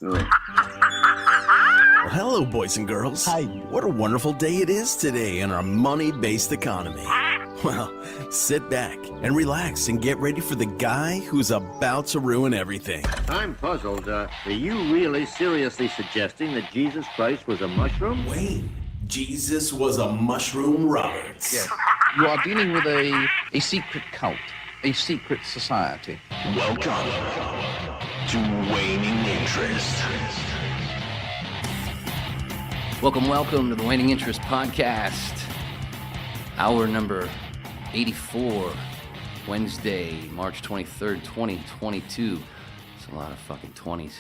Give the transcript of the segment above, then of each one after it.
Well, hello, boys and girls. Hi. What a wonderful day it is today in our money-based economy. Well, sit back and relax and get ready for the guy who's about to ruin everything. I'm puzzled. Are you really seriously suggesting that Jesus Christ was a mushroom? Wayne, Jesus was a mushroom Roberts. Yes. You are dealing with a secret cult, a secret society. Welcome to Waning Interest. Welcome to the Waning Interest podcast. Hour number 84, Wednesday, March 23rd, 2022. It's a lot of fucking 20s.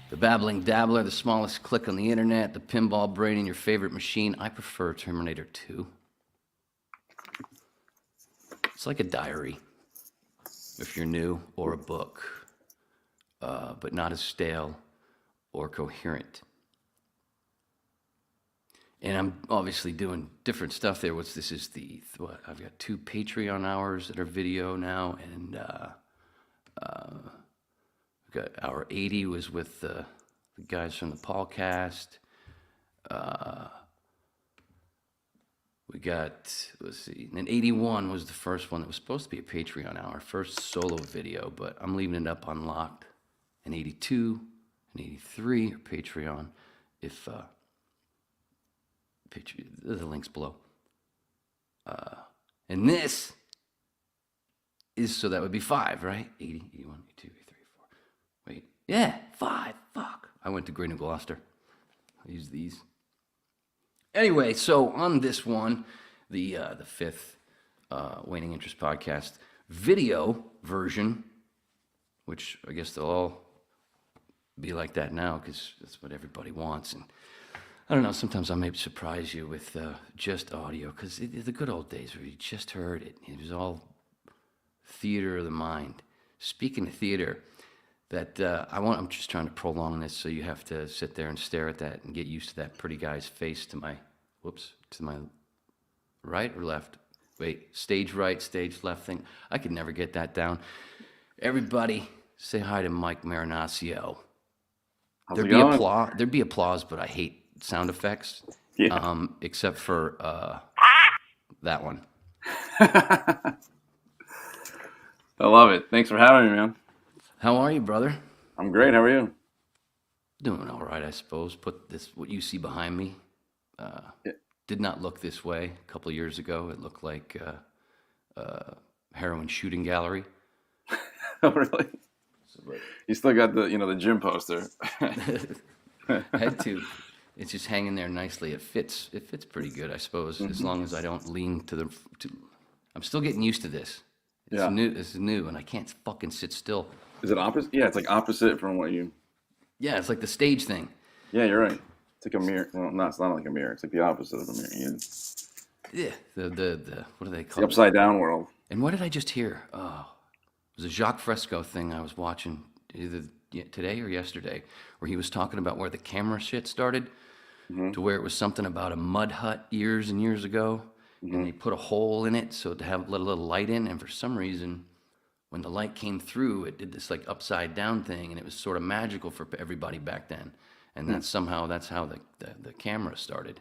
The babbling dabbler, the smallest click on the internet, the pinball brain in your favorite machine. I prefer Terminator 2. It's like a diary, if you're new, or a book, but not as stale or coherent. And I'm obviously doing different stuff there. I've got 2 Patreon hours that are video now, and we got hour 80 was with the guys from the podcast. We got, and 81 was the first one that was supposed to be a Patreon hour, first solo video, but I'm leaving it up unlocked. And 82 and 83 are Patreon. If the link's below. And this is, so that would be 5, right? 80, 81, 82, 83, 4. Wait, yeah, 5, fuck. I went to Great and Gloucester. I use these. Anyway, so on this one, the 5th Waning Interest podcast video version, which I guess they'll all be like that now because that's what everybody wants. And I don't know, sometimes I may surprise you with just audio, because the good old days where you just heard it. It was all theater of the mind. Speaking of theater, I'm just trying to prolong this, so you have to sit there and stare at that and get used to that pretty guy's face to my right or left? Wait, stage right, stage left thing. I could never get that down. Everybody, say hi to Mike Marinaccio. There'd be applause, but I hate sound effects, except for that one. I love it. Thanks for having me, man. How are you, brother? I'm great. How are you? Doing all right, I suppose. What you see behind me did not look this way a couple of years ago. It looked like a heroin shooting gallery. Oh, really? You still got the gym poster. Had to. It's just hanging there nicely. It fits pretty good, I suppose, as long as I don't lean to I'm still getting used to this. It's new. This is new, and I can't fucking sit still. Is it opposite? Yeah, it's like opposite from what you... Yeah, it's like the stage thing. Yeah, you're right. It's like a mirror. Well, no, it's not like a mirror. It's like the opposite of a mirror. Yeah, the what do they call the it? Upside down world. And what did I just hear? Oh, it was a Jacques Fresco thing I was watching either today or yesterday, where he was talking about where the camera shit started, to where it was something about a mud hut years and years ago, and they put a hole in it so to let a little light in, and for some reason, when the light came through, it did this like upside down thing, and it was sort of magical for everybody back then. And that's how the camera started.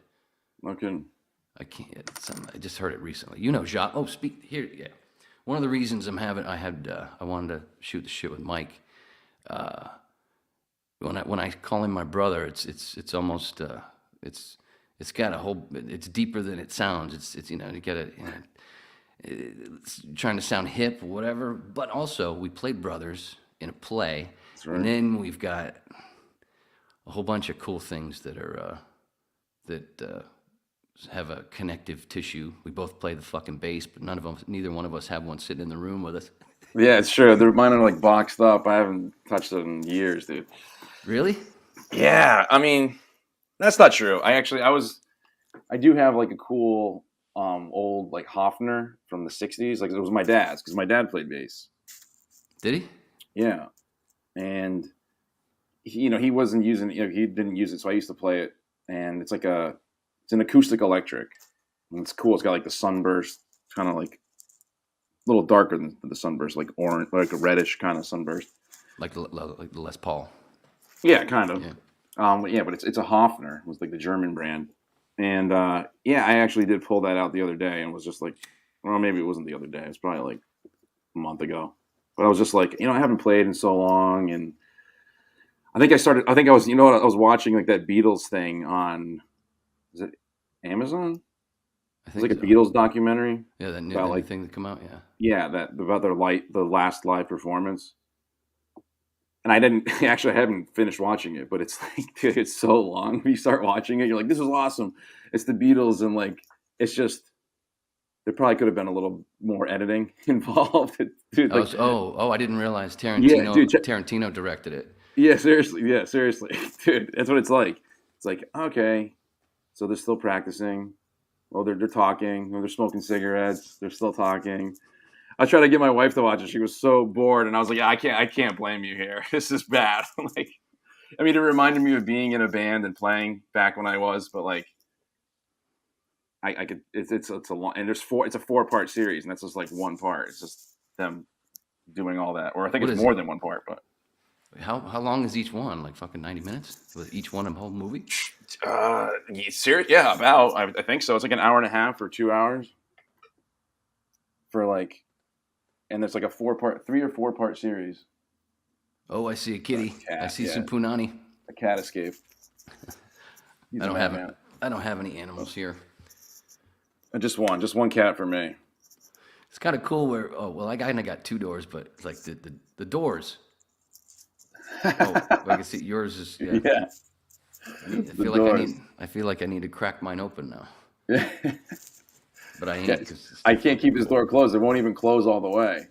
Okay. I just heard it recently. You know, Jacques. Oh, speak here. Yeah, one of the reasons I wanted to shoot the shit with Mike. When I call him my brother, it's almost it's got a whole. It's deeper than it sounds. It's you gotta. It's trying to sound hip or whatever, but also we played brothers in a play, right. And then we've got a whole bunch of cool things that are have a connective tissue. We both play the fucking bass, but neither one of us have one sitting in the room with us. Yeah, it's true. Mine are like boxed up. I haven't touched it in years, dude. Really? Yeah, I mean, that's not true. I do have like a cool old like Hofner from the 60s. Like it was my dad's, because my dad played bass. Did he? Yeah. And he wasn't using he didn't use it, so I used to play it. And it's an acoustic electric. And it's cool. It's got like the sunburst, kind of like a little darker than the sunburst, like orange, like a reddish kind of sunburst. Like the Les Paul. Yeah, kind of. Yeah. But it's a Hofner. It was like the German brand. And yeah, I actually did pull that out the other day and was just like, well, maybe it wasn't the other day. It was probably like a month ago. But I was just like, I haven't played in so long, and I think I was, I was watching like that Beatles thing on, is it Amazon? I It's think like a so. Beatles documentary. Yeah, that new about like thing that come out. Yeah. yeah, that about the last live performance. And I didn't actually I haven't finished watching it, but it's like, dude, it's so long. When you start watching it, you're like, this is awesome. It's the Beatles, and like it's just there probably could have been a little more editing involved. Dude, like, I didn't realize yeah, dude, Tarantino directed it. yeah, seriously, dude, that's what it's like. It's like, okay, so they're still practicing. Well, they're talking. They're smoking cigarettes. They're still talking. I tried to get my wife to watch it. She was so bored, and I was like, yeah, I can't blame you here. This is bad. Like, I mean, it reminded me of being in a band and playing back when I was, but like, I could. It's a long, and it's a 4-part series, and that's just like one part. It's just them doing all that, or I think What it's is more it? than one part, but. How long is each one? Like fucking 90 minutes? Was each one a whole movie? Yeah, about. I think so. It's like an hour and a half or 2 hours. For like, and it's like a 3 or 4-part series. Oh, I see a kitty. cat, I see yeah. some punani. A cat escape. I don't have any animals here. Just one cat for me. It's kind of cool where I kind of got 2 doors, but it's like the doors. Oh, I can see yours is yeah. Yeah. I feel like I need to crack mine open now. But I ain't. Yeah, I can't keep this door closed. It won't even close all the way.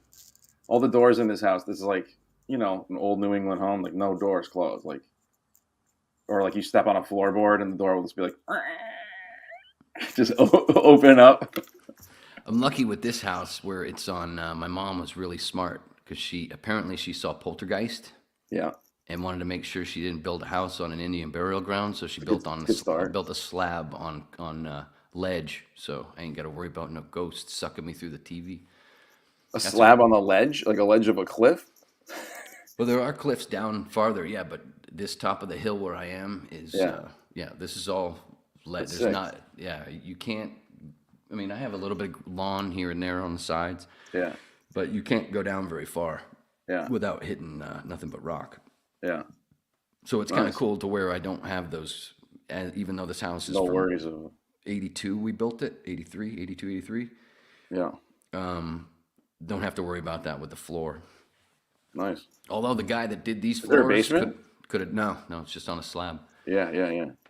All the doors in this house. This is like, an old New England home. Like no doors closed. Like, or like you step on a floorboard and the door will just be like, just open up. I'm lucky with this house where it's on. My mom was really smart because she saw Poltergeist. Yeah. And wanted to make sure she didn't build a house on an Indian burial ground, so she built a slab on ledge, so I ain't got to worry about no ghosts sucking me through the TV. Slab on the ledge, like a ledge of a cliff. Well, there are cliffs down farther, yeah, but this top of the hill where I am is, this is all ledge. There's not, you can't. I mean, I have a little bit of lawn here and there on the sides, yeah, but you can't go down very far, yeah, without hitting nothing but rock. Yeah. So it's kind of cool to where I don't have those, even though this house is no from worries of it. 82, we built it, 83. Yeah. Don't have to worry about that with the floor. Nice. Although the guy that did these Is there a floors basement? could have, no, it's just on a slab. Yeah.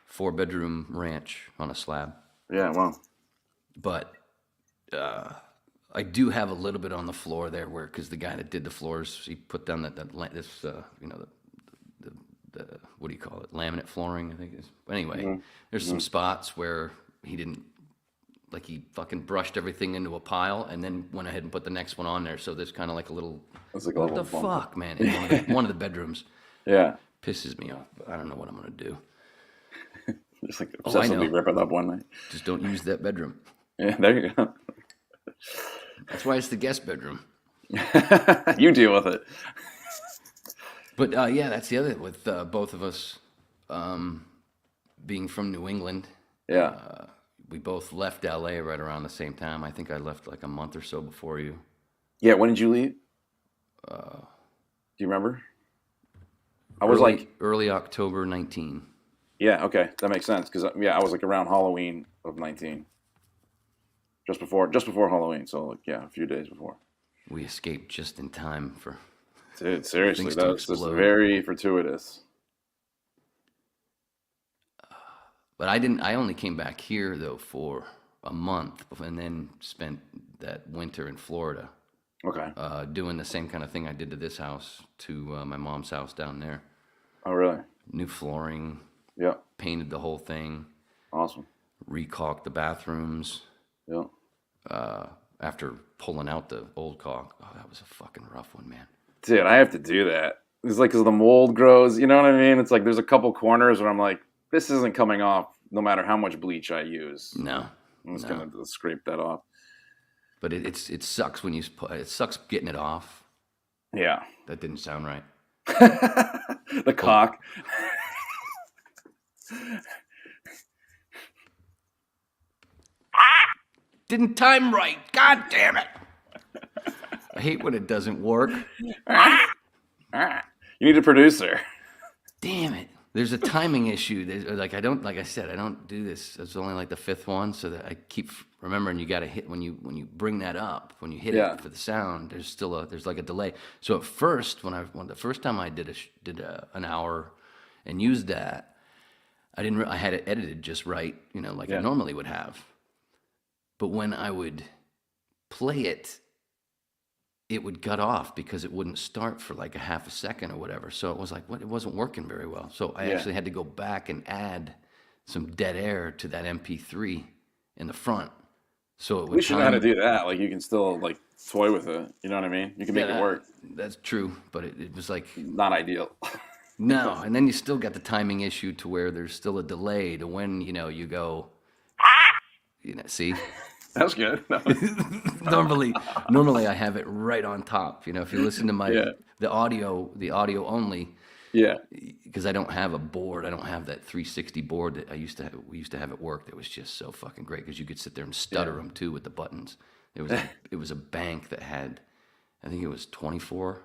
4-bedroom ranch on a slab. Yeah, wow. But I do have a little bit on the floor there because the guy that did the floors, he put down the what do you call it? Laminate flooring, I think it is. But anyway, there's some spots where he didn't, like he fucking brushed everything into a pile and then went ahead and put the next one on there. So there's kind of like a little, what the fuck, man? In one of the bedrooms. Yeah. Pisses me off, but I don't know what I'm going to do. Just like obsessively rip it up one night. Just don't use that bedroom. Yeah, there you go. That's why it's the guest bedroom. You deal with it. But that's the other with both of us being from New England. Yeah. We both left LA right around the same time. I think I left like a month or so before you. Yeah, when did you leave? Do you remember? I was early October 19. Yeah, okay, that makes sense because I was like around Halloween of 19. Just before Halloween, so like a few days before. We escaped just in time for. Dude, seriously, that's just very fortuitous. But I only came back here though for a month, and then spent that winter in Florida. Okay. Doing the same kind of thing I did to this house to my mom's house down there. Oh, really? New flooring. Yeah. Painted the whole thing. Awesome. Recaulked the bathrooms. Yeah. After pulling out the old caulk. Oh, that was a fucking rough one, man. Dude, I have to do that. It's like because the mold grows, you know what I mean? It's like there's a couple corners where I'm like, this isn't coming off no matter how much bleach I use. No. I'm just going to scrape that off. But it sucks when it sucks getting it off. Yeah. That didn't sound right. The caulk. Didn't time right. God damn it. I hate when it doesn't work. You need a producer. Damn it. There's a timing issue. Like I said, I don't do this. It's only like the fifth one, so that I keep remembering you got to hit when you bring that up, when you hit it for the sound. There's like a delay. So at first, when the first time I did an hour and used that, I had it edited just right, like I normally would have. But when I would play it, it would cut off because it wouldn't start for like a half a second or whatever. So it was like, it wasn't working very well. So I actually had to go back and add some dead air to that MP3 in the front. So it would. We should know how to do that. Like you can still like toy with it. You know what I mean? You can make it work. That's true, but it was like not ideal. No, and then you still got the timing issue to where there's still a delay to when you go. See. That's good. No. normally I have it right on top. If you listen to my the audio only. Yeah. Because I don't have a board. I don't have that 360 board that we used to have at work. That was just so fucking great because you could sit there and stutter them too with the buttons. It was a bank that had, I think it was 24,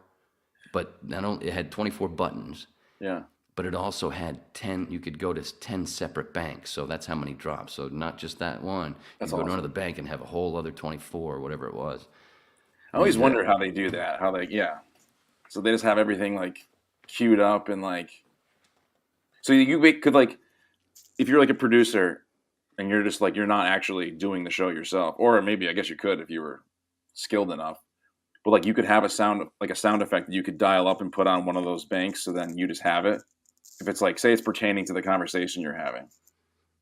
but not only it had 24 buttons. Yeah. But it also had 10. You could go to 10 separate banks, so that's how many drops. So not just that one. You could go to another bank and have a whole other 24 or whatever it was. I always wonder how they do that. How they So they just have everything like queued up and like. So you could like, if you're like a producer, and you're just like you're not actually doing the show yourself, or maybe I guess you could if you were skilled enough. But like you could have a sound effect that you could dial up and put on one of those banks, so then you just have it. If it's like, say it's pertaining to the conversation you're having.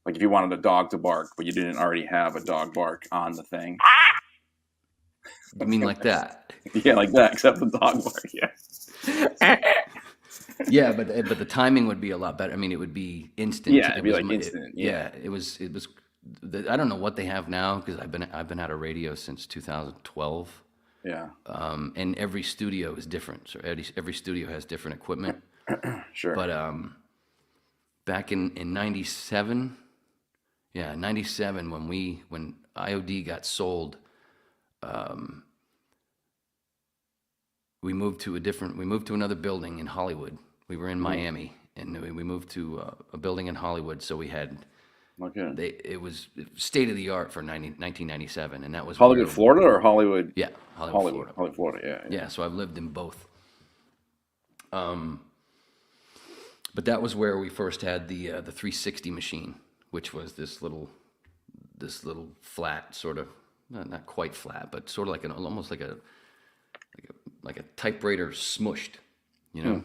Like if you wanted a dog to bark, but you didn't already have a dog bark on the thing. You mean like that? Yeah, like that, except the dog bark, yeah. Yeah, but the timing would be a lot better. I mean, it would be instant. Yeah, it'd be like instant. It was. I don't know what they have now because I've been out of radio since 2012. Yeah. And every studio is different. So every studio has different equipment. Sure. But back in 97, 97 when IOD got sold, we moved to another building in Hollywood. We were in Miami, and we moved to a building in Hollywood. So we had. Okay. It was state of the art for 1997, and that was Hollywood, Florida, or Hollywood. Yeah, Hollywood, Florida. Yeah. So I've lived in both. But that was where we first had the 360 machine, which was this little flat sort of not quite flat, but sort of like almost like a typewriter smushed, Yeah.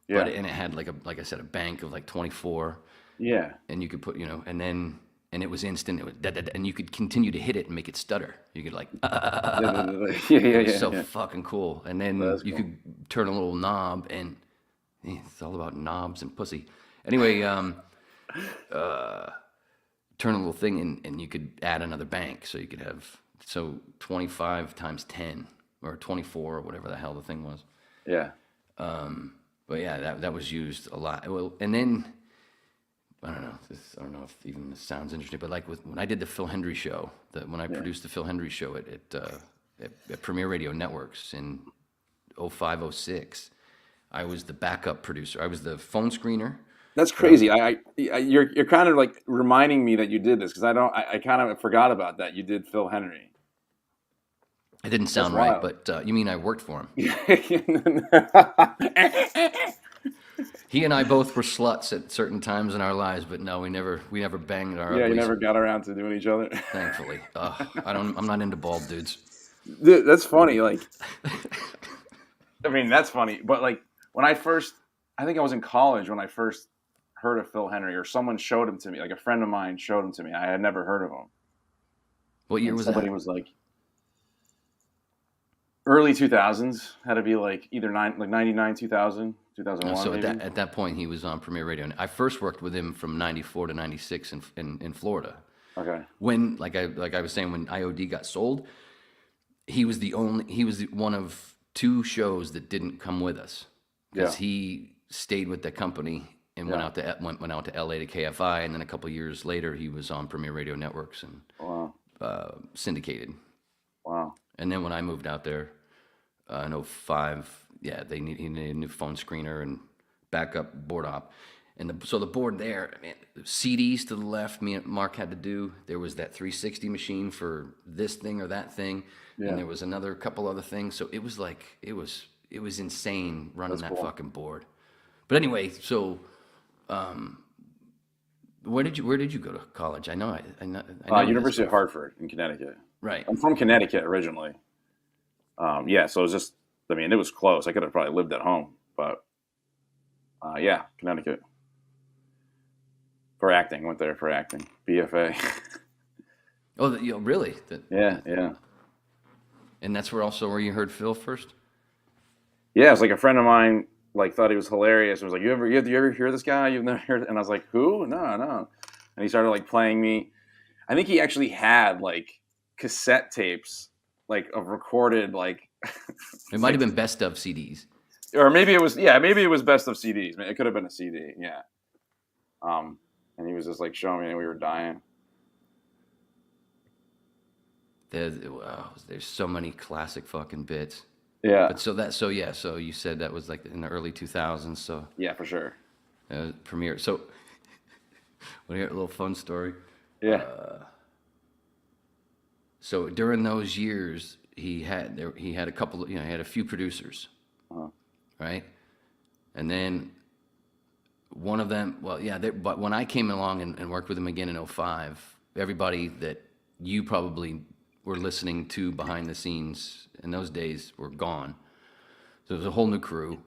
But and it had like I said, a bank of like 24. Yeah. And you could put, and it was instant. It was and you could continue to hit it and make it stutter. You could like, it was so fucking cool. And then you could turn a little knob, and it's all about knobs and pussy. Anyway, turn a little thing, and you could add another bank, so you could have 25 times 10 or 24 or whatever the hell the thing was. Yeah. But yeah, that was used a lot. Well, and then. I don't know if even this sounds interesting, but like when I did the Phil Hendry show, when I produced the Phil Hendry show at Premier Radio Networks in 05, 06, I was the backup producer. I was the phone screener. That's crazy. You're kind of like reminding me that you did this because I kind of forgot about that. You did Phil Hendry. It didn't sound right, but you mean I worked for him? He and I both were sluts at certain times in our lives, but no, we never banged our. Yeah, you never got around to doing each other. Thankfully, I'm not into bald dudes. Dude, that's funny. Like, I mean, that's funny. But like when I think I was in college when I first heard of Phil Hendry, or someone showed him to me. Like a friend of mine showed him to me. I had never heard of him. What year was that? Somebody was like. Early 2000s, had to be like either 99, 2000, 2001. So at that point, he was on Premier Radio. I first worked with him from 94 to 96 in Florida. Okay. When like I was saying, when IOD got sold, he was one of two shows that didn't come with us because he stayed with the company and went out to LA to KFI, and then a couple years later he was on Premier Radio Networks and syndicated. Wow. And then when I moved out there in 2005, he needed a new phone screener and backup board op. And so the board there, man, CDs to the left, me and Mark had to do. There was that 360 machine for this thing or that thing, and there was another couple other things. So it was like it was insane running that fucking board. But anyway, so where did you go to college? I know University of Hartford in Connecticut. Right. I'm from Connecticut originally. So it was just, I mean, it was close. I could have probably lived at home, but Connecticut. For acting, went there for acting, BFA. Oh, really? Yeah. And that's where you heard Phil first? Yeah, it's like a friend of mine thought he was hilarious. And was like, you ever hear this guy? You've never heard? And I was like, who? No. And he started playing me. I think he actually had cassette tapes of recorded It might have been best of CDs. Or maybe it was best of CDs. It could have been a CD. Yeah. And he was just showing me, and we were dying. There's so many classic fucking bits. Yeah. But so you said that was in the early 2000s. So yeah, for sure. Premiere. So, want to hear a little fun story? Yeah. So during those years, he had a couple. He had a few producers, right? And then one of them, but when I came along and worked with him again in 2005, everybody that you probably were listening to behind the scenes in those days were gone. So it was a whole new crew.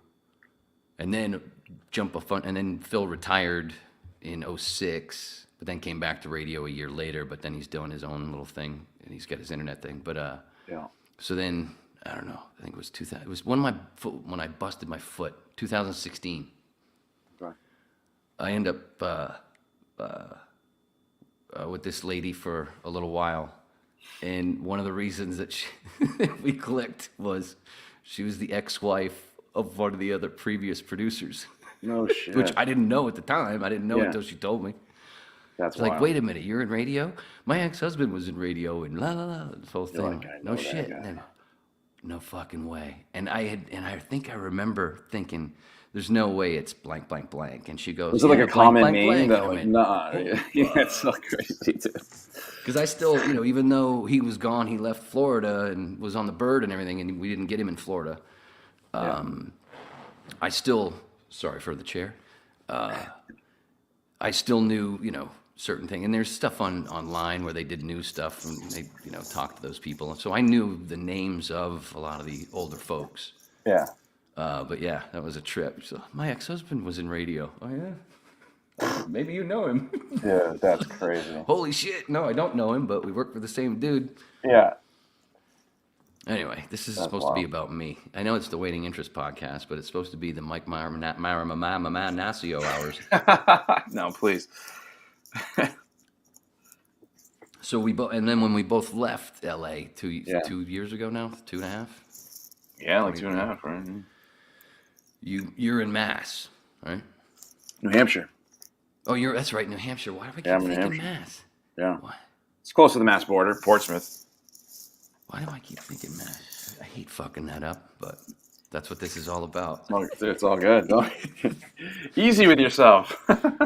And then and then Phil retired in 2006, but then came back to radio a year later, but then he's doing his own little thing, and he's got his internet thing. But so then, I don't know, I think it was 2000. It was when I busted my foot, 2016. I end up with this lady for a little while, and one of the reasons that we clicked was she was the ex-wife of one of the other previous producers. No shit. Which I didn't know at the time. I didn't know until she told me. That's wild. Like, wait a minute, you're in radio? My ex-husband was in radio, and this whole thing. No shit. Then, no fucking way. And I think I remember thinking, there's no way it's blank, blank, blank. And she goes, was it like a common name? Nah. Yeah, it's so crazy too. Because I still, even though he was gone, he left Florida and was on the Bird and everything, and we didn't get him in Florida. I still, sorry for the chair. I still knew, certain thing. And there's stuff online where they did new stuff and they, talked to those people. And so I knew the names of a lot of the older folks. Yeah. But yeah, that was a trip. So my ex-husband was in radio. Oh yeah? Maybe you know him. Yeah, that's crazy. Holy shit. No, I don't know him, but we work for the same dude. Yeah. Anyway, this is supposed to be about me. I know it's the Waiting Interest podcast, but it's supposed to be the Mike Marinaccio hours. No, please. So and then when we both left LA 2 years ago now, 2.5. Yeah, like 2.5, right? You're in Mass, right? New Hampshire. Oh, that's right, New Hampshire. Why do I keep thinking Mass? Yeah. Why? It's close to the Mass border, Portsmouth. Why do I keep thinking Mass? I hate fucking that up, but that's what this is all about. It's all good. Easy with yourself.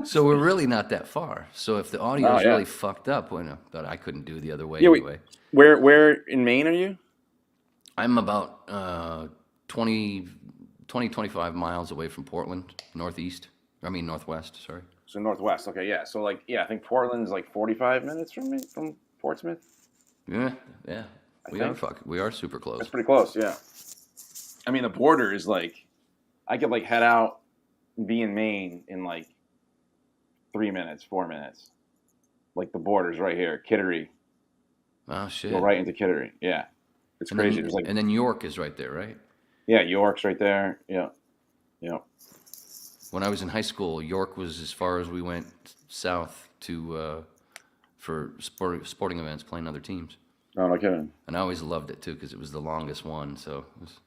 So we're really not that far. So if the audio is really fucked up, but I couldn't do the other way anyway. Where in Maine are you? I'm about 25 miles away from Portland, northwest, sorry. So northwest, okay, yeah. So I think Portland's 45 minutes from Portsmouth. Yeah. We are super close. That's pretty close, yeah. I mean, the border is I could head out and be in Maine in 3 minutes, 4 minutes. The border's right here, Kittery. Oh shit! Go right into Kittery, yeah. It's crazy. And then York is right there, right? Yeah, York's right there. Yeah. When I was in high school, York was as far as we went south to for sporting events, playing other teams. Oh, no kidding. And I always loved it too because it was the longest one. So it was,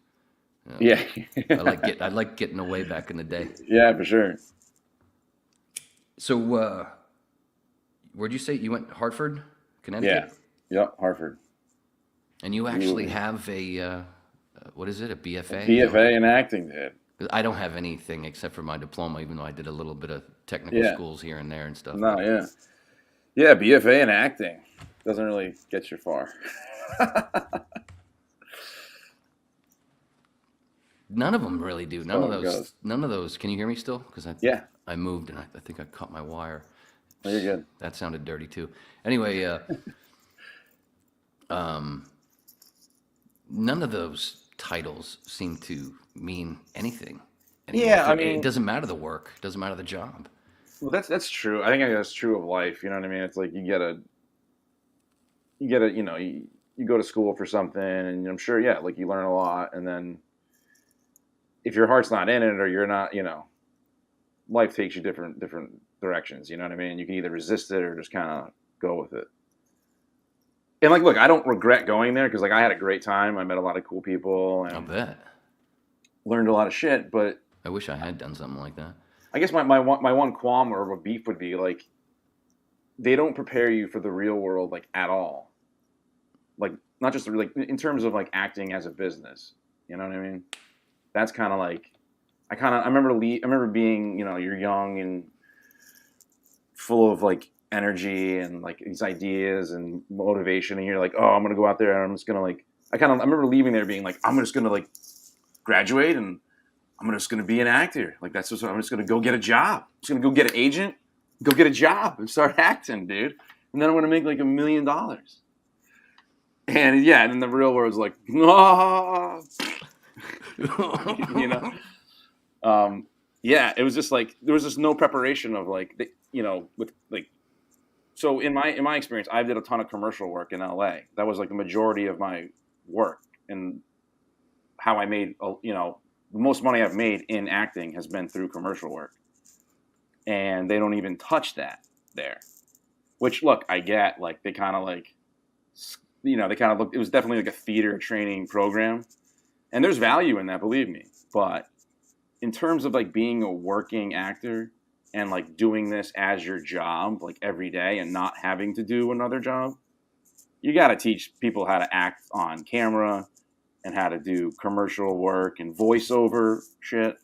yeah, I like getting away back in the day. Yeah, for sure. So, where'd you say you went? Hartford, Connecticut? Yeah. Yep. Hartford. And you actually have a, what is it, a BFA? BFA in acting, dude. 'Cause I don't have anything except for my diploma, even though I did a little bit of technical schools here and there and stuff. No, yeah. Yeah, BFA in acting doesn't really get you far. None of them really do. None Oh, of those. God. None of those. Can you hear me still? Because I moved and I think I caught my wire. Oh, you're good. That sounded dirty too. Anyway, none of those titles seem to mean anything anymore. Yeah, I mean, it doesn't matter the work. It doesn't matter the job. Well, that's true. I think that's true of life. You know what I mean? It's like you go to school for something, and I'm sure, yeah, like you learn a lot, and then if your heart's not in it or you're not, life takes you different directions. You know what I mean? You can either resist it or just kind of go with it. And like, look, I don't regret going there because like I had a great time. I met a lot of cool people and I'll bet. Learned a lot of shit. But I wish I had done something like that. I guess my one qualm or a beef would be like they don't prepare you for the real world like at all. Like not just like in terms of like acting as a business. You know what I mean? That's kind of like I remember being, you're young and full of like energy and like these ideas and motivation, and you're like, oh, I'm gonna go out there and I'm just gonna like I remember leaving there being like, I'm just gonna like graduate and I'm just gonna be an actor. Like that's what I'm just gonna go get a job. I'm just gonna go get an agent, go get a job and start acting, dude. And then I'm gonna make like $1 million. And yeah, and then the real world's like, no. Yeah, it was just like there was just no preparation of like with like. So in my experience, I did a ton of commercial work in LA. That was like the majority of my work, and how I made the most money I've made in acting has been through commercial work, and they don't even touch that there. Which look, I get like they kind of like they kind of look. It was definitely like a theater training program, and there's value in that, believe me. But in terms of like being a working actor and like doing this as your job, like every day and not having to do another job, you got to teach people how to act on camera and how to do commercial work and voiceover shit.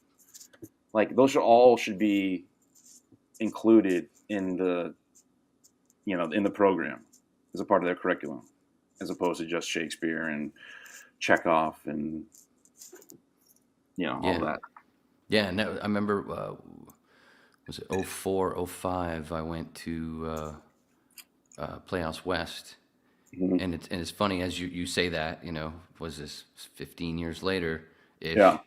Like those should be included in the, in the program as a part of their curriculum, as opposed to just Shakespeare and Chekhov and, all that. Yeah, no, I remember, was it 04, 05, I went to Playhouse West, mm-hmm. and it's funny as you say that, was this 15 years later? Yeah.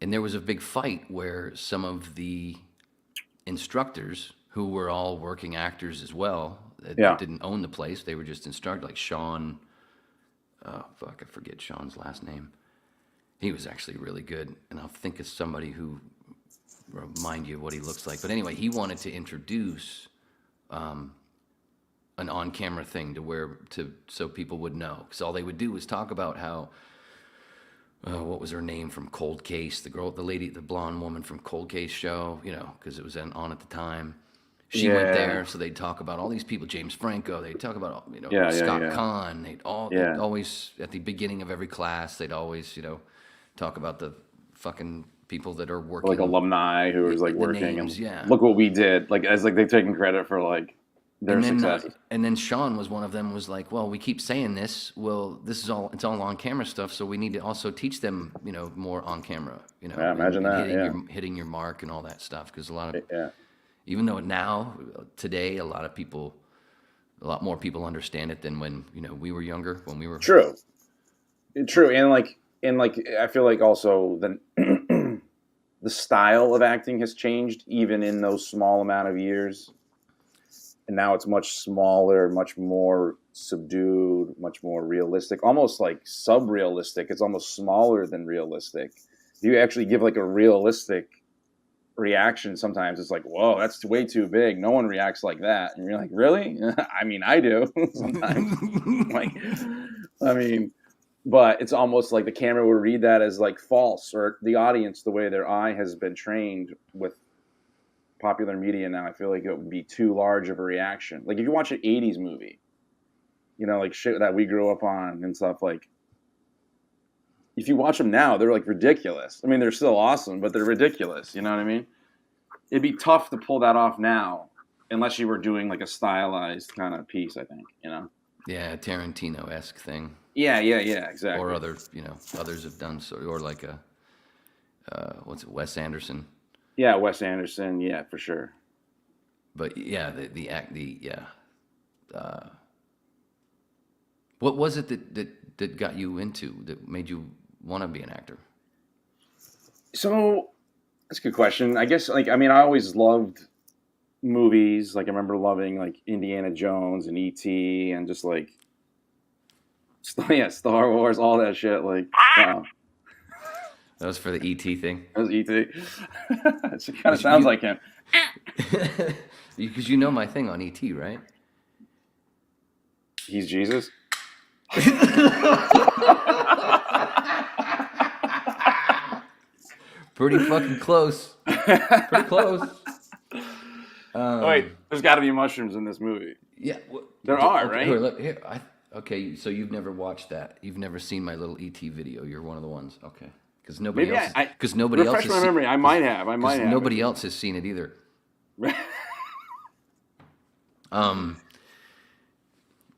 And there was a big fight where some of the instructors, who were all working actors as well, that didn't own the place, they were just instructors, like Sean, I forget Sean's last name. He was actually really good, and I'll think of somebody who remind you of what he looks like. But anyway, he wanted to introduce an on-camera thing so people would know, because all they would do was talk about how what was her name from Cold Case, the blonde woman from Cold Case show, because it was on at the time. She went there, so they'd talk about all these people, James Franco. They'd talk about Scott Kahn. They'd always at the beginning of every class, they'd always talk about the fucking people that are working, like alumni who was like working. Names, and look what we did. Like as like they've taken credit for like their successes. And then Sean was one of them. Was like, well, we keep saying this. Well, it's all on camera stuff. So we need to also teach them, more on camera. Yeah, imagine that. Hitting your mark and all that stuff. Because a lot of even though today, a lot more people understand it than when we were younger. When we were true, and I feel like also the style of acting has changed even in those small amount of years. And now it's much smaller, much more subdued, much more realistic, almost like sub-realistic. It's almost smaller than realistic. If you actually give like a realistic reaction, sometimes it's like, whoa, that's way too big. No one reacts like that. And you're like, really? I mean, I do sometimes. But it's almost like the camera will read that as like false, or the audience, the way their eye has been trained with popular media now, I feel like it would be too large of a reaction. Like if you watch an 80s movie, you know, like shit that we grew up on and stuff, like if you watch them now, they're like ridiculous. I mean, they're still awesome, but they're ridiculous. You know what I mean? It'd be tough to pull that off now unless you were doing like a stylized kind of piece, I think, you know? Yeah, Tarantino-esque thing. Yeah, exactly. Or other, others have done so, or like Wes Anderson. Yeah, Wes Anderson, yeah, for sure. But yeah, what was it that got you into, that made you want to be an actor? So, that's a good question. I guess, I always loved movies. Like, I remember loving, like, Indiana Jones and E.T. and just, like, Star Wars, all that shit. Like, that was for the E.T. thing? That was E.T. It kind of sounds like him. Because you know my thing on E.T., right? He's Jesus? Pretty fucking close. Pretty close. Wait, there's got to be mushrooms in this movie. Yeah. There are, right? Okay, so you've never watched that. You've never seen my little ET video. You're one of the ones. Okay. Because nobody else refresh my memory. I might have. Nobody else has seen it either.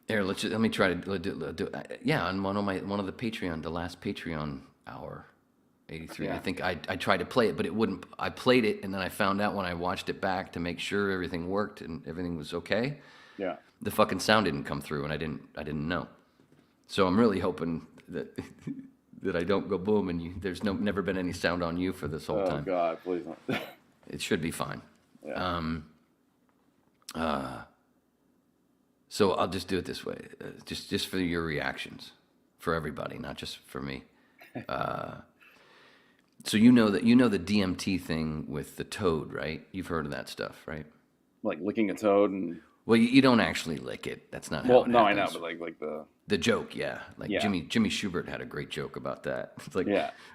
Here, let me try to do on one of the Patreon, the last Patreon hour, 83. Yeah. I think I tried to play it, but it wouldn't. I played it, and then I found out when I watched it back to make sure everything worked and everything was okay. Yeah. The fucking sound didn't come through, and I didn't know. So I'm really hoping that that I don't go boom and there's never been any sound on you for this whole time. Oh God, please don't. It should be fine. Yeah. So I'll just do it this way, just for your reactions, for everybody, not just for me. So you know the DMT thing with the toad, right? You've heard of that stuff, right? Like licking a toad and. Well, you don't actually lick it. That's not how it happens. I know, but like the joke, yeah. Jimmy Schubert had a great joke about that. It's like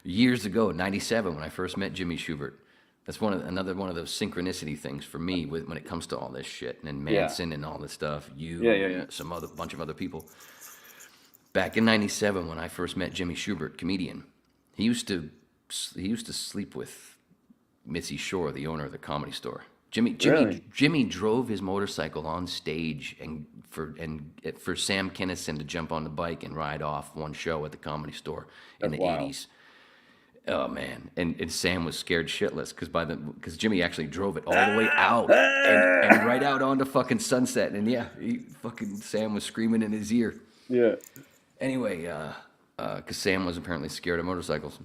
years ago, '97, when I first met Jimmy Schubert. That's another one of those synchronicity things for me when it comes to all this shit and Manson and all this stuff. Some bunch of other people. Back in '97, when I first met Jimmy Schubert, comedian, he used to sleep with Mitzi Shore, the owner of the Comedy Store. Jimmy drove his motorcycle on stage for Sam Kinison to jump on the bike and ride off one show at the Comedy Store in the '80s. Oh man, and Sam was scared shitless because Jimmy actually drove it all the way out and right out onto fucking Sunset, and Sam was screaming in his ear. Yeah. Anyway, because Sam was apparently scared of motorcycles.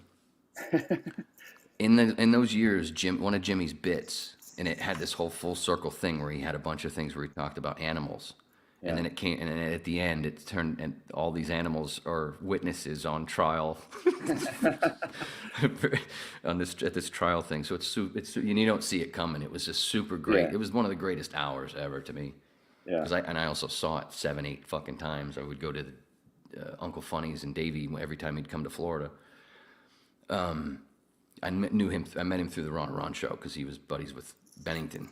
In those years, one of Jimmy's bits, and it had this whole full circle thing where he had a bunch of things where he talked about animals. Yeah. And then it came, and then at the end, it turned, and all these animals are witnesses on trial, at this trial thing. So it's you don't see it coming. It was just super great. Yeah. It was one of the greatest hours ever to me. Yeah. I also saw it 7, 8 fucking times. I would go to Uncle Funny's and Davey every time he'd come to Florida. I met him through the Ron Ron show because he was buddies with Bennington,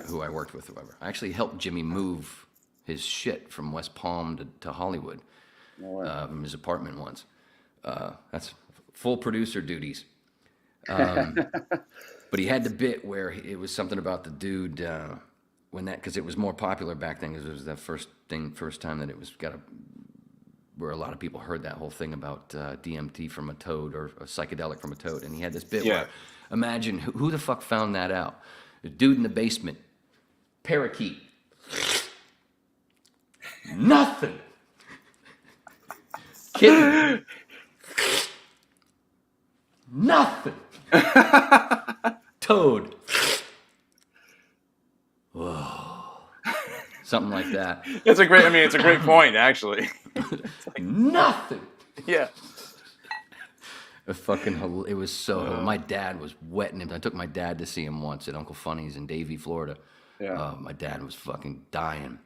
who I worked with. However, I actually helped Jimmy move his shit from West Palm to Hollywood, from his apartment once. That's full producer duties. But he had the bit where it was something about the dude because it was more popular back then because it was the first time that it was where a lot of people heard that whole thing about DMT from a toad or a psychedelic from a toad, and he had this bit where imagine who the fuck found that out? A dude in the basement, parakeet. Nothing. Kitten. Nothing. Toad. Whoa. Something like that. It's a great point, actually. Nothing. Yeah. It was so. My dad was wetting him. I took my dad to see him once at Uncle Funny's in Davie, Florida. Yeah. My dad was fucking dying.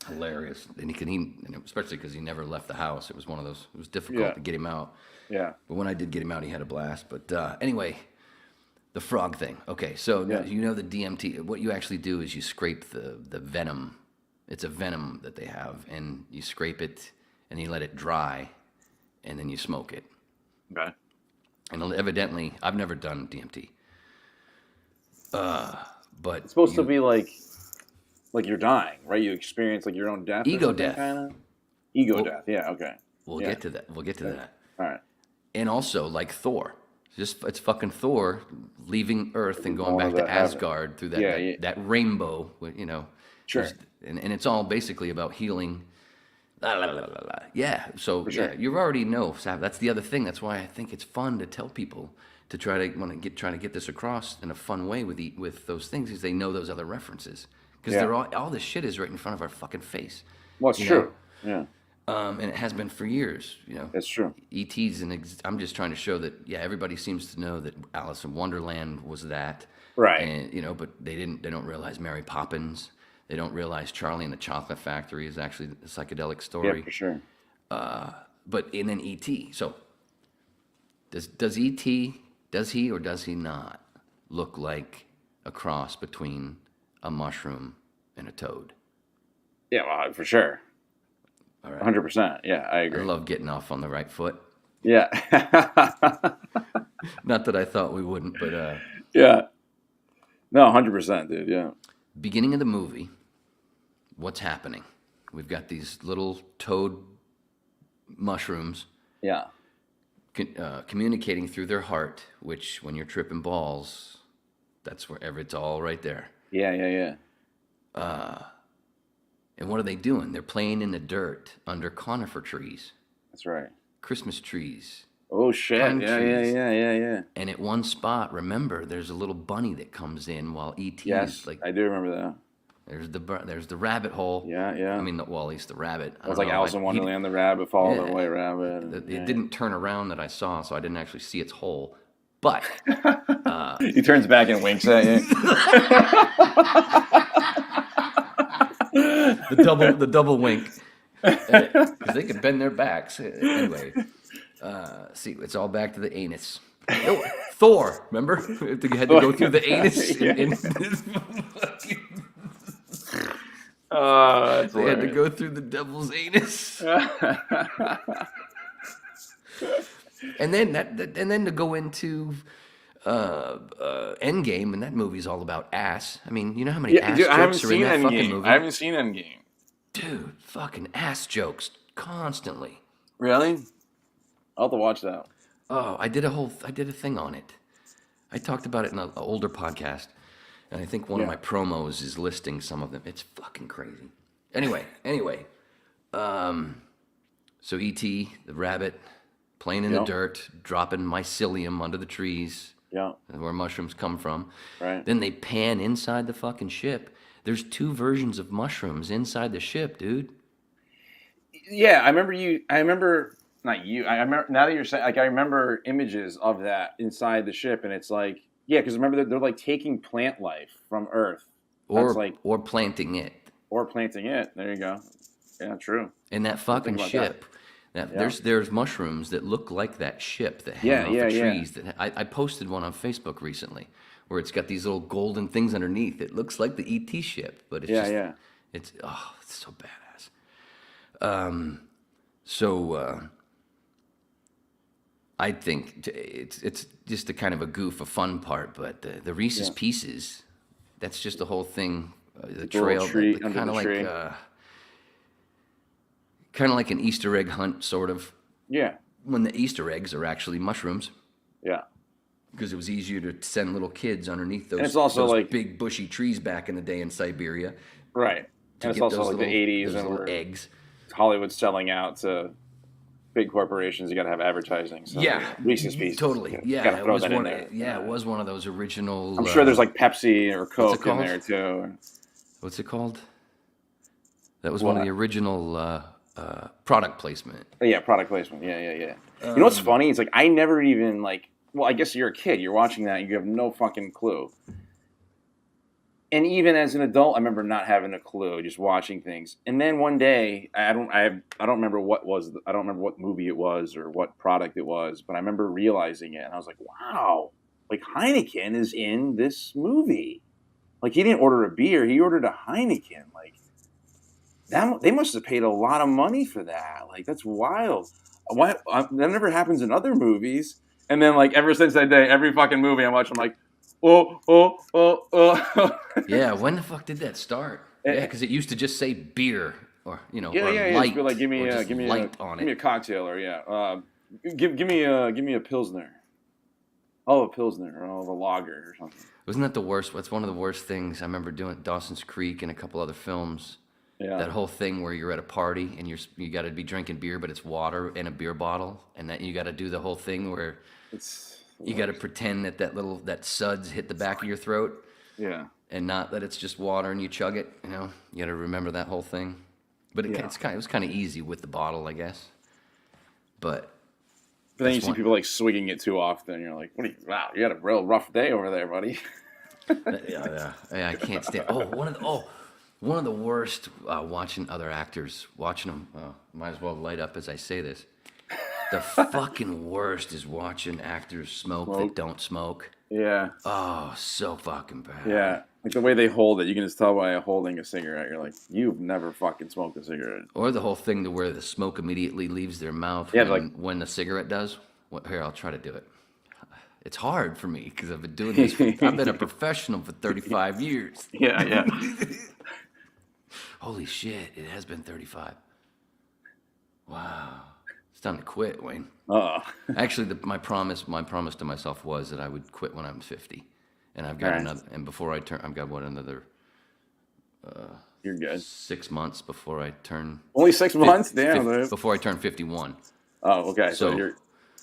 Hilarious, and especially because he never left the house. It was one of those. It was difficult to get him out. Yeah. But when I did get him out, he had a blast. But anyway, The frog thing. Okay, so Yeah. you know the DMT. What you actually do is you scrape the venom. It's a venom that they have, and you scrape it, and you let it dry, and then you smoke it. Okay. And evidently, I've never done DMT. But It's supposed to be like you're dying, right? You experience like your own death. Ego death. Kind of. Ego death. Yeah. Okay. We'll Yeah. get to that. We'll get to that. All right. And also, like Thor, it's fucking Thor leaving Earth and going All back of to that happened. Asgard through Yeah, that rainbow. You know. Sure. And it's all basically about healing. La, la, la, la, la. Yeah. So sure. yeah, you already know, Sav. That's the other thing. That's why I think it's fun to tell people to try to get this across in a fun way with those things, because they know those other references. Because they're all this shit is right in front of our fucking face. Well, it's true. Yeah. And it has been for years. You know. That's true. E.T.'s I'm just trying to show that everybody seems to know that Alice in Wonderland was that. Right. And but they don't realize Mary Poppins. They don't realize Charlie and the Chocolate Factory is actually a psychedelic story. Yeah, for sure. And then E.T. So does E.T. does he or does he not look like a cross between a mushroom and a toad? Yeah, well, for sure. All right. 100%. Yeah, I agree. I love getting off on the right foot. Yeah. Not that I thought we wouldn't, but yeah. No, 100%, dude. Yeah. beginning of the movie, what's happening? We've got these little toad mushrooms Yeah. communicating through their heart, which when you're tripping balls, that's wherever it's all right there. Yeah. And what are they doing? They're playing in the dirt under conifer trees, That's right. Christmas trees. Oh shit! Pine Yeah. And at one spot, remember, there's a little bunny that comes in while E.T. Yes, is like, I do remember that. there's the rabbit hole. Yeah. I mean, at least the rabbit. It was like Alice in Wonderland, the rabbit followed the white rabbit. It didn't turn around that I saw, so I didn't actually see its hole. But He turns back and winks at you. the double wink, because they could bend their backs anyway. See, it's all back to the anus. Oh, Thor, remember? You had to go through the anus. They had to go through the devil's anus. And then to go into Endgame, and that movie's all about ass. I mean, you know how many ass jokes are in that fucking movie? I haven't seen Endgame. Dude, fucking ass jokes constantly. Really? I'll have to watch that. Oh, I did a thing on it. I talked about it in an older podcast, and I think one of my promos is listing some of them. It's fucking crazy. Anyway, so E.T., the rabbit, playing in the dirt, dropping mycelium under the trees. Yeah. Where mushrooms come from. Right. Then they pan inside the fucking ship. There's 2 versions of mushrooms inside the ship, dude. Yeah, I remember not you. I remember, now that you're saying, like, I remember images of that inside the ship, and it's like, yeah, because remember they're like taking plant life from Earth, or planting it. Or planting it. There you go. Yeah, true. In that fucking ship. There's mushrooms that look like that ship that hang off the trees. That I posted one on Facebook recently, where it's got these little golden things underneath. It looks like the ET ship, but it's it's so badass. I think it's just a kind of a goof, a fun part, but the Reese's Pieces, that's just the whole thing. The trail, kind of like. Kind of like an Easter egg hunt, sort of. Yeah. When the Easter eggs are actually mushrooms. Yeah. Because it was easier to send little kids underneath those, and it's also those like, big bushy trees back in the day in Siberia. Right. And it's also like the 80s and little eggs. Hollywood's selling out to big corporations. You got to have advertising. So Reese's Pieces. Totally. Yeah. It was one. It was one of those original. I'm sure there's like Pepsi or Coke in there too. What's it called? That was one of the original. Product placement. Yeah, product placement. Yeah. You know what's funny? It's like I never even like. Well, I guess you're a kid. You're watching that. And you have no fucking clue. And even as an adult, I remember not having a clue, just watching things. And then one day, I don't remember what movie it was or what product it was, but I remember realizing it, and I was like, wow, like Heineken is in this movie. Like he didn't order a beer, he ordered a Heineken. Like that, they must have paid a lot of money for that. Like that's wild. Why that never happens in other movies? And then like ever since that day, every fucking movie I watch, I'm like, oh. Yeah, when the fuck did that start? Yeah, because it used to just say beer or Yeah. light. Like give me light on give me it. a cocktail or give me a pilsner. Oh, a pilsner or a lager or something. Wasn't that the worst? That's one of the worst things I remember doing at Dawson's Creek and a couple other films. Yeah. That whole thing where you're at a party and you got to be drinking beer, but it's water in a beer bottle, and that you got to do the whole thing where you got to pretend that suds hit the back of your throat. Yeah. And not that it's just water and you chug it. You got to remember that whole thing. But it was kind of easy with the bottle, I guess. But then you see people like swigging it too often. You're like, wow, you had a real rough day over there, buddy. Yeah, I can't stand. One of the worst watching other actors, watching them. Might as well light up as I say this. The fucking worst is watching actors smoke that don't smoke. Yeah. Oh, so fucking bad. Yeah. Like the way they hold it, you can just tell by holding a cigarette. You're like, you've never fucking smoked a cigarette. Or the whole thing to where the smoke immediately leaves their mouth when the cigarette does. Here, I'll try to do it. It's hard for me because I've been doing this. I've been a professional for 35 years. Yeah. Holy shit, it has been 35. Wow. It's time to quit, Wayne. Actually, my promise to myself was that I would quit when I'm 50. And I've got another, and before I turn, I've got another you're good. 6 months before I turn. Only 6 months? Damn. Before I turn 51. Oh, okay. So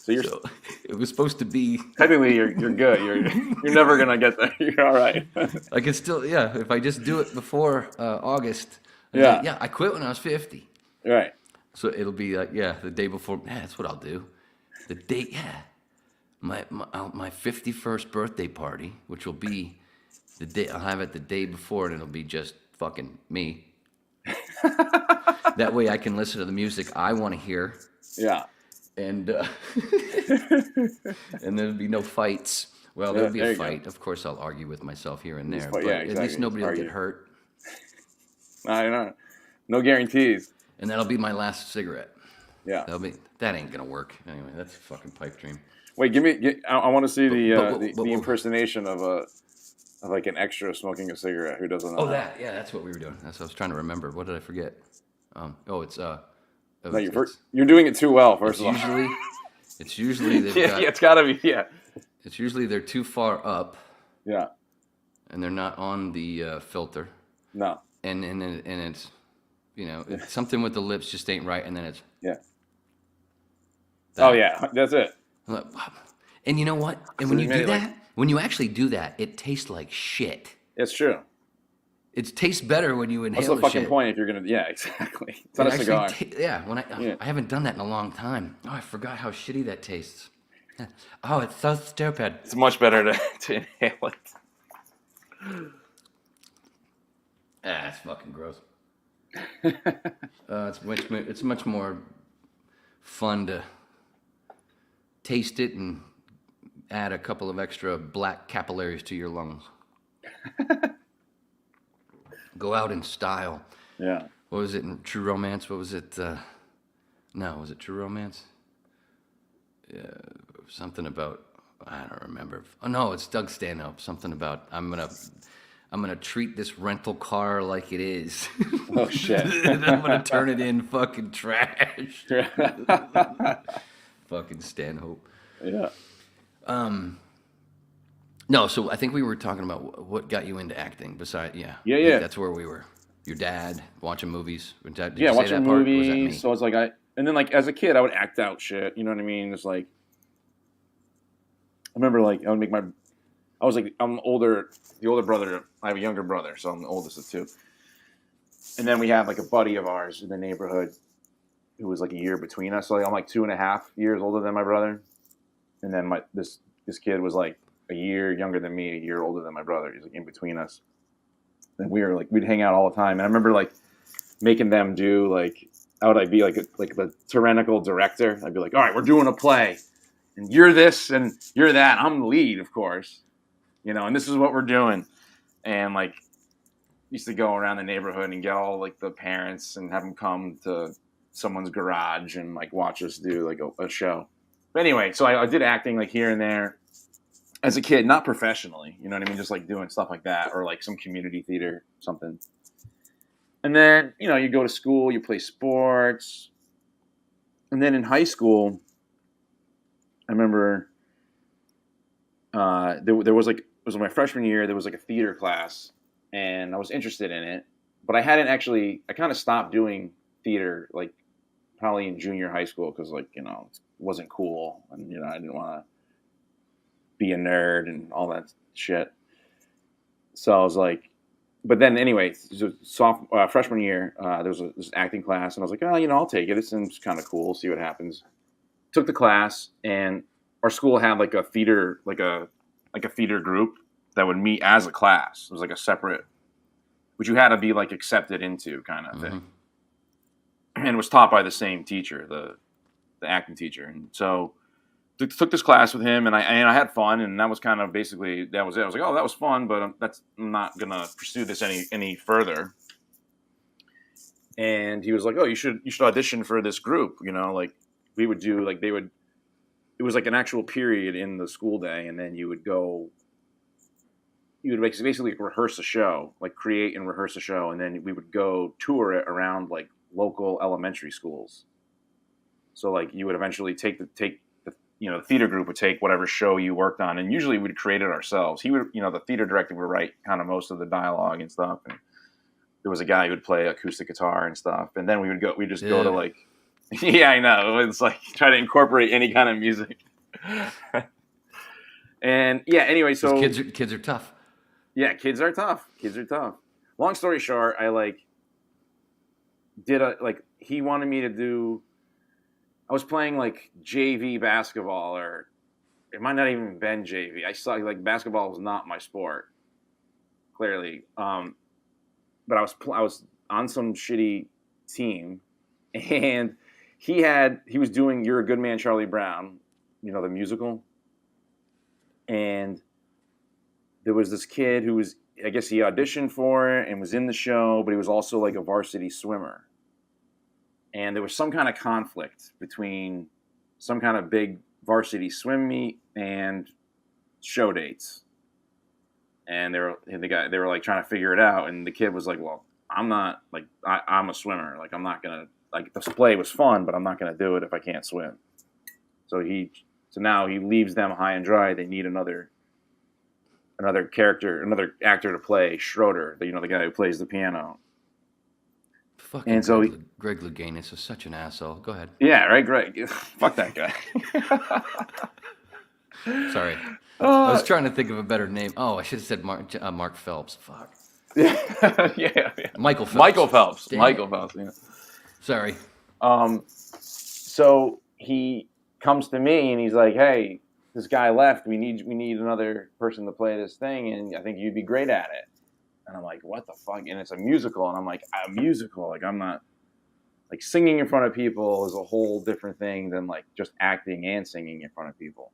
it was supposed to be. Technically, you're good. You're never gonna get there. You're all right. I can still, if I just do it before August. I quit when I was 50. Right. So it'll be like, the day before. Yeah, that's what I'll do. The day, my 51st birthday party, which will be the day I'll have it the day before, and it'll be just fucking me. That way I can listen to the music I want to hear. Yeah. And and there'll be no fights. Well, there'll be a fight. Of course, I'll argue with myself here and there, but at least nobody will get hurt. No guarantees. And that'll be my last cigarette. Yeah. That ain't gonna work anyway. That's a fucking pipe dream. Wait, I want to see the impersonation of like an extra smoking a cigarette who doesn't know. That's what we were doing. That's what I was trying to remember. What did I forget? You're doing it too well. First of all, it's usually it's gotta be It's usually they're too far up. Yeah. And they're not on the filter. No. And it's it's something with the lips just ain't right, and then it's that's it. And you know what? And when you do that, when you actually do that, it tastes like shit. It's true. It tastes better when you inhale. What's the fucking point if you're gonna? Yeah, exactly. It's not a cigar. I haven't done that in a long time. Oh, I forgot how shitty that tastes. Oh, it's so stupid. It's much better to inhale it. It's fucking gross. It's much more fun to taste it and add a couple of extra black capillaries to your lungs. Go out in style. Yeah. What was it in True Romance? What was it? Was it True Romance? Something about, I don't remember. Oh no, it's Doug Stanhope. Something about I'm gonna treat this rental car like it is. Oh shit! And I'm gonna turn it in fucking trash. Fucking Stanhope. Yeah. No, so I think we were talking about what got you into acting. Besides, yeah. That's where we were. Your dad watching movies. Did you say watching that movies. Part? Was that me? So it's like and then like as a kid I would act out shit. You know what I mean? It's like I remember like I'm the older brother. I have a younger brother, so I'm the oldest of two. And then we have like a buddy of ours in the neighborhood who was like a year between us. So like, I'm like 2.5 years older than my brother. And then this kid was like a year younger than me, a year older than my brother. He's like in between us. And we'd hang out all the time. And I remember like making them do like, I'd be like the tyrannical director. I'd be like, all right, we're doing a play. and you're this and you're that. I'm the lead, of course, you know, and this is what we're doing. And like, used to go around the neighborhood and get all like the parents and have them come to someone's garage and like watch us do like a show. But anyway, so I did acting like here and there as a kid, not professionally, you know what I mean? Just like doing stuff like that, or like some community theater, something. And then, you know, you go to school, you play sports. And then in high school, I remember there was like, it was my freshman year, there was like a theater class, and I was interested in it, but I kind of stopped doing theater like probably in junior high school because, like, you know, it wasn't cool, and, you know, I didn't want to be a nerd and all that shit. So I was like, but then anyway, freshman year, there was this acting class, and I was like, oh, you know, I'll take it. It seems kind of cool. See what happens. Took the class, and our school had like a theater, like a theater group that would meet as a class. It was like a separate, which you had to be like accepted into kind of thing. And it was taught by the same teacher, the acting teacher. And so took this class with him, and I had fun, and that was kind of basically, that was it. I was like, oh, that was fun, but I'm not gonna pursue this any further. And he was like, oh, you should audition for this group, you know, like we would do, like it was like an actual period in the school day, and then you would basically rehearse a show, like create and rehearse a show, and then we would go tour it around like local elementary schools. So like you would eventually take the theater group would take whatever show you worked on, and usually we'd create it ourselves. He would, you know, the theater director would write kind of most of the dialogue and stuff, and there was a guy who would play acoustic guitar and stuff, and then we'd just go to like, yeah, I know, it's like try to incorporate any kind of music. And yeah, anyway, so kids are tough. Yeah, kids are tough. Long story short, I like he wanted me to do, I was playing like JV basketball, or it might not even been JV. I saw like basketball was not my sport, clearly. But I was on some shitty team, and he was doing "You're a Good Man, Charlie Brown," you know, the musical. And there was this kid who was, I guess he auditioned for it and was in the show, but he was also like a varsity swimmer. And there was some kind of conflict between some kind of big varsity swim meet and show dates. And they were like trying to figure it out. And the kid was like, well, I'm not, like, I'm a swimmer. Like, I'm not going to, like, this play was fun, but I'm not going to do it if I can't swim. So now he leaves them high and dry. They need another actor to play Schroeder, the guy who plays the piano. Fucking and so Greg Louganis is such an asshole. Go ahead. Yeah, right, Greg. Fuck that guy. Sorry. I was trying to think of a better name. Oh, I should have said Mark Phelps. Fuck. yeah. Michael Phelps. Michael Phelps. Damn. Michael Phelps. Yeah. Sorry. So he comes to me and he's like, "Hey, this guy left. We need another person to play this thing, and I think you'd be great at it." And I'm like, "What the fuck?" And it's a musical, and I'm like, "A musical? Like, I'm not, like, singing in front of people is a whole different thing than like just acting and singing in front of people."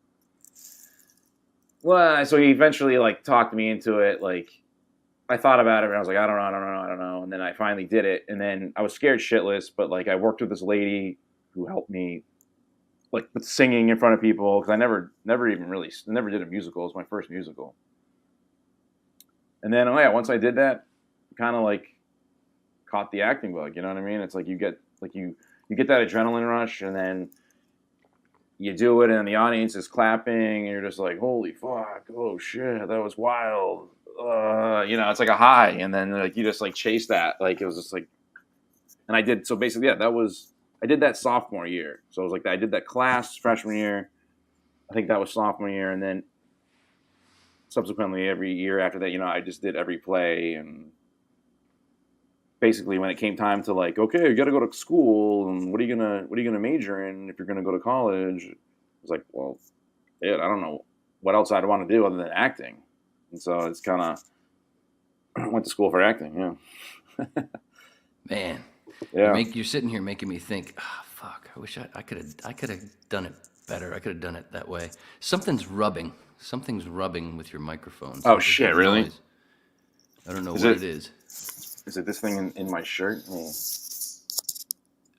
Well, so he eventually like talked me into it. Like, I thought about it, and I was like, I don't know. And then I finally did it, and then I was scared shitless, but like I worked with this lady who helped me, like, with singing in front of people, because I never did a musical. It was my first musical. And then, once I did that, kind of like caught the acting bug. You know what I mean? It's like you get that adrenaline rush, and then you do it, and the audience is clapping, and you're just like, holy fuck, oh shit, that was wild. It's like a high, and then like you just like chase that. Like, it was just like, and I did, so basically, I did that sophomore year. So it was like, I did that class freshman year. I think that was sophomore year, and then subsequently every year after that, I just did every play. And basically when it came time to like, okay, you got to go to school, and what are you gonna major in if you're gonna go to college? I was like, well, I don't know what else I'd want to do other than acting. And so it's kind of went to school for acting. Yeah. Man. Yeah. You're sitting here making me think, fuck, I wish I could have done it better. I could have done it that way. Something's rubbing with your microphone. Oh, shit, really? Noise. I don't know what it is. Is it this thing in my shirt?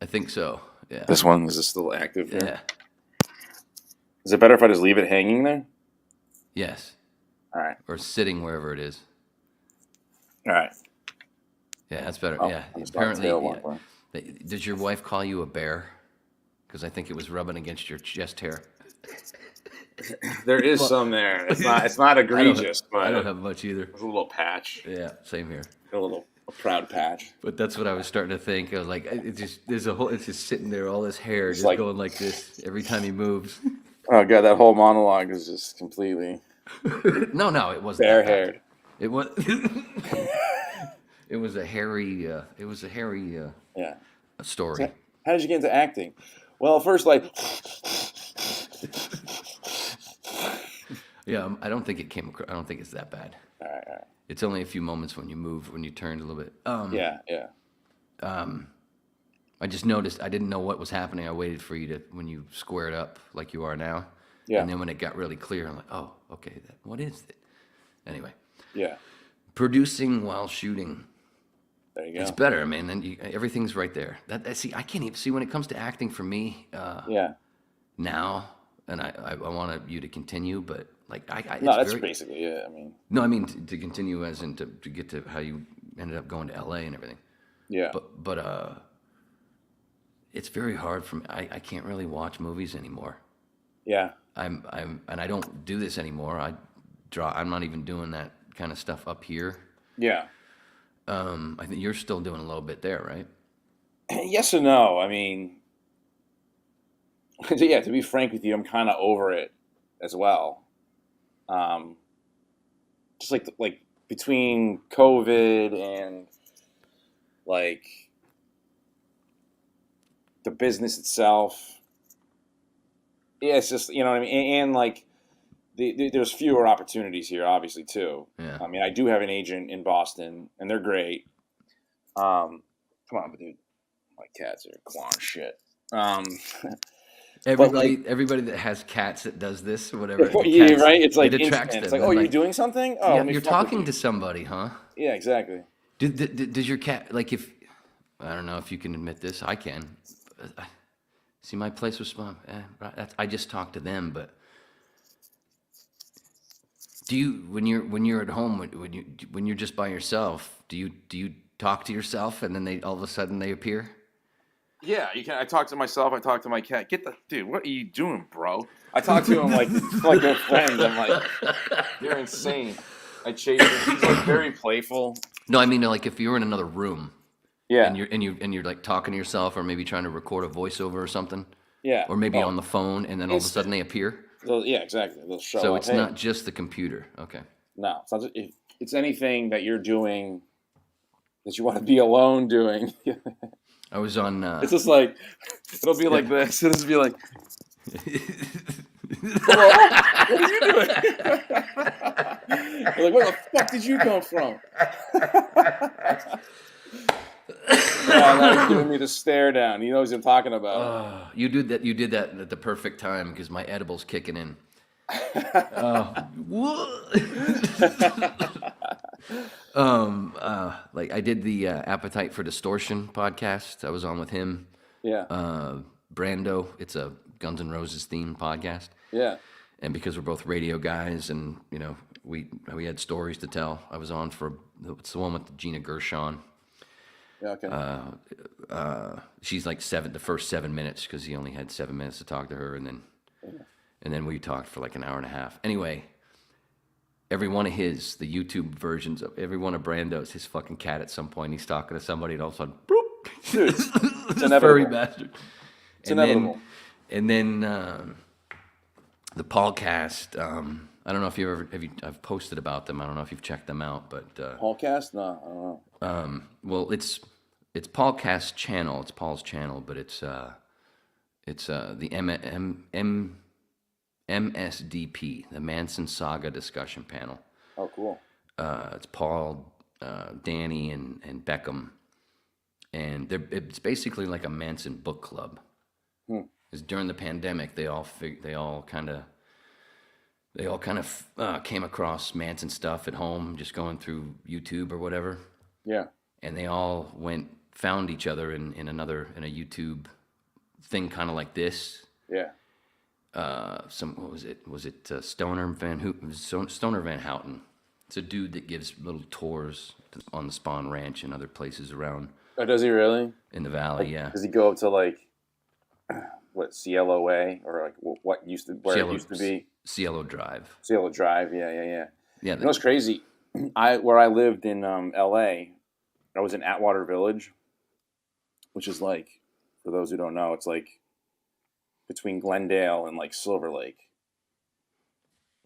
I think so. Yeah. This one, is this still active here? Yeah. Is it better if I just leave it hanging there? Yes. All right. Or sitting wherever it is. All right. Yeah, that's better. Oh, Yeah. it's Apparently, not tail does your wife call you a bear? Because I think it was rubbing against your chest hair. There is some there. It's not egregious, but I don't have much either. There's a little patch. Yeah, same here. A proud patch. But that's what I was starting to think. I was like, it's just sitting there, all this hair just like, going like this every time he moves. Oh god, that whole monologue is just completely No, it wasn't bare-haired. It was. It was a hairy. Story. So how did you get into acting? Well, first, Yeah, I don't think it came across. I don't think it's that bad. All right. It's only a few moments when you turned a little bit. Yeah. I just noticed I didn't know what was happening. I waited for you when you squared up like you are now. Yeah. And then when it got really clear, I'm like, oh, okay, what is it? Anyway. Yeah. Producing while shooting. There you go. It's better, man. Then everything's right there. See, I can't even see when it comes to acting for me. Now, and I want you to continue, but that's basically it. I mean. No, I mean to continue as in to get to how you ended up going to LA and everything. Yeah. But it's very hard for me. I can't really watch movies anymore. Yeah. And I don't do this anymore. I'm not even doing that kind of stuff up here. Yeah. I think you're still doing a little bit there, right? Yes and no. I mean, yeah, to be frank with you, I'm kind of over it as well. Just like between COVID and like the business itself. Yeah, it's just, you know what I mean? And like there's fewer opportunities here, obviously, too. Yeah. I mean, I do have an agent in Boston, and they're great. Come on, dude. My cats are clawing shit. Everybody that has cats that does this or whatever. Yeah, right? It's like it attracts instant. them. It's like, oh, you're doing something? Oh, yeah, you're talking to somebody, huh? Yeah, exactly. Does your cat, like, if, I don't know if you can admit this, I can. See, my place was small. I just talked to them, but do you, when you're at home, when you're just by yourself, do you talk to yourself and then all of a sudden they appear? Yeah, you can. I talk to myself. I talk to my cat. Dude, what are you doing, bro? I talk to him like they're friends. I'm like, you're insane. I chase him. He's like very playful. No, I mean like if you're in another room. Yeah. And you're like talking to yourself, or maybe trying to record a voiceover or something. Yeah. Or maybe on the phone, and then all of a sudden they appear. Yeah, exactly. They'll show so up. it's not just the computer. Okay. No, it's not just, it's anything that you're doing that you want to be alone doing. I was on. It's just like it'll be like this. It'll just be like, hello, what are you doing? You're like, where the fuck did you come from? Now he's giving me the stare down. He knows what I'm talking about. You did that at the perfect time because my edible's kicking in. Like I did the Appetite for Distortion podcast. I was on with him. Yeah. Brando. It's a Guns N' Roses themed podcast. Yeah. And because we're both radio guys, and you know we had stories to tell. I was on for it's the one with Gina Gershon. Yeah. Okay. She's like the first 7 minutes because he only had 7 minutes to talk to her, and then we talked for like an hour and a half. Anyway, every one of the YouTube versions of every one of Brando's, his fucking cat at some point, he's talking to somebody, and all of a sudden, boop, dude, it's this furry bastard. It's inevitable. And then the podcast. I don't know if I've posted about them. I don't know if you've checked them out, but podcast? No, I don't know. Well, it's Paulcast's channel. It's Paul's channel, but it's the MSDP, the Manson Saga Discussion Panel. Oh, cool. It's Paul, Danny, and Beckham, and it's basically like a Manson book club. is during the pandemic they all kind of came across Manson stuff at home, just going through YouTube or whatever. Yeah. And they all found each other in a YouTube thing, kind of like this. Yeah. What was it? Was it Stoner Van Houten? It's a dude that gives little tours on the Spawn Ranch and other places around. Oh, does he really? In the valley, like, yeah. Does he go up to like what, CLOA, or like where it used to be? Cielo Drive. Cielo Drive, yeah. Yeah. You know what's crazy? Where I lived in LA, I was in Atwater Village, which is like, for those who don't know, it's like between Glendale and like Silver Lake.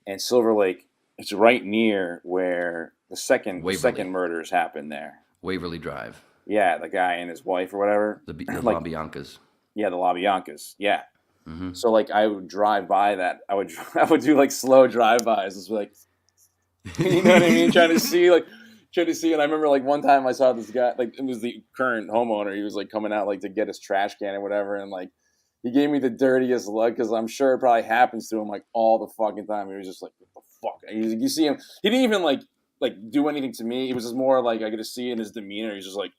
And Silver Lake, it's right near where the second murders happened there. Waverly Drive. Yeah, the guy and his wife or whatever. The LaBiancas. Yeah, the LaBiancas. Yeah. Mm-hmm. So like I would drive by that. I would do like slow drive-bys. It's like, you know what I mean? Trying to see. And I remember like one time I saw this guy, like it was the current homeowner. He was like coming out like to get his trash can or whatever, and like he gave me the dirtiest look because I'm sure it probably happens to him like all the fucking time. He was just like, what the fuck? And you see him. He didn't even like do anything to me. It was just more like I could just see in his demeanor. He's just like,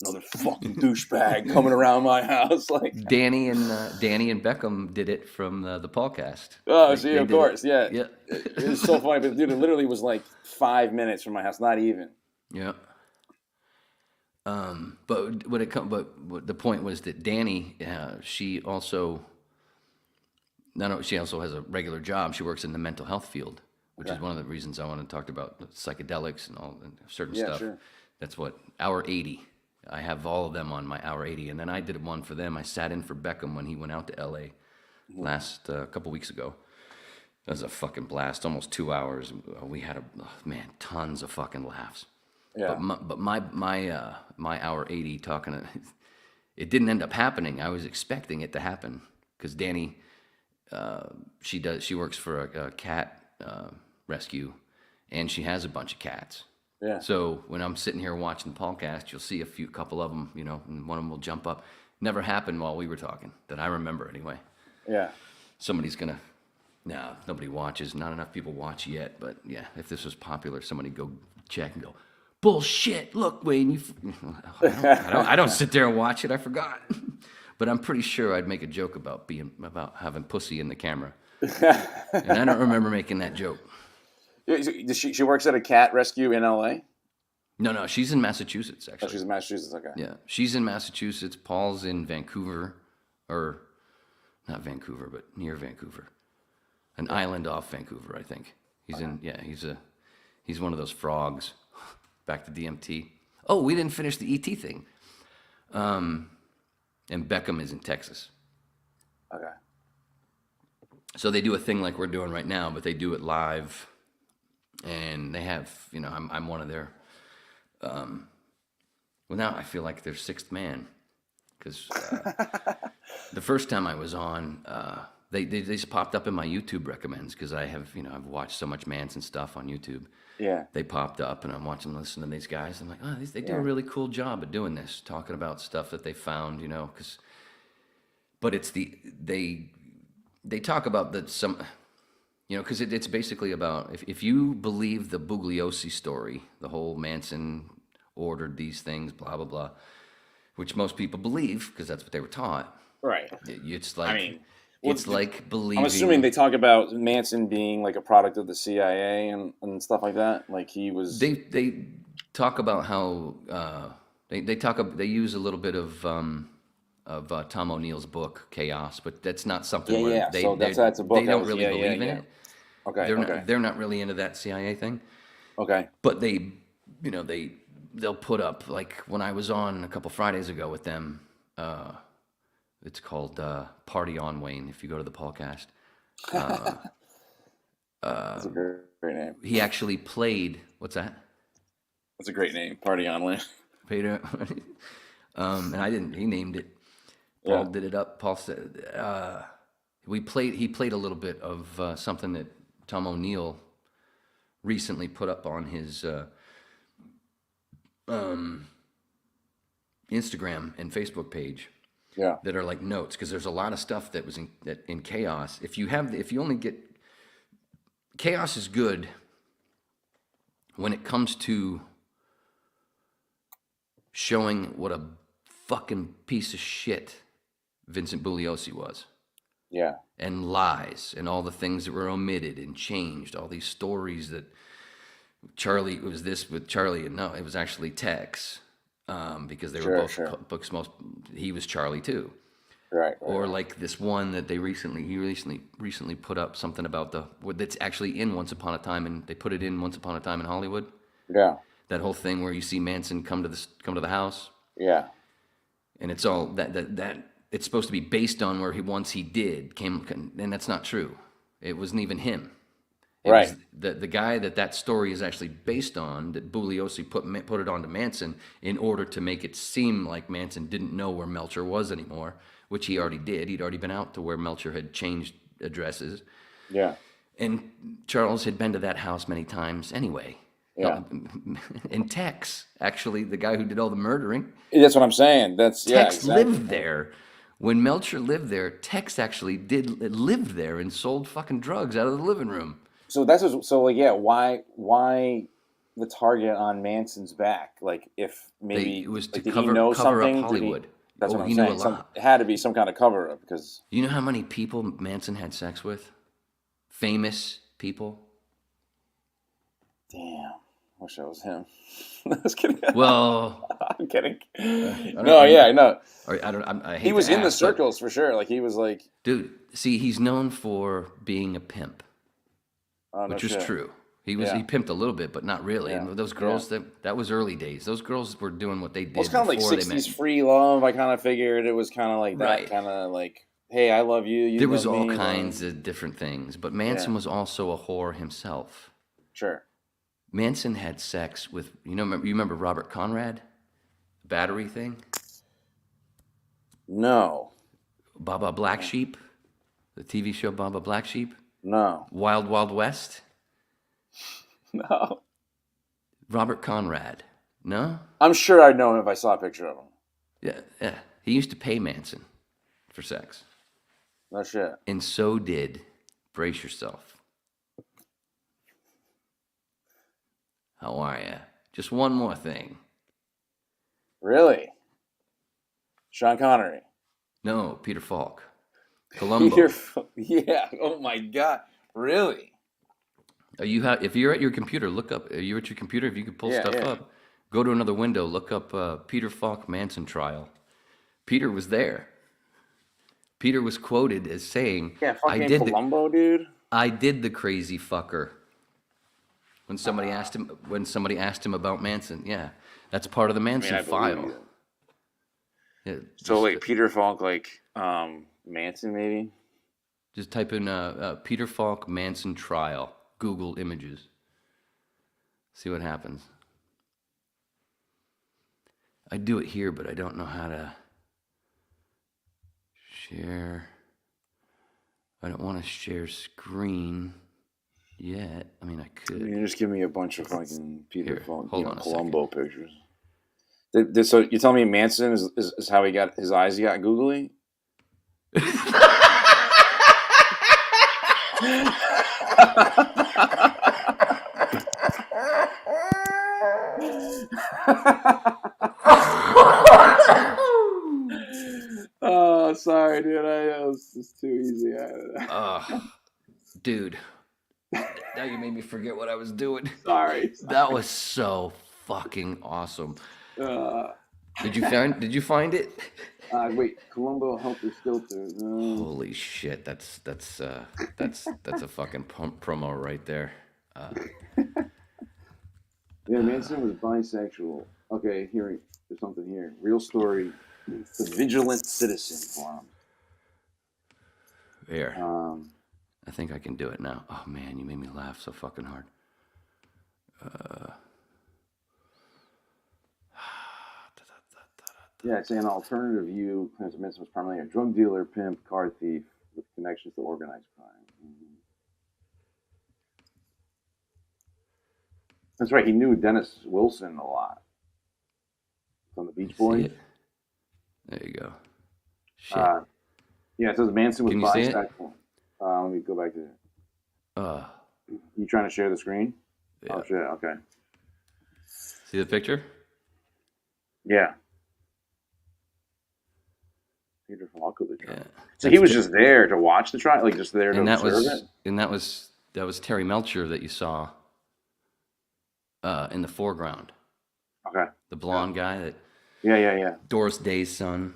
another fucking douchebag coming around my house. Like Danny and Beckham did it from the podcast. Oh, see, of course, yeah. It was so funny, but dude, it literally was like 5 minutes from my house, not even. Yeah. But the point was that Danny, she also has a regular job. She works in the mental health field, which is one of the reasons I want to talk about psychedelics and all and certain stuff. Sure. That's what Hour 80. I have all of them on my Hour 80, and then I did one for them. I sat in for Beckham when he went out to L.A. last couple weeks ago. That was a fucking blast, almost 2 hours. We had tons of fucking laughs. Yeah. But my Hour 80 talking, it didn't end up happening. I was expecting it to happen because Danny, she works for a cat rescue, and she has a bunch of cats. Yeah. So when I'm sitting here watching the podcast, you'll see a couple of them, and one of them will jump up. Never happened while we were talking, that I remember anyway. Yeah. Somebody's gonna. No, nobody watches. Not enough people watch yet. But yeah, if this was popular, somebody go check and go, bullshit. Look, Wayne, I don't sit there and watch it. I forgot. But I'm pretty sure I'd make a joke about having pussy in the camera, and I don't remember making that joke. She works at a cat rescue in L.A.? No, she's in Massachusetts, actually. Oh, she's in Massachusetts, okay. Yeah, she's in Massachusetts. Paul's in Vancouver, or not Vancouver, but near Vancouver. An island off Vancouver, I think. He's one of those frogs. Back to DMT. Oh, we didn't finish the ET thing. And Beckham is in Texas. Okay. So they do a thing like we're doing right now, but they do it live. And they have, I'm one of their, now I feel like their sixth man. Because the first time I was on, they just popped up in my YouTube recommends because I have, I've watched so much Manson stuff on YouTube. Yeah. They popped up and I'm watching, listening to these guys. I'm like, oh, they do a really cool job of doing this, talking about stuff that they found, but it's they talk about because it's basically about if you believe the Bugliosi story, the whole Manson ordered these things, blah, blah, blah, which most people believe because that's what they were taught. Right. It's like, it's like believing. I'm assuming they talk about Manson being like a product of the CIA and stuff like that. Like he was. They talk about how they use a little bit of Tom O'Neill's book Chaos, but that's not something where that's a book. They don't really believe in it. Okay. They're not really into that CIA thing. Okay. But they'll put up, like when I was on a couple Fridays ago with them, it's called Party On, Wayne, if you go to the podcast. That's a great name. He actually played, what's that? That's a great name, Party On, Wayne. And I didn't, he named it. Paul did it up. Paul said, he played a little bit of something that Tom O'Neill recently put up on his Instagram and Facebook page. Yeah. that are like notes, because there's a lot of stuff that was in Chaos. If you only get Chaos is good when it comes to showing what a fucking piece of shit Vincent Bugliosi was. Yeah. And lies and all the things that were omitted and changed, all these stories that Charlie, it was this with Charlie, and no, it was actually Tex, because they were both books. He was Charlie too, right? Or like this one that he recently put up something about that's actually in Once Upon a Time, and they put it in Once Upon a Time in Hollywood. Yeah, that whole thing where you see Manson come to the house. Yeah, and it's all that it's supposed to be based on where he did, and that's not true. It wasn't even him. It was the guy that story is actually based on, that Bugliosi put it onto Manson in order to make it seem like Manson didn't know where Melcher was anymore, which he already did. He'd already been out to where Melcher had changed addresses. Yeah. And Charles had been to that house many times anyway. Yeah. And Tex, actually, the guy who did all the murdering. That's what I'm saying. Tex lived there. When Melcher lived there, Tex actually lived there and sold fucking drugs out of the living room. So why the target on Manson's back? Like, if maybe it was to did cover he know up something? Hollywood. That's what I'm he saying. Knew a lot. It had to be some kind of cover up, because you know how many people Manson had sex with? Famous people. Damn, wish that was him. I was kidding. Well, I'm kidding. No. He was in the circles for sure. Like, he was like, dude. See, he's known for being a pimp. Which is true. He pimped a little bit, but not really. Yeah. And those girls, that was early days. Those girls were doing what they did. Well, it's kind of like 60s free love. I kind of figured it was kind of like that, right. Kind of like, hey, I love you. There was all kinds of different things, but Manson was also a whore himself. Sure. Manson had sex with, you remember Robert Conrad? Battery thing? No. Baba Black Sheep? The TV show Baba Black Sheep? No. Wild Wild West? No. Robert Conrad? No? I'm sure I'd know him if I saw a picture of him. Yeah. He used to pay Manson for sex. No shit. And so did, brace yourself. How are ya? Just one more thing. Really? Sean Connery? No, Peter Falk. Columbo. Yeah. Oh my God. Really? If you're at your computer, look up. Are you at your computer? If you could pull stuff up, go to another window. Look up Peter Falk Manson trial. Peter was there. Peter was quoted as saying, "I did Columbo, dude. I did the crazy fucker." When somebody asked him about Manson, that's part of the Manson file. Yeah, so like Peter Falk, like Manson, maybe. Just type in Peter Falk Manson trial. Google images. See what happens. I do it here, but I don't know how to share. I don't want to share screen yet. I mean, I could. You just give me a bunch of fucking Peter Falk, Columbo pictures. So you tell me Manson is how he got his eyes got googly? Oh, sorry, dude. I was just too easy. Dude. Now you made me forget what I was doing. Sorry. That was so fucking awesome. Did you find it? Wait, Columbo helper filter. Holy shit, that's a fucking promo right there. Yeah, Manson was bisexual. Okay, there's something here. Real story. The Vigilant Citizen Forum. Here. I think I can do it now. Oh man, you made me laugh so fucking hard. Yeah, it's an alternative view. Manson was primarily a drug dealer, pimp, car thief with connections to organized crime. Mm-hmm. That's right. He knew Dennis Wilson a lot from the Beach Boys. There you go. Shit. Yeah, it says Manson was Can you see it? bisexual. Let me go back to it. You trying to share the screen? Yeah. Oh shit. Okay. See the picture? Yeah. Peter Falk of the trial. Yeah. So he was just there to watch the trial, like just there to And observe it. that was Terry Melcher that you saw in the foreground. Okay. The blonde guy that. Yeah. Doris Day's son.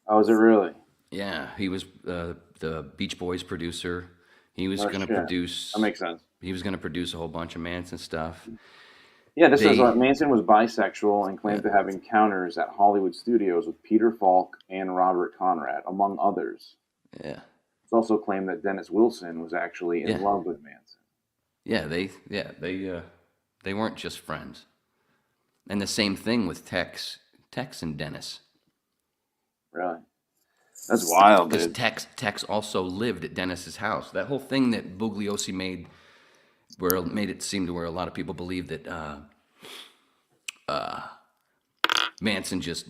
Oh, is it really? Yeah, he was the Beach Boys producer. He was going to produce. That makes sense. He was going to produce a whole bunch of Manson stuff. Yeah, this says Manson was bisexual and claimed to have encounters at Hollywood studios with Peter Falk and Robert Conrad, among others. Yeah. It's also claimed that Dennis Wilson was actually in love with Manson. Yeah, they weren't just friends. And the same thing with Tex and Dennis. Really? That's wild, because dude. Tex also lived at Dennis's house. That whole thing that Bugliosi made it seem to where a lot of people believe that Manson just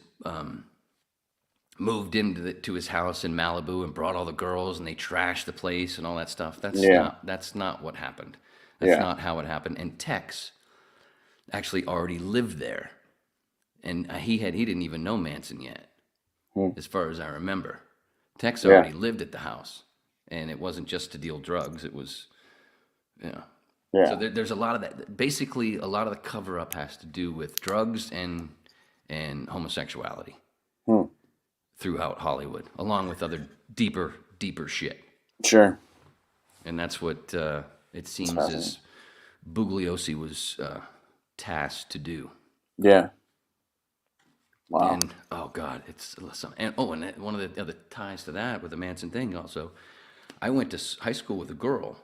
moved into his house in Malibu and brought all the girls and they trashed the place and all that stuff. That's not what happened. That's not how it happened. And Tex actually already lived there, and he didn't even know Manson yet, as far as I remember. Tex already lived at the house, and it wasn't just to deal drugs. It was, So there's a lot of that. Basically, a lot of the cover up has to do with drugs and homosexuality throughout Hollywood, along with other deeper shit. Sure. And that's what it seems as Bugliosi was tasked to do. Yeah. Wow. And oh god, it's and one of the other ties to that with the Manson thing also. I went to high school with a girl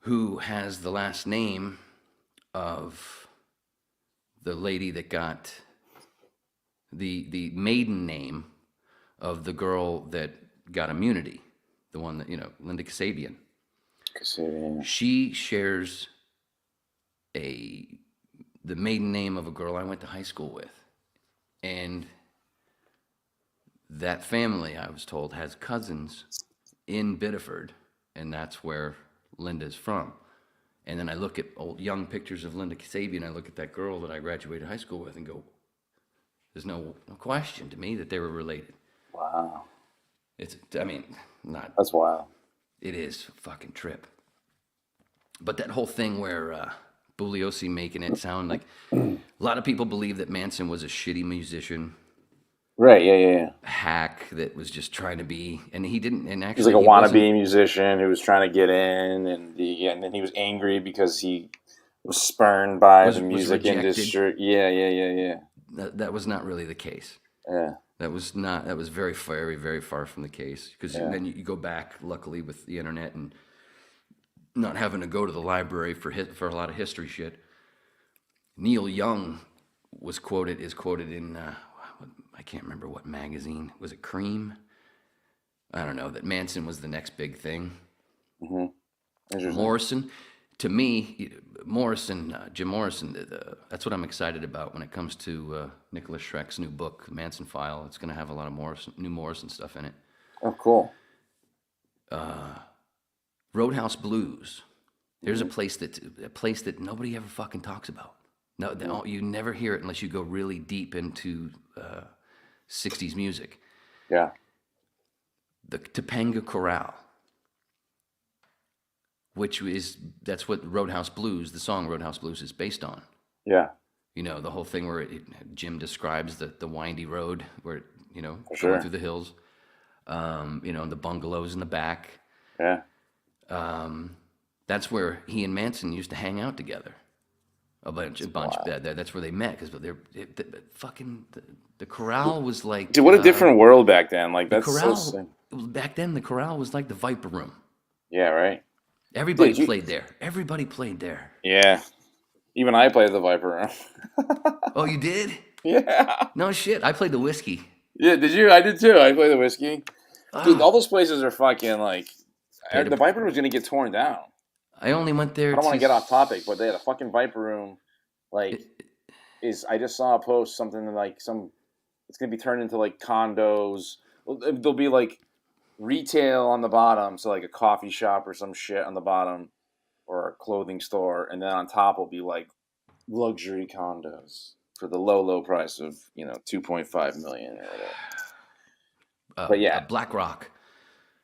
who has the last name of the lady that got the maiden name of the girl that got immunity, the one that Linda Kasabian. She shares the maiden name of a girl I went to high school with. And that family, I was told, has cousins in Biddeford, and that's where Linda's from. And then I look at old young pictures of Linda Kasabian, I look at that girl that I graduated high school with and go, there's no question to me that they were related. Wow. That's wild. It is a fucking trip. But that whole thing where Bugliosi making it sound like a lot of people believe that Manson was a shitty musician. Right, yeah. Hack that was just trying to be, and he didn't, and actually he's like a wannabe musician who was trying to get in, and then he was angry because he was spurned by the music industry. Yeah. That was not really the case. Yeah. That was very, very, very far from the case. Because then you go back, luckily, with the internet and not having to go to the library for a lot of history shit. Neil Young is quoted in I can't remember what magazine. Was it Cream? I don't know. That Manson was the next big thing. Morrison. To me, Jim Morrison, that's what I'm excited about when it comes to Nicholas Schreck's new book, Manson File. It's going to have a lot of new Morrison stuff in it. Oh, cool. Roadhouse Blues. There's a place that nobody ever fucking talks about. No, you never hear it unless you go really deep into 60s music. Yeah. The Topanga Chorale. That's what Roadhouse Blues, the song Roadhouse Blues is based on. Yeah. The whole thing where Jim describes the windy road where, going through the hills, and the bungalows in the back. Yeah. That's where he and Manson used to hang out together. A bunch. Wow. That's where they met because the chorale was like. Dude, what a different world back then! Like that's back then. The chorale was like the Viper Room. Yeah, right. Everybody played there. Everybody played there. Yeah, even I played the Viper Room. Oh, you did? Yeah. No shit. I played the Whiskey. Yeah, did you? I did too. I played the Whiskey. Dude, all those places are fucking like. The Viper Room was gonna get torn down. I only went there. I don't want to get off topic, but they had a fucking Viper Room. I just saw a post, something like it's gonna be turned into like condos. There'll be like retail on the bottom, so like a coffee shop or some shit on the bottom, or a clothing store, and then on top will be like luxury condos for the low price of 2.5 million or whatever. But yeah, BlackRock.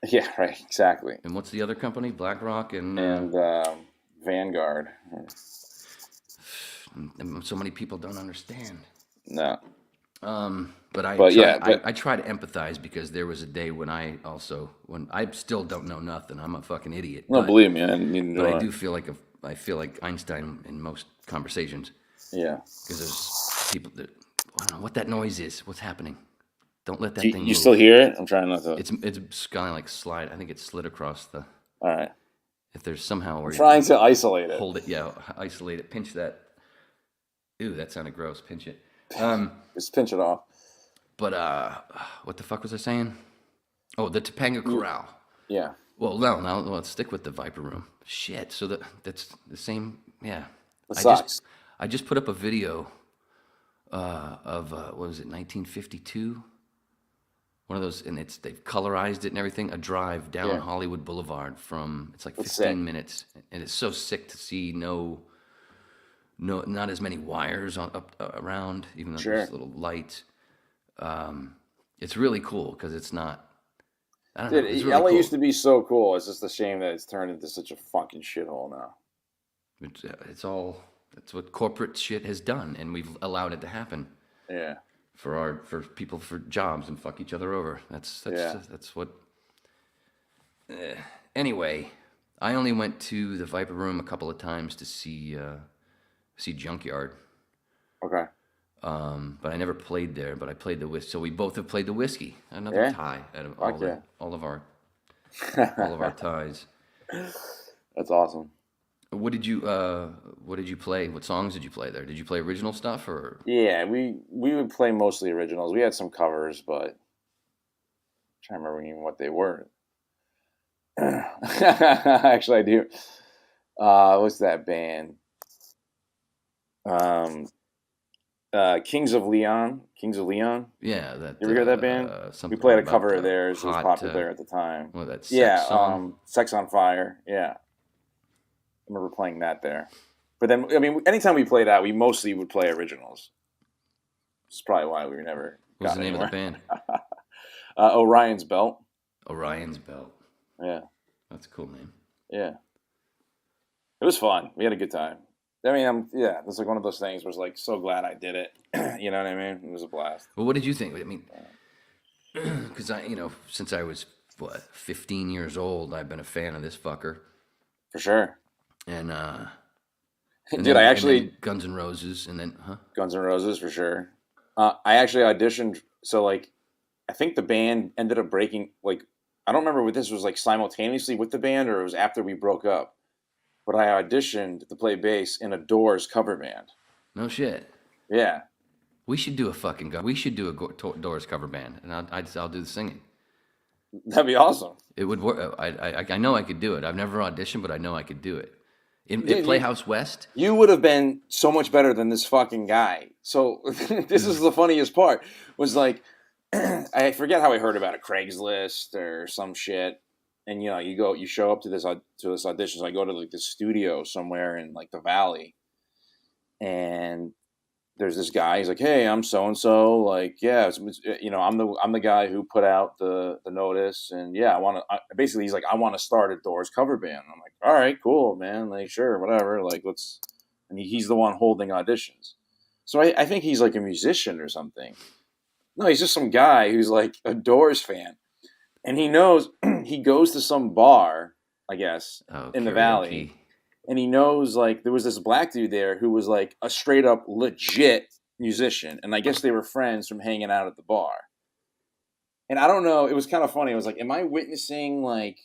yeah, right, exactly. And what's the other company? BlackRock and Vanguard. so many people don't understand. No. But yeah, I try to empathize, because there was a day when I still don't know nothing. I'm a fucking idiot. No, believe me, but I do feel like I feel like Einstein in most conversations. Yeah. Because there's people that I don't know what that noise is. What's happening? Don't let that thing move. You still hear it? I'm trying not to. It's kind of like slide. I think it slid across the. All right. If there's somehow where I'm trying to isolate it. Hold it. Yeah, isolate it. Pinch that. Ew, that sounded gross. Pinch it. Just pinch it off. But what the fuck was I saying? Oh, the Topanga Corral. Yeah. Well, no, let's stick with the Viper Room. Shit. So that's the same. Yeah. It sucks. I just put up a video of what was it, 1952? One of those, and they've colorized it and everything. A drive down Hollywood Boulevard it's like 15 minutes, and it's so sick to see not as many wires around, even though there's little lights. It's really cool because it's not. I don't know. It's really LA cool. used to be so cool. It's just a shame that it's turned into such a fucking shithole now. That's what corporate shit has done, and we've allowed it to happen. Yeah. For people for jobs and fuck each other over. That's what. Anyway, I only went to the Viper Room a couple of times to see Junkyard. Okay. But I never played there. But I played the whiskey. So we both have played the whiskey. Another tie out of all of our ties. That's awesome. What did you play? What songs did you play there? Did you play original stuff or? Yeah, we would play mostly originals. We had some covers, but I'm trying to remember even what they were. Actually, I do. What's that band? Kings of Leon. Yeah, that. You ever hear that band? We played a cover of theirs. It was popular at the time. Well, that sex song? Sex on Fire. Yeah. I remember playing that there. But then, I mean, anytime we played that, we mostly would play originals. That's probably why we never What's got the name anywhere. of the band? Orion's Belt. Orion's Belt. Yeah. That's a cool name. Yeah. It was fun. We had a good time. I mean, it's like one of those things where I was like, so glad I did it. You know what I mean? It was a blast. Well, what did you think? I mean, because since I was, 15 years old, I've been a fan of this fucker. For sure. And dude, I actually Guns N' Roses, and then Guns N' Roses for sure. I actually auditioned. So like, I think the band ended up breaking. Like, I don't remember what this was like simultaneously with the band, or it was after we broke up. But I auditioned to play bass in a Doors cover band. No shit. Yeah. We should do a Doors cover band, and I'll do the singing. That'd be awesome. It would work. I know I could do it. I've never auditioned, but I know I could do it. In Playhouse West? You would have been so much better than this fucking guy. So this is the funniest part. Was like, I forget how I heard about it, Craigslist or some shit. And you show up to this audition. So I go to like this studio somewhere in like the Valley, and there's this guy. He's like, "Hey, I'm so and so. Like, yeah, I'm the guy who put out the notice, and yeah, basically he's like, I want to start a Doors cover band." I'm like, "All right, cool, man. Like, sure, whatever. Like, let's." And he's the one holding auditions, so I think he's like a musician or something. No, he's just some guy who's like a Doors fan, and he knows he goes to some bar, I guess, in the Valley. And he knows, like, there was this black dude there who was, like, a straight-up legit musician. And I guess they were friends from hanging out at the bar. And I don't know. It was kind of funny. I was like, am I witnessing, like,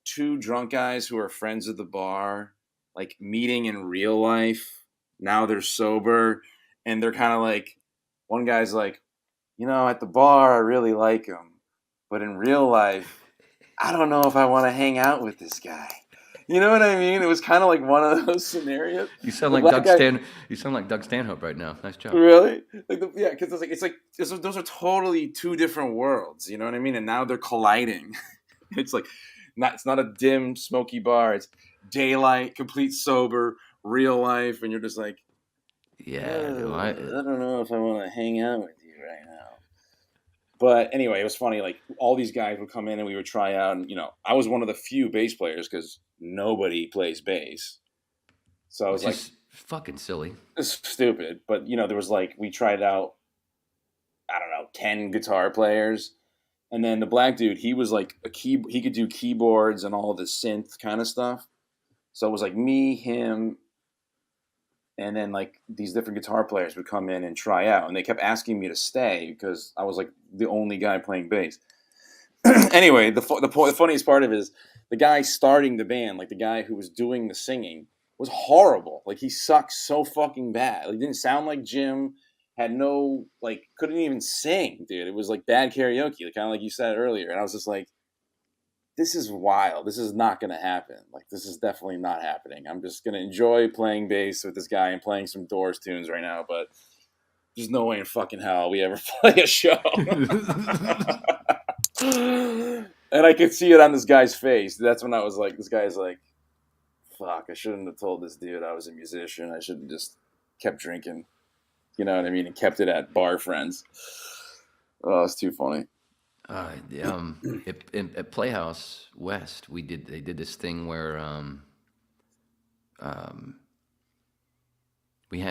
two drunk guys who are friends at the bar, like, meeting in real life? Now they're sober. And they're kind of like, one guy's like, at the bar, I really like him. But in real life, I don't know if I want to hang out with this guy. You know what I mean? It was kind of like one of those scenarios. You sound The like black guy- You sound like Doug Stanhope right now. Nice job. Really? Yeah, because those are totally two different worlds. You know what I mean? And now they're colliding. It's like it's not a dim, smoky bar. It's daylight, complete sober, real life, and you're just like, Yeah. I don't know if I want to hang out with you right now. But anyway, it was funny. Like all these guys would come in and we would try out. And I was one of the few bass players because nobody plays bass. So I was like, fucking silly. it's stupid. But there was like we tried out. I don't know, 10 guitar players, and then the black dude, he was like he could do keyboards and all the synth kind of stuff. So it was like me, him. And then like these different guitar players would come in and try out, and they kept asking me to stay because I was like the only guy playing bass. Anyway, the funniest part of it is the guy starting the band, like the guy who was doing the singing, was horrible. Like he sucked so fucking bad. Like, he didn't sound like Jim. Had no couldn't even sing, dude. It was like bad karaoke, kind of like you said earlier. And I was just like, this is wild. This is not going to happen. Like, this is definitely not happening. I'm just going to enjoy playing bass with this guy and playing some Doors tunes right now, but there's no way in fucking hell we ever play a show. And I could see it on this guy's face. That's when I was like, this guy's like, fuck, I shouldn't have told this dude I was a musician. I should have just kept drinking. You know what I mean? And kept it at bar friends. Oh, it's too funny. At Playhouse West, they did this thing where it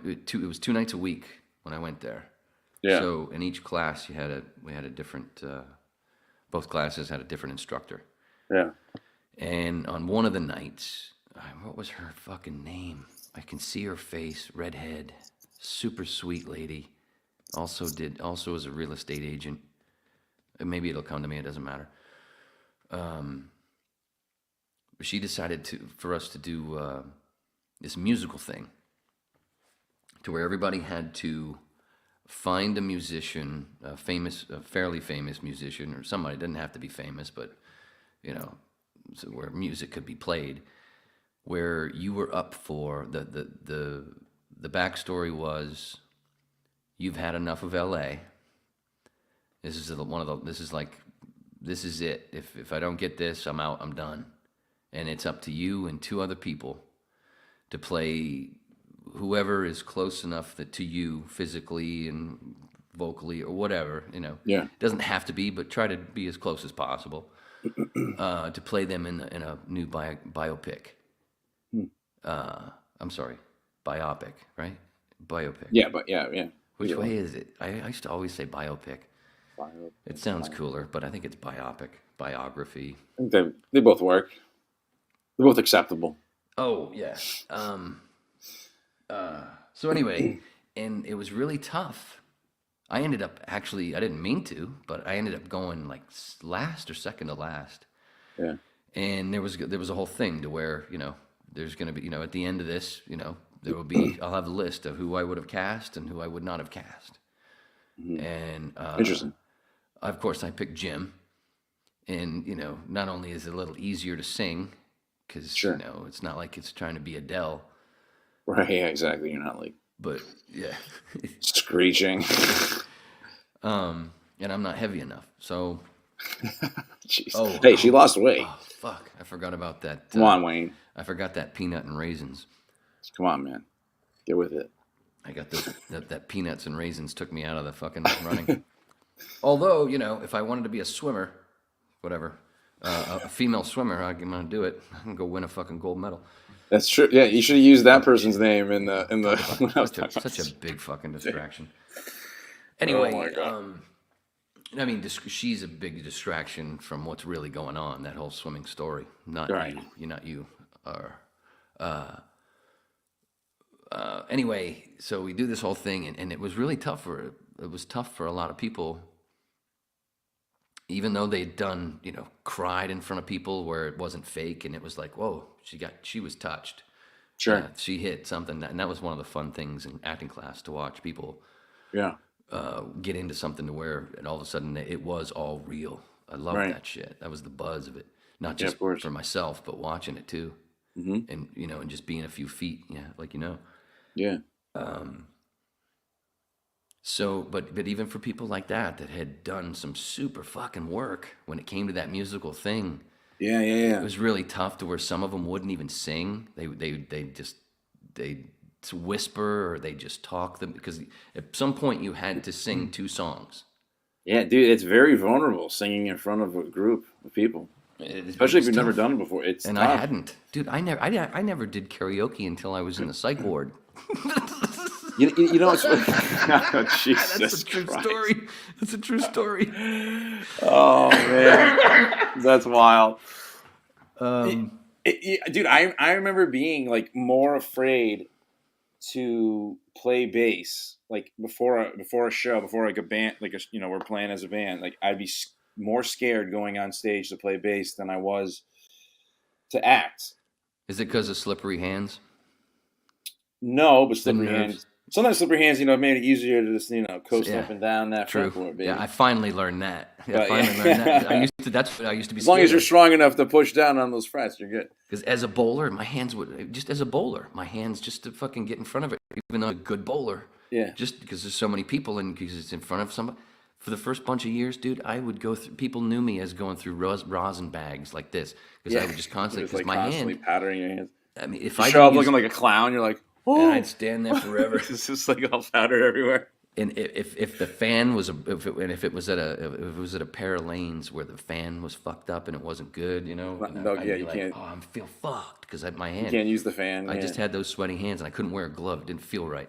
was 2 nights a week when I went there. Yeah. So in each class we had a different both classes had a different instructor. Yeah. And on one of the nights, what was her fucking name? I can see her face, redhead, super sweet lady. Also was a real estate agent. Maybe it'll come to me. It doesn't matter. She decided for us to do this musical thing, to where everybody had to find a musician, a fairly famous musician, or somebody. It didn't have to be famous, but so where music could be played. Where you were up for the backstory was, you've had enough of L.A. This is it. If I don't get this, I'm out. I'm done. And it's up to you and 2 other people to play whoever is close enough to you physically and vocally or whatever. Yeah. It doesn't have to be, but try to be as close as possible to play them in a new biopic. I'm sorry, biopic, right? Biopic. Yeah, but yeah. Which way is it? I used to always say biopic. It sounds cooler, but I think it's biopic, biography. I think they both work. They're both acceptable. Oh, yeah. So anyway, and it was really tough. I ended up I didn't mean to, but I ended up going like last or second to last. Yeah. And there was a whole thing to where, there's going to be, at the end of this, there will be, I'll have a list of who I would have cast and who I would not have cast. Mm-hmm. And interesting. Of course, I picked Jim. And, not only is it a little easier to sing, because, sure. It's not like it's trying to be Adele. Right, yeah, exactly. You're not like... But, yeah. Screeching. And I'm not heavy enough, so... Jeez. Hey, she lost weight. Oh, fuck. I forgot about that. Come on, Wayne. I forgot that peanut and raisins. Come on, man. Get with it. I got that peanuts and raisins took me out of the fucking running. Although, if I wanted to be a swimmer, whatever, a female swimmer, I'm going to do it. I can go win a fucking gold medal. That's true. Yeah, you should have used that person's name in the... Such a big fucking distraction. Anyway, oh my God. She's a big distraction from what's really going on, that whole swimming story. Not right. You. Not you. Anyway, so we do this whole thing, and it was really tough it was tough for a lot of people, even though they'd done, cried in front of people where it wasn't fake, and it was like, whoa, she was touched. Sure. She hit something, and that was one of the fun things in acting class, to watch people get into something to where, and all of a sudden it was all real. I loved that shit. That was the buzz of it. not Yeah, just of course. for myself, but watching it too. Mm-hmm. And, and just being a few feet, Yeah. So, but even for people like that had done some super fucking work when it came to that musical thing, Yeah. it was really tough to where some of them wouldn't even sing. They just whisper or they just talk them, because at some point you had to sing 2 songs. Yeah, dude, it's very vulnerable singing in front of a group of people, especially if you've never done it before. It's and tough. I hadn't, dude. I never did karaoke until I was in the psych ward. You know what's oh, Jesus That's a true Christ. story. That's a true story. Oh man, that's wild. Dude, I remember being like more afraid to play bass like before a show, before like a band, like we're playing as a band. Like I'd be more scared going on stage to play bass than I was to act. Is it because of slippery hands? No, but slippery nerves. hands. Sometimes slippery hands, made it easier to just coast Yeah. up and down that True. fretboard, baby. Yeah, I finally learned that. But, Learned that. That's what I used to be. As long as scared you're of. strong enough to push down on those frets, you're good. Because as a bowler, my hands just to fucking get in front of it, even though I'm a good bowler. Yeah. Just because there's so many people and because it's in front of somebody. For the first bunch of years, dude, I would go through. People knew me as going through rosin bags like this because I would just constantly, because my constantly hand. powdering your hands. I mean, if You I show up didn't use, looking like a clown, you're like, oh, and I'd stand there forever. it's just like all powdered everywhere. And if the fan was if it was at a pair of lanes where the fan was fucked up and it wasn't good, I'd yeah, be you like, can't. oh, I feel fucked because my hand. You can't use the fan. I yeah. just had those sweaty hands and I couldn't wear a glove. It didn't feel right.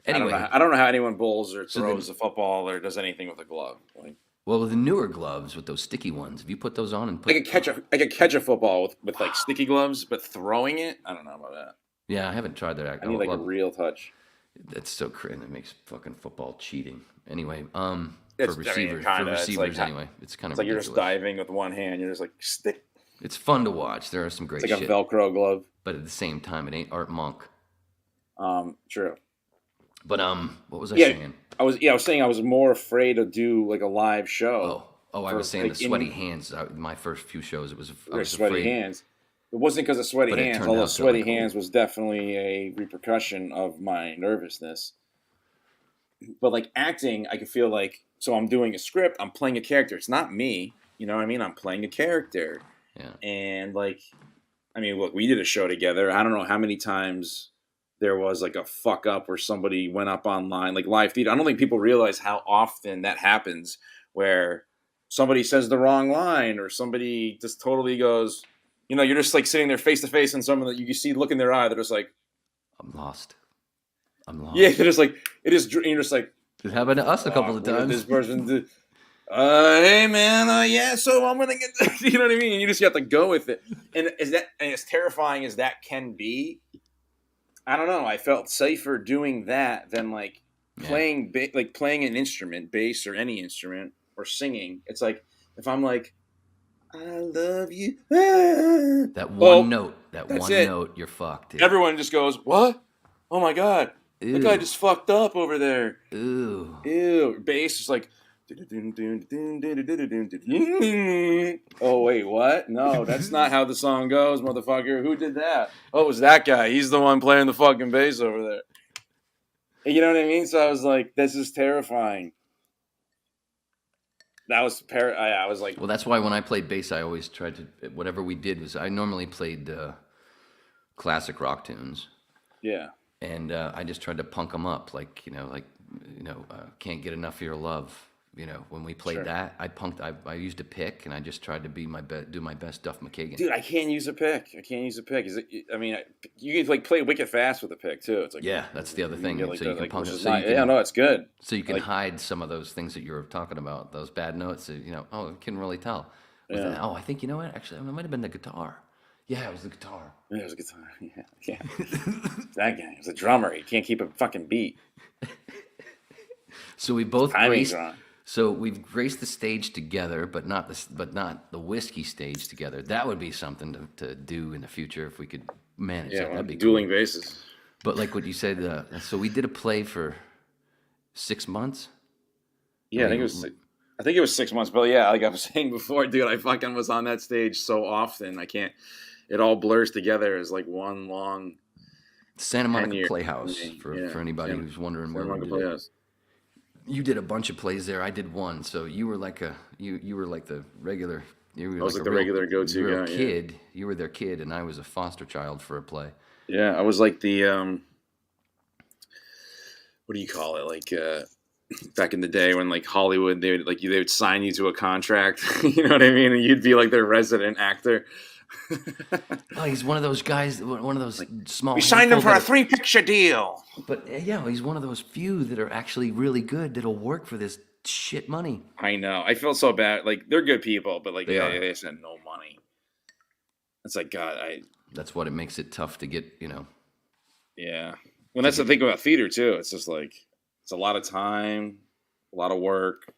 I Anyway, don't know how anyone bowls or So throws a football or does anything with a glove. Like, well, with the newer gloves with those sticky ones, if you put those on and put, I could catch a football with like sticky gloves, but throwing it, I don't know about that. Yeah, I haven't tried that. I need like a real touch. That's so crazy. That makes fucking football cheating. Anyway, It's- for I mean, receivers, kinda, it's like- anyway, it's kind of It's like you're ridiculous. just diving with one hand. You're just like stick. It's fun to watch. There are some great It's like shit, a Velcro glove. but at the same time, it ain't Art Monk. True. But what was I saying? I was saying I was more afraid to do like a live show. Oh, I for, was saying like, the sweaty hands. My first few shows, I was sweaty afraid. hands. It wasn't because of sweaty But it hands, turned although out to, sweaty like, hands was definitely a repercussion of my nervousness. But like acting, I could feel like, so I'm doing a script, I'm playing a character. It's not me, you know what I mean? I'm playing a character. Yeah. And like, I mean, look, we did a show together. I don't know how many times there was like a fuck up where somebody went up online, like live theater. I don't think people realize how often that happens where somebody says the wrong line or somebody just totally goes, you're just like sitting there face to face and someone that you see look in their eye. They're just like, I'm lost. yeah, they're just like, it is. You're just like, It happened to us a couple of what did times. this person do? Hey man, yeah, so I'm gonna get, you know what I mean? And you just have to go with it. And as terrifying as that can be, I don't know. I felt safer doing that than like playing an instrument, bass or any instrument, or singing. It's like if I'm like, I love you. That one note, you're fucked. Dude. Everyone just goes, what? Oh my god, Ew. that guy just fucked up over there. Ew. Bass is like. Oh wait, what? No, that's not how the song goes, motherfucker. Who did that? Oh, it was that guy. He's the one playing the fucking bass over there. You know what I mean? So I was like, this is terrifying. That was I was like, Well, that's why when I played bass, I always tried to. Whatever we did was, I normally played classic rock tunes. yeah. And I just tried to punk them up, like can't get enough of your love. When we played that, I used a pick, and I just tried to do my best Duff McKagan. Dude, I can't use a pick. Is it? I mean, you can like play wicked fast with a pick too. It's like, yeah, that's the other thing. Like So you can punk it. it's good. So you can hide some of those things that you were talking about, those bad notes. So, you can really tell. I think, actually, it might have been the guitar. Yeah, it was the guitar. Yeah, it was a guitar. Yeah. That guy was a drummer. He can't keep a fucking beat. So we both Timing's graced. wrong. So we've graced the stage together, but not the whiskey stage together. That would be something to do in the future if we could manage that. That'd be dueling cool. basses. But like what you said, so we did a play for 6 months. Yeah, I think it was. I think it was 6 months, but yeah, like I was saying before, dude, I fucking was on that stage so often. I can't. It all blurs together as like one long Santa Monica tenure Playhouse for me. for anybody who's wondering where we did it. Playhouse. You did a bunch of plays there. I did one, so you were like you were like the regular. You were I was like the regular go-to guy. Kid, yeah. You were their kid, and I was a foster child for a play. Yeah, I was like the what do you call it? Like back in the day when like Hollywood, they would sign you to a contract. You know what I mean? And you'd be like their resident actor. Oh, he's one of those guys. One of those like, small. We signed him for a 3-picture deal. But yeah, he's one of those few that are actually really good that'll work for this shit money. I know. I feel so bad. Like they're good people, but like they said no money. It's like God. That's what it makes it tough to get. Yeah. Well, that's the thing about theater too. It's just like it's a lot of time, a lot of work.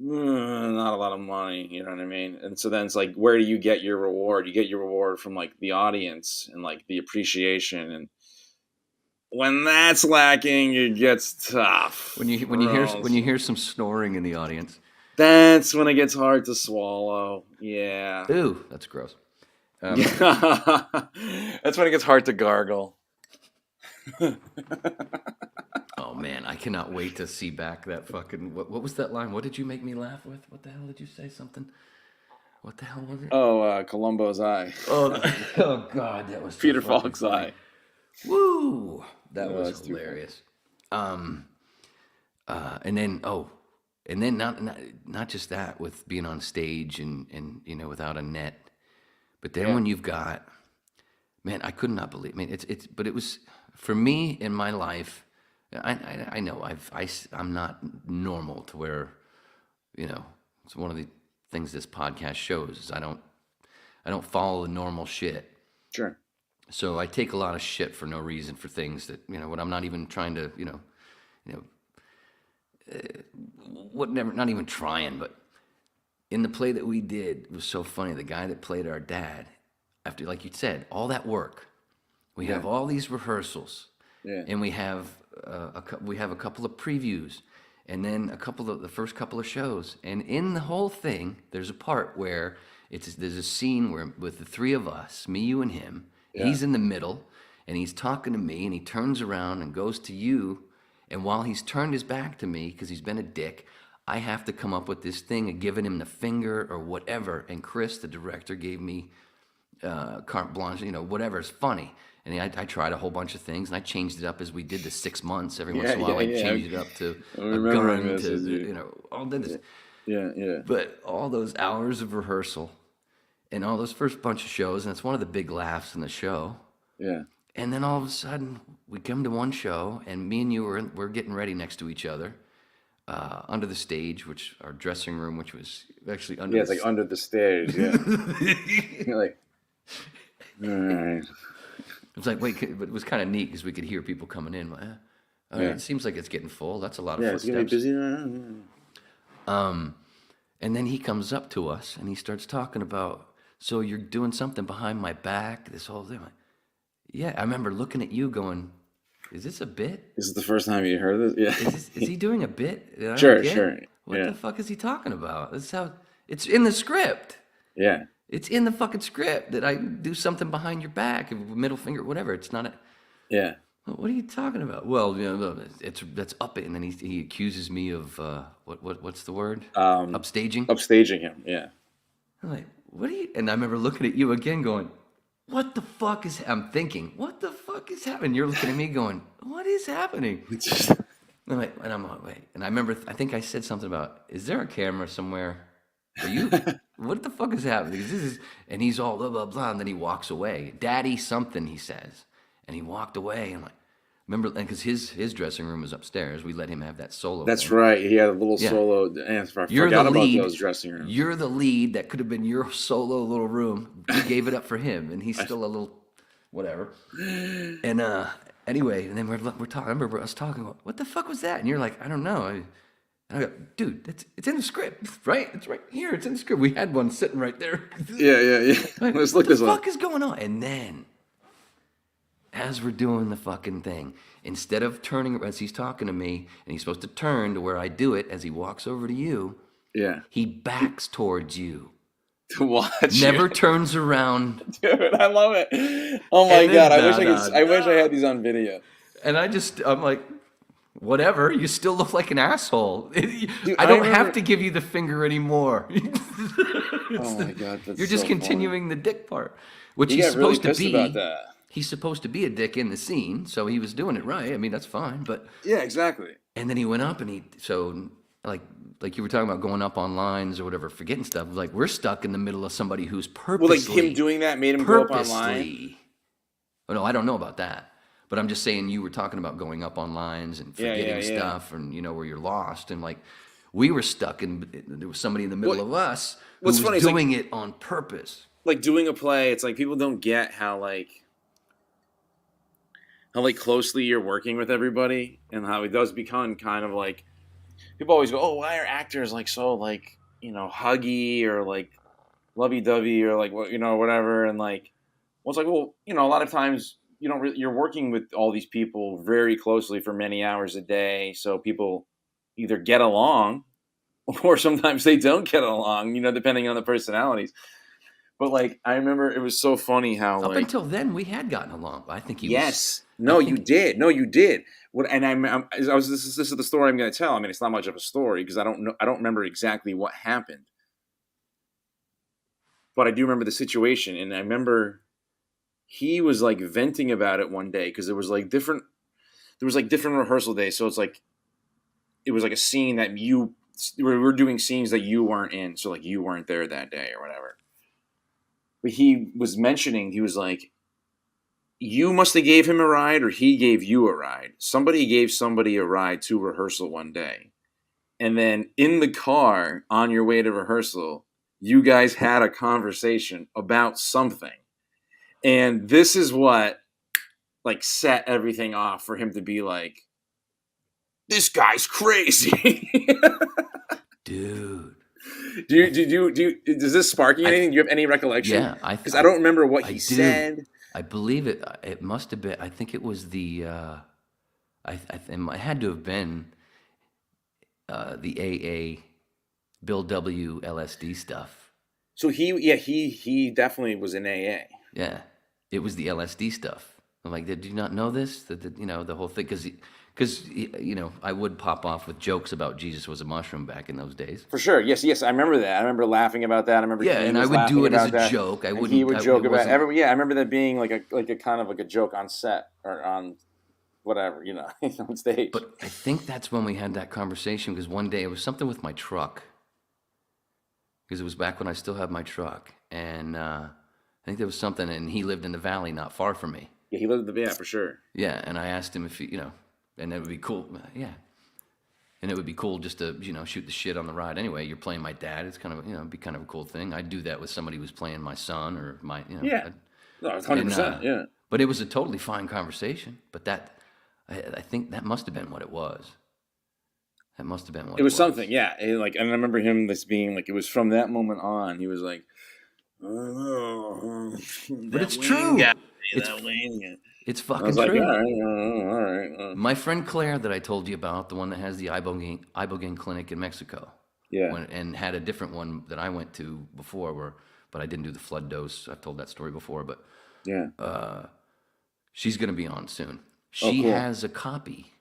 Not a lot of money, you know what I mean? And so then it's like, where do you get your reward? You get your reward from like the audience and like the appreciation. And when that's lacking, it gets tough. When you hear some snoring in the audience, that's when it gets hard to swallow. Yeah. Ooh, that's gross. That's when it gets hard to gargle. Oh man, I cannot wait to see back that fucking. What was that line? What did you make me laugh with? What the hell did you say? Something. What the hell was it? Oh, Columbo's eye. Oh God, that was Peter Falk's eye. Woo! That was hilarious. And then not just that with being on stage and without a net, but then when you've got, man, I could not believe. I mean, but it was for me in my life. I know I'm not normal to where, it's one of the things this podcast shows is I don't follow the normal shit. Sure. So I take a lot of shit for no reason for things that, what I'm not even trying to, not even trying, but in the play that we did, it was so funny. The guy that played our dad, after, like you said, all that work, we have all these rehearsals, and we have a couple of previews, and then the first couple of shows, and in the whole thing, there's a part where there's a scene where with the three of us, me, you, and him, he's in the middle, and he's talking to me, and he turns around and goes to you, and while he's turned his back to me because he's been a dick, I have to come up with this thing of giving him the finger or whatever, and Chris, the director, gave me carte blanche, whatever is funny. And I tried a whole bunch of things, and I changed it up as we did the 6 months. Every once in a while, I changed it up to a gun, all this. Yeah. But all those hours of rehearsal, and all those first bunch of shows, and it's one of the big laughs in the show. Yeah. And then all of a sudden, we come to one show, and me and you we're getting ready next to each other, under the stage, which our dressing room, which was actually under. Yeah, it's like under the stage. Yeah. You're like, all right. It was like, but it was kind of neat because we could hear people coming in. It seems like it's getting full. That's a lot of footsteps. Yeah, it's gonna be busy. And then he comes up to us and he starts talking about, so you're doing something behind my back, this whole thing. Like, yeah, I remember looking at you going, is this a bit? This is the first time you heard this? Yeah. Is he doing a bit? Sure. What the fuck is he talking about? This is how it's in the script. Yeah. It's in the fucking script that I do something behind your back, middle finger, whatever. It's not a. Yeah. What are you talking about? Well, that's up it, and then he accuses me of what's the word? Upstaging. Upstaging him. Yeah. I'm like, what are you? And I remember looking at you again, going, "What the fuck is?" I'm thinking, "What the fuck is happening?" You're looking at me, going, "What is happening?" I'm like, wait. And I remember, I think I said something about, "Is there a camera somewhere? Are you? What the fuck is happening?" And he's all blah blah blah, and then he walks away. Daddy something, he says, and he walked away. And I'm like, remember, and because his dressing room was upstairs, we let him have that solo. That's thing. Right. He had a little solo dance. I forgot about those dressing rooms. You're the lead. That could have been your solo little room. We gave it up for him, and he's still a little whatever. And anyway, and then we're talking. I remember us talking about, what the fuck was that? And you're like, I don't know. And I go, dude, it's in the script, right? It's right here. It's in the script. We had one sitting right there. Yeah. Like, Let's look this up. What the fuck is going on? And then as we're doing the fucking thing, instead of turning as he's talking to me, and he's supposed to turn to where I do it as he walks over to you, he backs towards you. To watch Never you. turns around. Dude, I love it. Oh my God. I wish I had these on video. And I'm like, whatever, you still look like an asshole. Dude, I don't have to give you the finger anymore. Oh my God. That's You're just so continuing the dick part, which He he's got really supposed to pissed be. about that. He's supposed to be a dick in the scene, so he was doing it right. I mean, that's fine, but Yeah, exactly. and then he went up and like you were talking about going up on lines or whatever, forgetting stuff. Like we're stuck in the middle of somebody who's purposely. Well, like him doing that made him go up online. Purposely. Oh no, I don't know about that. But I'm just saying you were talking about going up on lines and forgetting stuff and where you're lost and like we were stuck and there was somebody in the middle of us who was doing it on purpose. Like doing a play, it's like people don't get how closely you're working with everybody and how it does become kind of like people always go, oh, why are actors like so like huggy or like lovey-dovey or like whatever and like well it's like well a lot of times you're working with all these people very closely for many hours a day, so people either get along or sometimes they don't get along, depending on the personalities. But like I remember it was so funny how up until then we had gotten along. I think you did. You did. This is the story I'm going to tell. I mean, it's not much of a story because I don't remember exactly what happened, but I do remember the situation, and I remember he was like venting about it one day because there was like different rehearsal days. So it's like it was like a scene that we're doing scenes that you weren't in, so like you weren't there that day or whatever. But he was mentioning, he was like, you must have gave him a ride or he gave you a ride. Somebody gave somebody a ride to rehearsal one day. And then in the car on your way to rehearsal, you guys had a conversation about something. And this is what like set everything off for him to be like, this guy's crazy. Dude. Does this spark you anything? Do you have any recollection? Yeah, because I don't remember what he said. I believe it. It must have been. I think it was the. It had to have been the AA, Bill W. LSD stuff. So he definitely was in AA. Yeah, it was the LSD stuff. I'm like, did you not know this? The whole thing because I would pop off with jokes about Jesus was a mushroom back in those days. For sure, yes, I remember that. I remember laughing about that. I remember and I would do it as a joke. He would joke about I remember that being like a kind of like a joke on set or on whatever on stage. But I think that's when we had that conversation because one day it was something with my truck because it was back when I still had my truck and I think there was something and he lived in the valley not far from me. Yeah, he lived for sure. Yeah, and I asked him if he and it would be cool. Yeah. And it would be cool just to, shoot the shit on the ride. Anyway, you're playing my dad. It's kind of, it'd be kind of a cool thing. I'd do that with somebody who's playing my son or my, Yeah. No, it's 100%, yeah. But it was a totally fine conversation. But I think that must have been what it was. It was something, yeah. And I remember him being like, it was from that moment on, he was like, oh, but it's true. It's fucking true. All right. My friend Claire that I told you about, the one that has the ibogaine clinic in Mexico, and had a different one that I went to before, but I didn't do the flood dose. I've told that story before, but she's going to be on soon. She has a copy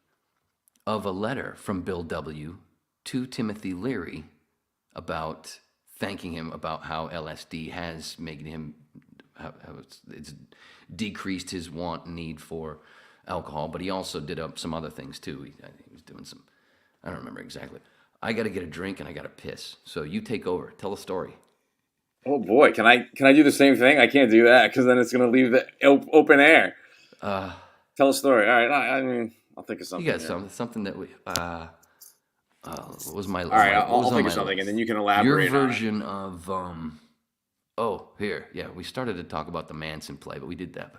of a letter from Bill W. to Timothy Leary about thanking him about how LSD has made him. How it's decreased his need for alcohol, but he also did up some other things too. He was doing some, I don't remember exactly. I got to get a drink and I got to piss. So you take over. Tell a story. Oh boy, can I do the same thing? I can't do that because then it's going to leave the open air. Tell a story. All right, I mean, I'll think of something. You got something that we. What was my? All right, I'll think of something, and then you can elaborate. Your version of Oh, here, yeah. We started to talk about the Manson play, but we did that.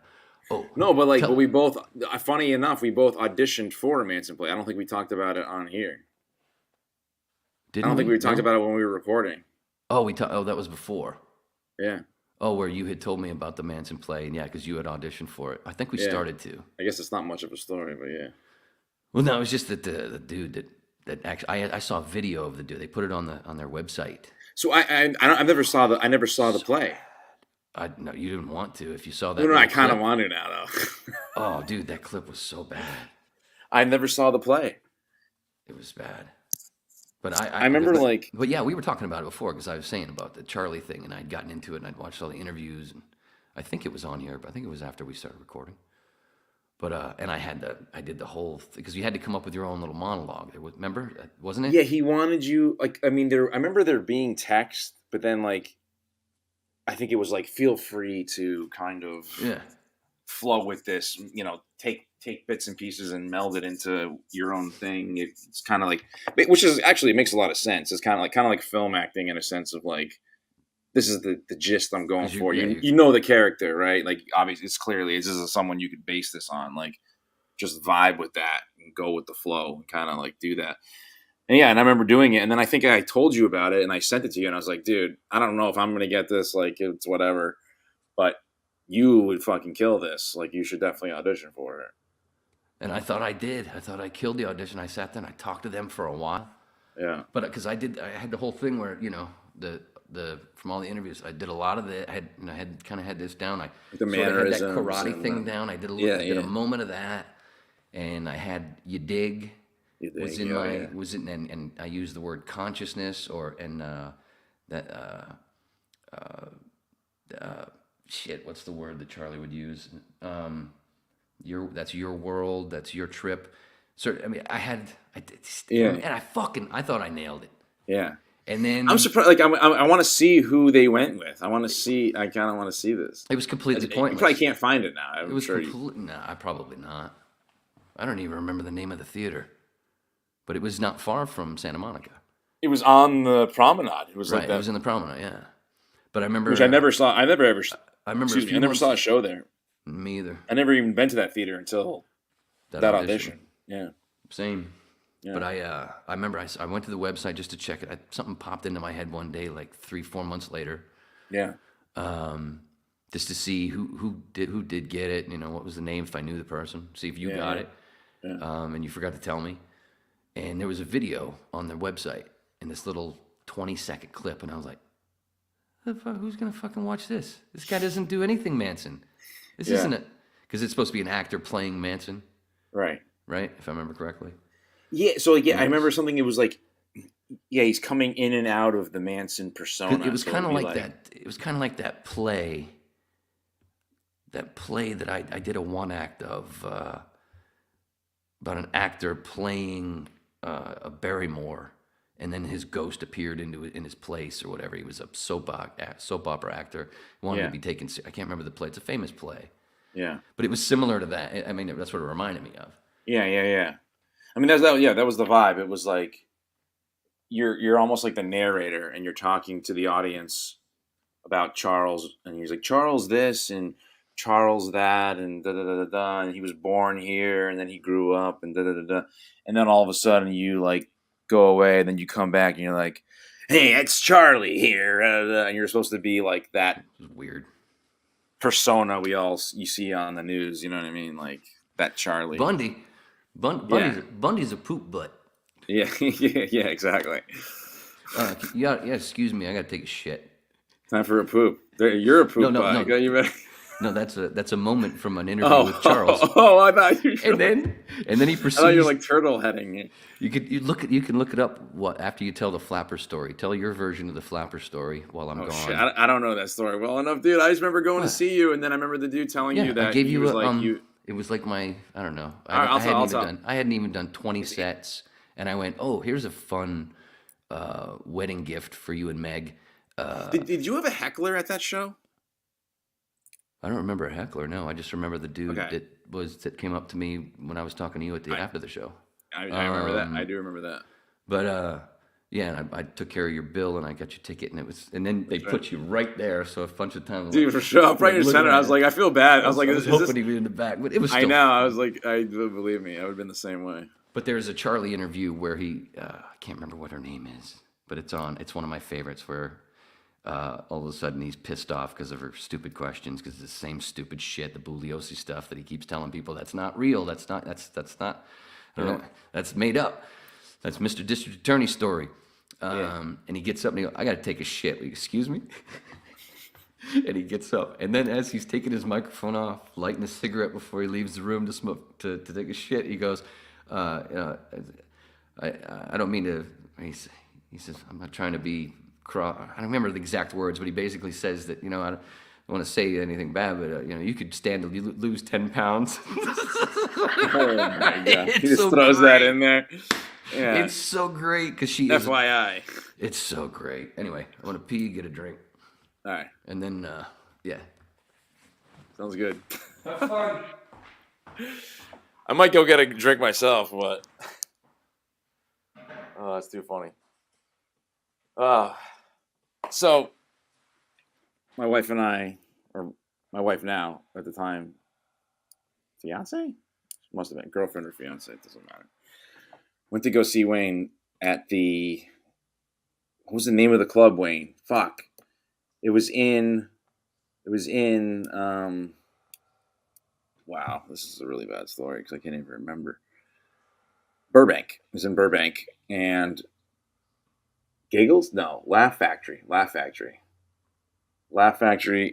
Oh no, but we both. Funny enough, we both auditioned for a Manson play. I don't think we talked about it on here. I don't think we talked about it when we were recording. Oh, that was before. Yeah. Oh, where you had told me about the Manson play, and yeah, because you had auditioned for it. I think we Yeah. started to. I guess it's not much of a story, but yeah. Well, no, it was just that the dude that actually I saw a video of the dude. They put it on their website. So I never saw the play. No, you didn't want to. If you saw that, No, I little kind of clip- want to now though. Oh, dude, that clip was so bad. I never saw the play. It was bad. But I remember But yeah, we were talking about it before because I was saying about the Charlie thing, and I'd gotten into it, and I'd watched all the interviews, and I think it was on here, but I think it was after we started recording. But and I did the whole because you had to come up with your own little monologue. Remember, wasn't it? Yeah, he wanted you like. I mean, I remember there being text, but then like, I think it was like, feel free to kind of flow with this. You know, take bits and pieces and meld it into your own thing. It's kind of like, which is actually, it makes a lot of sense. It's kind of like film acting in a sense of like, this is the gist I'm going for. You know the character, right? Like, obviously, this is someone you could base this on. Like, just vibe with that and go with the flow and kind of like do that. And yeah, and I remember doing it. And then I think I told you about it and I sent it to you. And I was like, dude, I don't know if I'm going to get this. Like, it's whatever. But you would fucking kill this. Like, you should definitely audition for it. And I thought I did. I thought I killed the audition. I sat there and I talked to them for a while. Yeah. But because I had the whole thing where, you know, from all the interviews, I did a lot of it. I had kind of had this down. I the sort of had that mannerisms karate thing down. I did a moment of that, and I had You Dig. Was in and I used the word consciousness shit. What's the word that Charlie would use? That's your world. That's your trip. So I mean, and I thought I nailed it. Yeah. And then I'm surprised. Like I want to see who they went with. I kind of want to see this. It was completely pointless. You probably can't find it now. I probably not. I don't even remember the name of the theater, but it was not far from Santa Monica. It was on the promenade. It was right. Like that. It was in the promenade. Yeah. But I remember, which I never saw. I never saw a show there. Me either. I never even been to that theater until that audition. Yeah. Same. Yeah. But I remember I went to the website just to check it. Something popped into my head one day, like 3-4 months later. Yeah. Just to see who did get it. You know, what was the name if I knew the person. See if you got it. Yeah. And you forgot to tell me. And there was a video on their website in this little 20-second clip, and I was like, who's gonna fucking watch this? This guy doesn't do anything Manson. This isn't it, because it's supposed to be an actor playing Manson. Right. Right, if I remember correctly. Yeah, so I remember something. It was like, he's coming in and out of the Manson persona. It was kind of like that. It was kind of like that play. That play that I did a one act of about an actor playing a Barrymore, and then his ghost appeared in his place or whatever. He was a soap opera actor. He wanted to be taken. I can't remember the play. It's a famous play. Yeah, but it was similar to that. I mean, that's what it reminded me of. Yeah. I mean, that was the vibe. It was like you're almost like the narrator, and you're talking to the audience about Charles, and he's like, Charles this and Charles that, and da da da da da, and he was born here, and then he grew up, and da da da da, and then all of a sudden you like go away, and then you come back, and you're like, hey, it's Charlie here, and you're supposed to be like that weird persona you see on the news. You know what I mean? Like that Charlie Bundy's a poop butt. Yeah, yeah, exactly. Excuse me, I gotta take a shit. Time for a poop. You're a poop butt. No. You ready? No, that's a moment from an interview with Charles. I thought you. And then he proceeds. I thought you're like turtle heading. You can look it up. After you tell the flapper story? Tell your version of the flapper story while I'm gone. Shit. I don't know that story well enough, dude. I just remember going to see you, and then I remember the dude telling you that I gave you It was like I don't know. I hadn't even done 20 sets, and I went, oh, here's a fun wedding gift for you and Meg. Did you have a heckler at that show? I don't remember a heckler. No, I just remember the dude that came up to me when I was talking to you after the show. I remember that. I do remember that. But and I took care of your bill, and I got your ticket, and then they put you right there. So a bunch of times, dude, for sure, right in the center. I was like, I feel bad. I was like, I was hoping he'd be in the back, but it was. I know. I was like, believe me, I would have been the same way. But there's a Charlie interview where I can't remember what her name is, but it's one of my favorites where all of a sudden he's pissed off because of her stupid questions, because it's the same stupid shit, the Bugliosi stuff that he keeps telling people that's not real, that's not, I don't know, that's made up. That's Mr. District Attorney's story. And he gets up and he goes, I got to take a shit. Excuse me? And he gets up. And then as he's taking his microphone off, lighting a cigarette before he leaves the room to smoke, to take a shit, he goes, I don't mean to, he says, I'm not trying to be cross. I don't remember the exact words, but he basically says that, I don't want to say anything bad, but, you could stand to lose 10 pounds. Oh, my God. He just so throws great. that in there. Yeah. It's so great because she FYI. It's so great. Anyway, I want to pee, get a drink. All right. And then, yeah. Sounds good. Have fun. I might go get a drink myself, but oh, that's too funny. So, my wife and I, or my wife now, at the time, fiance? Must have been girlfriend or fiance, it doesn't matter. Went to go see Wayne at the, what was the name of the club, Wayne? Fuck. It was in, wow, this is a really bad story because I can't even remember. Burbank. It was in Burbank. And Giggles? No, Laugh Factory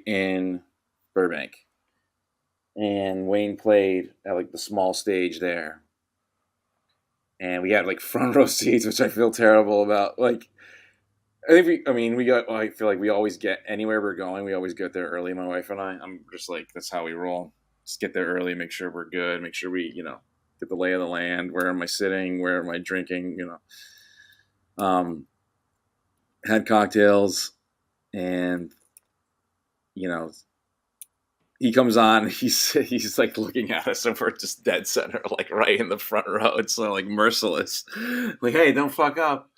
in Burbank. And Wayne played at like the small stage there. And we had like front row seats, which I feel terrible about. Like, I feel like we always get anywhere we're going. We always get there early, my wife and I. I'm just like, that's how we roll. Just get there early, make sure we're good, make sure we, get the lay of the land. Where am I sitting? Where am I drinking? Had cocktails, and he comes on. He's like looking at us, and we're just dead center, like right in the front row. It's so like merciless. Like, hey, don't fuck up.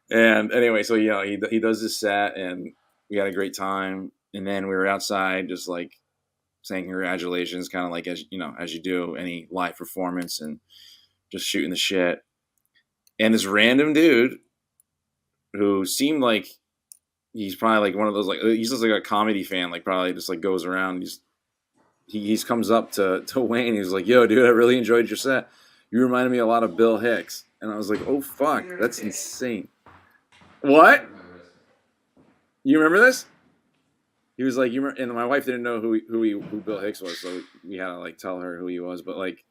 And anyway, so he does this set, and we had a great time. And then we were outside, just like saying congratulations, kind of like as you do any live performance, and just shooting the shit. And this random dude who seemed like he's probably like one of those, like he's just like a comedy fan, like probably just like goes around. He comes up to Wayne. He's like, "Yo, dude, I really enjoyed your set. You reminded me a lot of Bill Hicks." And I was like, "Oh fuck, that's insane." What? You remember this? He was like, and my wife didn't know who Bill Hicks was, so we had to like tell her who he was. But like,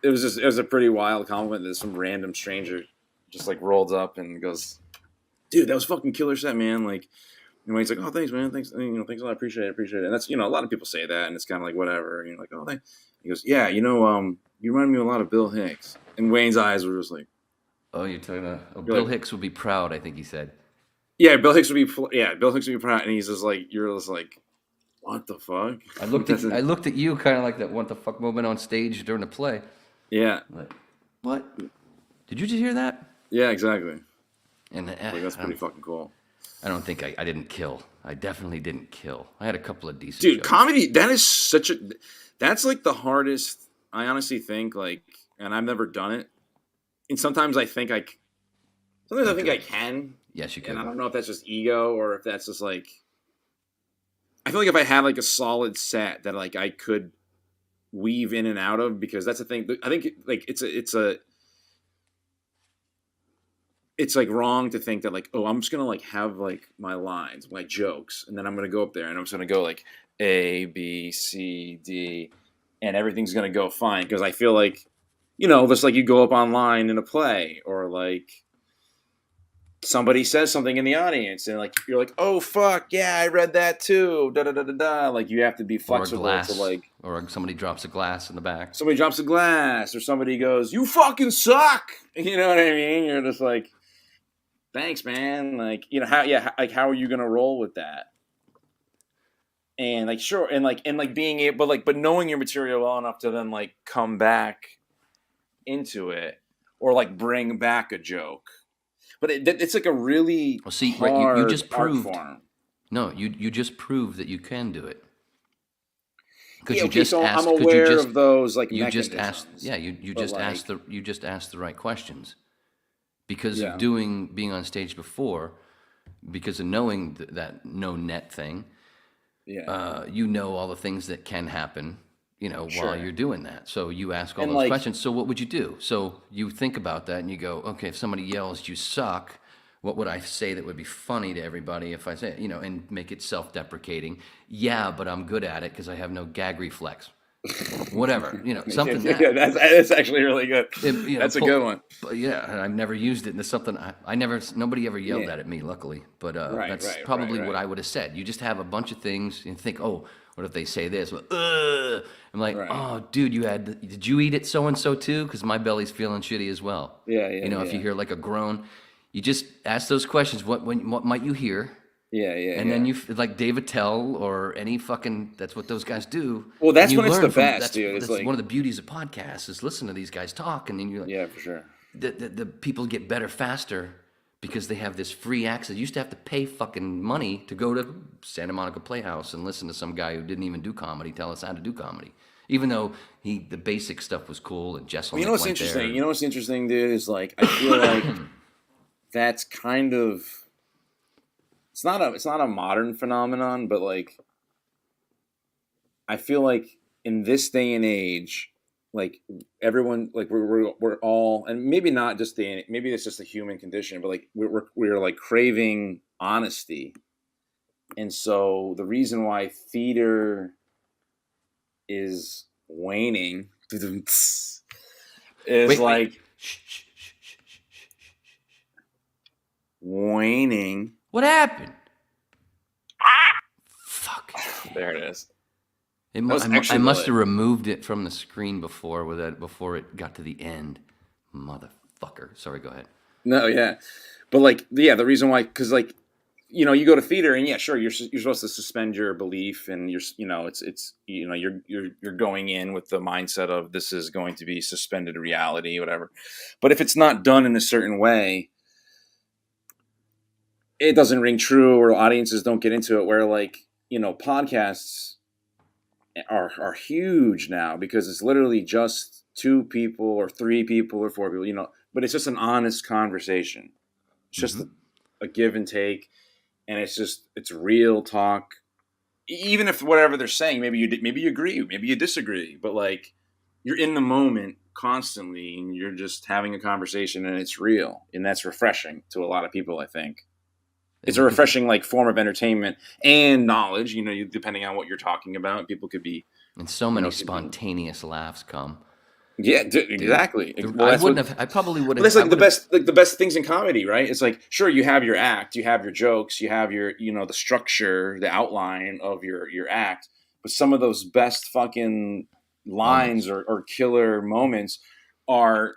it was a pretty wild compliment that some random stranger just like rolled up and goes, "Dude, that was fucking killer set, man." Like, and Wayne's like, "Oh, thanks, man. Thanks, thanks a lot. Appreciate it." And that's, a lot of people say that, and it's kind of like whatever. And you're like, "Oh, thanks." He goes, "Yeah, you remind me a lot of Bill Hicks." And Wayne's eyes were just like, "Oh, you're talking about Bill Hicks would be proud," I think he said. Yeah, Bill Hicks would be proud, and he's just like, you're just like, what the fuck? I looked at you kind of like that what the fuck moment on stage during the play. Yeah. Like, what? Did you just hear that? Yeah, exactly. And that's pretty fucking cool. I don't think I didn't kill. I definitely didn't kill. I had a couple of decent Dude, jokes. comedy, that's like the hardest, I honestly think, like, and I've never done it. And sometimes I think I can. Yes, you can. And I don't know if that's just ego or if that's just like, I feel like if I had like a solid set that like I could weave in and out of, because that's the thing. I think like it's like wrong to think that like, oh, I'm just gonna like have like my lines, my jokes, and then I'm gonna go up there and I'm just gonna go like A, B, C, D, and everything's gonna go fine, because I feel like, just like you go up online in a play, or like somebody says something in the audience and like you're like, oh fuck yeah, I read that too, da da da da da. Like you have to be flexible to like, or somebody drops a glass in the back. Somebody drops a glass, or somebody goes, "You fucking suck." You know what I mean? You're just like, thanks, man. Like, how are you gonna roll with that? And like, sure, and being able, but knowing your material well enough to then like come back into it, or like bring back a joke. But it's like a really hard you just proved. art form. No, you just proved that you can do it. Because Yeah, you just asked. I'm aware of those like you mechanisms. just asked. Yeah, you just asked the right questions. because of being on stage before, because of knowing that no net thing. Yeah. You know all the things that can happen, while you're doing that. So you ask all And, those like- questions. So what would you do? So you think about that and you go, okay, if somebody yells, "You suck," what would I say that would be funny to everybody if I say it, and make it self-deprecating? Yeah, but I'm good at it because I have no gag reflex. Whatever, something that. Yeah, that's actually really good. That's a good one. But yeah, and I've never used it, and it's something nobody ever yelled that at me, luckily. But that's probably what I would have said. You just have a bunch of things and think, oh, what if they say this? Well, I'm like, oh, dude, did you eat it so and so too? Because my belly's feeling shitty as well. Yeah. If you hear like a groan, you just ask those questions. What might you hear? Yeah. And then you like David Tell or any fucking, that's what those guys do. Well, that's you when it's learn the best, dude. It's that's like one of the beauties of podcasts is listen to these guys talk, and then you're like, yeah, for sure. The people get better faster because they have this free access. You used to have to pay fucking money to go to Santa Monica Playhouse and listen to some guy who didn't even do comedy tell us how to do comedy, even though the basic stuff was cool and Jess. You know what's interesting? You know what's interesting, dude, is like I feel like that's kind of. It's not a modern phenomenon, but like I feel like in this day and age, like everyone, like we're all, and maybe not just maybe it's just a human condition, but like we're like craving honesty, and so the reason why theater is waning is waning. What happened? Fuck. There it is. I must have removed it from the screen before it got to the end. Motherfucker. Sorry, go ahead. No, yeah. But the reason why, because you go to theater and sure, you're supposed to suspend your belief and you're going in with the mindset of this is going to be suspended reality, whatever. But if it's not done in a certain way, it doesn't ring true, or audiences don't get into it. Where podcasts are huge now because it's literally just 2 people or 3 people or 4 people, but it's just an honest conversation. It's just a give and take, and it's real talk. Even if whatever they're saying, maybe you agree, maybe you disagree, but you're in the moment constantly, and you're just having a conversation, and it's real, and that's refreshing to a lot of people, I think. It's a refreshing form of entertainment and knowledge, depending on what you're talking about. People could be, and so many spontaneous laughs come. Yeah, exactly. I probably would have. That's the best things in comedy, right? It's sure, you have your act, you have your jokes, you have your the structure, the outline of your act, but some of those best fucking lines or killer moments are.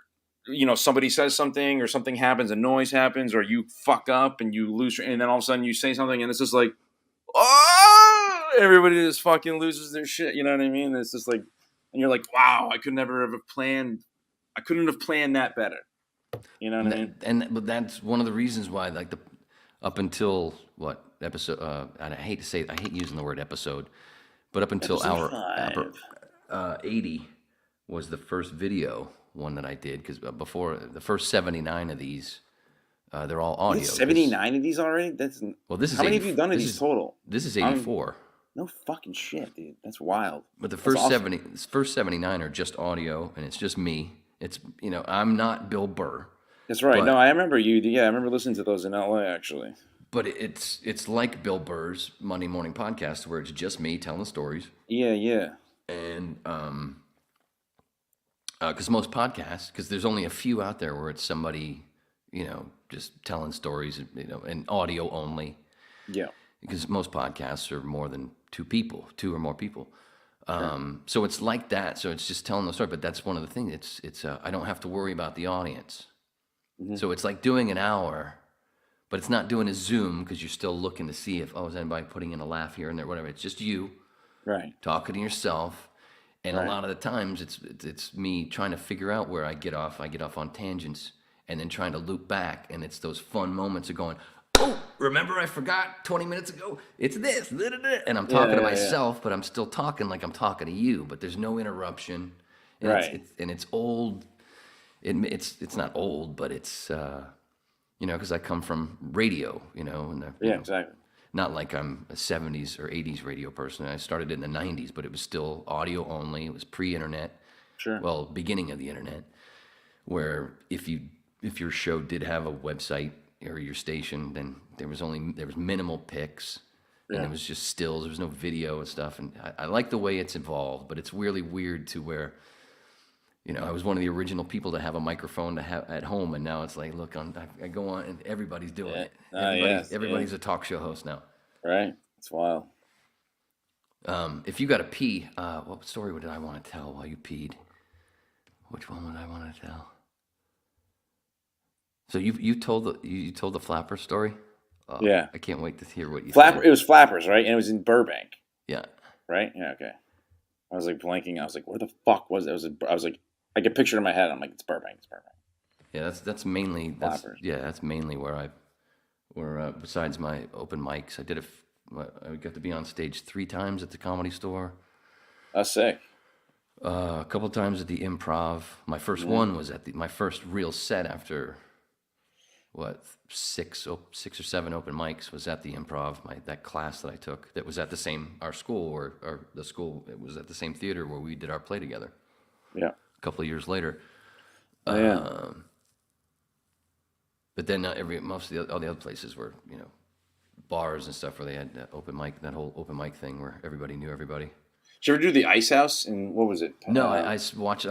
Somebody says something or something happens, a noise happens, or you fuck up and you lose, and then all of a sudden you say something and it's just everybody just fucking loses their shit. You know what I mean? It's just and you're like, wow, I couldn't have planned that better. You know what I mean? But that's one of the reasons why, up until what episode? And I hate using the word episode, but up until episode 80 was the first video one that I did, because before the first 79 of these, they're all audio. 79 of these already? This is how many have you done of these total? This is 84. No fucking shit, dude. That's wild. But the first 79 are just audio, and it's just me. It's I'm not Bill Burr. That's right. No, I remember you. Yeah, I remember listening to those in LA actually. But it's like Bill Burr's Monday Morning Podcast, where it's just me telling the stories. Yeah. And because most podcasts, because there's only a few out there where it's somebody, just telling stories, and audio only. Yeah. Because most podcasts are more than 2 or more people. So it's like that. So it's just telling the story. But that's one of the things. It's I don't have to worry about the audience. Mm-hmm. So it's like doing an hour, but it's not doing a Zoom because you're still looking to see if is anybody putting in a laugh here and there, whatever. It's just you, right, talking to yourself. And a lot of the times it's me trying to figure out where I get off. I get off on tangents and then trying to loop back. And it's those fun moments of going, oh, remember I forgot 20 minutes ago? It's this. And I'm talking to myself, but I'm still talking like I'm talking to you. But there's no interruption. And right. It's old. It's not old, but it's You know, because I come from radio, you know. And exactly. Not like I'm a 70s or 80s radio person. I started in the 90s, but it was still audio only. It was pre-internet. Sure. Well, beginning of the internet, where if your show did have a website or your station, then there was minimal pics, and it was just stills. There was no video and stuff. And I like the way it's evolved, but it's really weird to where, you know, I was one of the original people to have a microphone to have at home, and now it's like, look, I go on and everybody's doing it. Everybody's a talk show host now. Right. It's wild. If you got to pee, what story did I want to tell while you peed? Which one would I want to tell? So you told the Flapper story? Yeah. I can't wait to hear what you Flapper. said. It was Flappers, right? And it was in Burbank. Yeah. Right? Yeah, okay. I was like blanking. I was like, where the fuck was it? I was like, I get pictured in my head. I'm like, it's Burbank. It's Burbank. Yeah, that's mainly where besides my open mics, I got to be on stage 3 times at the Comedy Store. That's sick. A couple of times at the Improv. My first one was my first real set after 6 or 7 open mics was at the Improv. That class that I took that was at our school or the school. It was at the same theater where we did our play together. Yeah. A couple of years later. Oh, But then all the other places were, you know, bars and stuff where they had that whole open mic thing where everybody knew everybody. Did you ever do the Ice House? And what was it? No, I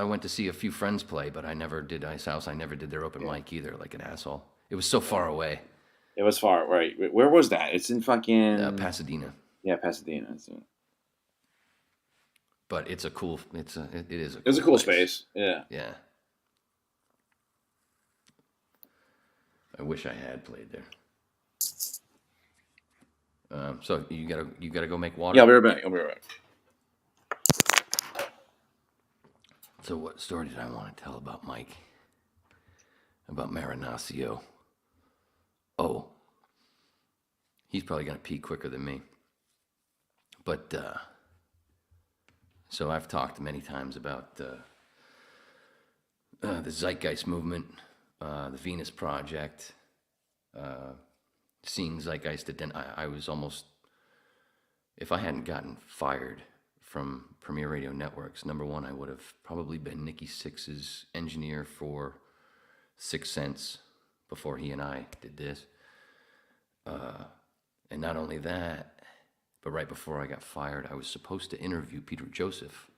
went to see a few friends play, but I never did Ice House. I never did their open mic either, like an asshole. It was so far away. It was far, right? Where was that? It's in fucking Pasadena. Yeah, Pasadena. But it's a cool. It is. It was a cool space. Yeah. Yeah. I wish I had played there. So you gotta go make water. Yeah, I'll be right back. So what story did I want to tell about Mike? About Marinaccio? Oh, he's probably gonna pee quicker than me. But so I've talked many times about the Zeitgeist movement, the Venus Project, seeing Zeitgeist. Then I was almost, if I hadn't gotten fired from Premier Radio Networks, number one, I would have probably been Nikki Sixx's engineer for 6 Cents before he and I did this. And not only that, but right before I got fired, I was supposed to interview Peter Joseph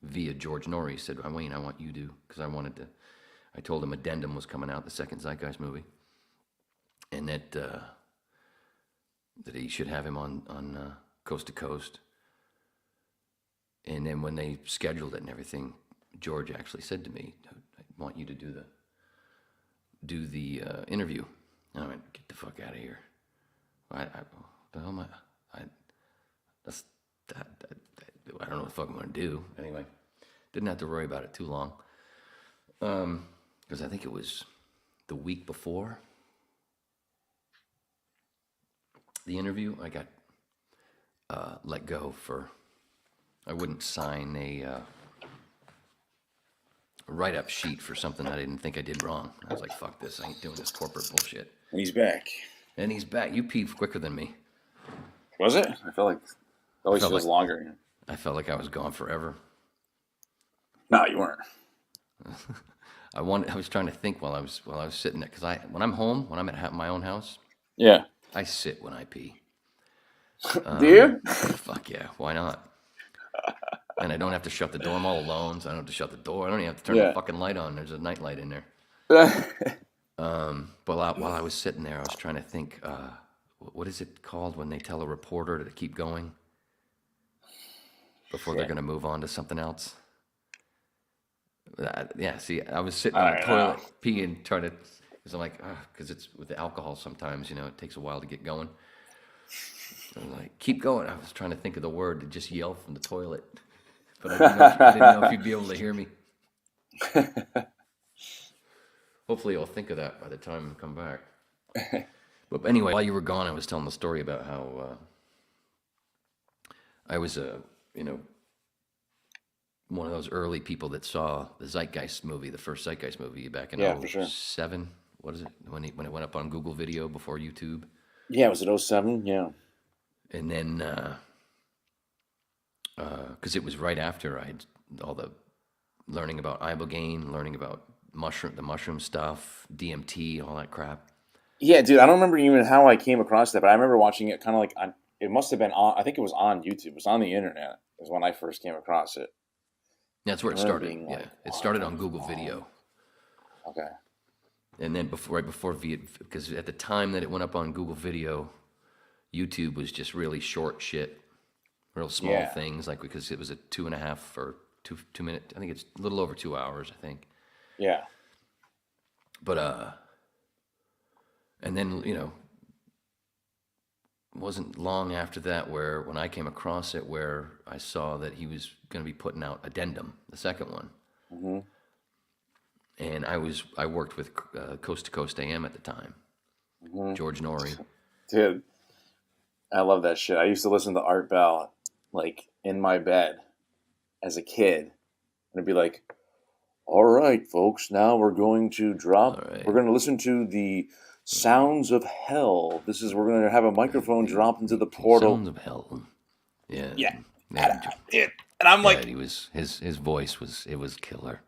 via George Norrie. He said, Wayne, I want you to, because I told him Addendum was coming out, the second Zeitgeist movie, and that he should have him on Coast to Coast. And then when they scheduled it and everything, George actually said to me, I want you to do the interview. And I went, get the fuck out of here. What the hell am I? I don't know what the fuck I'm going to do. Anyway, didn't have to worry about it too long. Because I think it was the week before the interview, I got let go I wouldn't sign a write-up sheet for something I didn't think I did wrong. I was like, fuck this, I ain't doing this corporate bullshit. And he's back. You peed quicker than me. Was it? I felt like it always feels longer. I felt like I was gone forever. No, you weren't. I was trying to think while I was sitting there, because when I'm home, when I'm at my own house, yeah, I sit when I pee. Do you? Fuck yeah, why not? And I don't have to shut the door. I'm all alone, so I don't have to shut the door. I don't even have to turn the fucking light on. There's a night light in there. But while I was sitting there, I was trying to think, what is it called when they tell a reporter to keep going before they're going to move on to something else? See, I was sitting on the toilet, peeing, trying to, because I'm like, because it's with the alcohol sometimes, it takes a while to get going. So I'm like, keep going. I was trying to think of the word to just yell from the toilet, but I didn't know if you'd be able to hear me. Hopefully I'll think of that by the time I come back. But anyway, while you were gone, I was telling the story about how I was one of those early people that saw the Zeitgeist movie, the first Zeitgeist movie back in 2007, what is it, when it went up on Google Video before YouTube. Yeah, was it 07? Yeah. And then, because it was right after I had all the learning about ibogaine, learning about the mushroom stuff, DMT, all that crap. Yeah, dude, I don't remember even how I came across that, but I remember watching it kind of like on, it must have been on, I think it was on YouTube. It was on the internet is when I first came across it. That's where it I remember started. being Yeah, like, it started on Google Video. Okay. And then right before because at the time that it went up on Google Video, YouTube was just really short shit, real small things, like because it was a 2.5 or 2 minute. I think it's a little over 2 hours. I think. Yeah. But and then it wasn't long after that when I came across it, where I saw that he was going to be putting out Addendum, the second one. Mm-hmm. And I worked with Coast to Coast AM at the time, George Norrie. Dude, I love that shit. I used to listen to Art Bell like in my bed as a kid, and it'd be like, "All right, folks, now we're going to We're going to listen to the sounds of hell. We're going to have a microphone drop into the portal. Sounds of hell." Yeah. Yeah. Yeah. Dude. And I'm like, he was his voice was killer.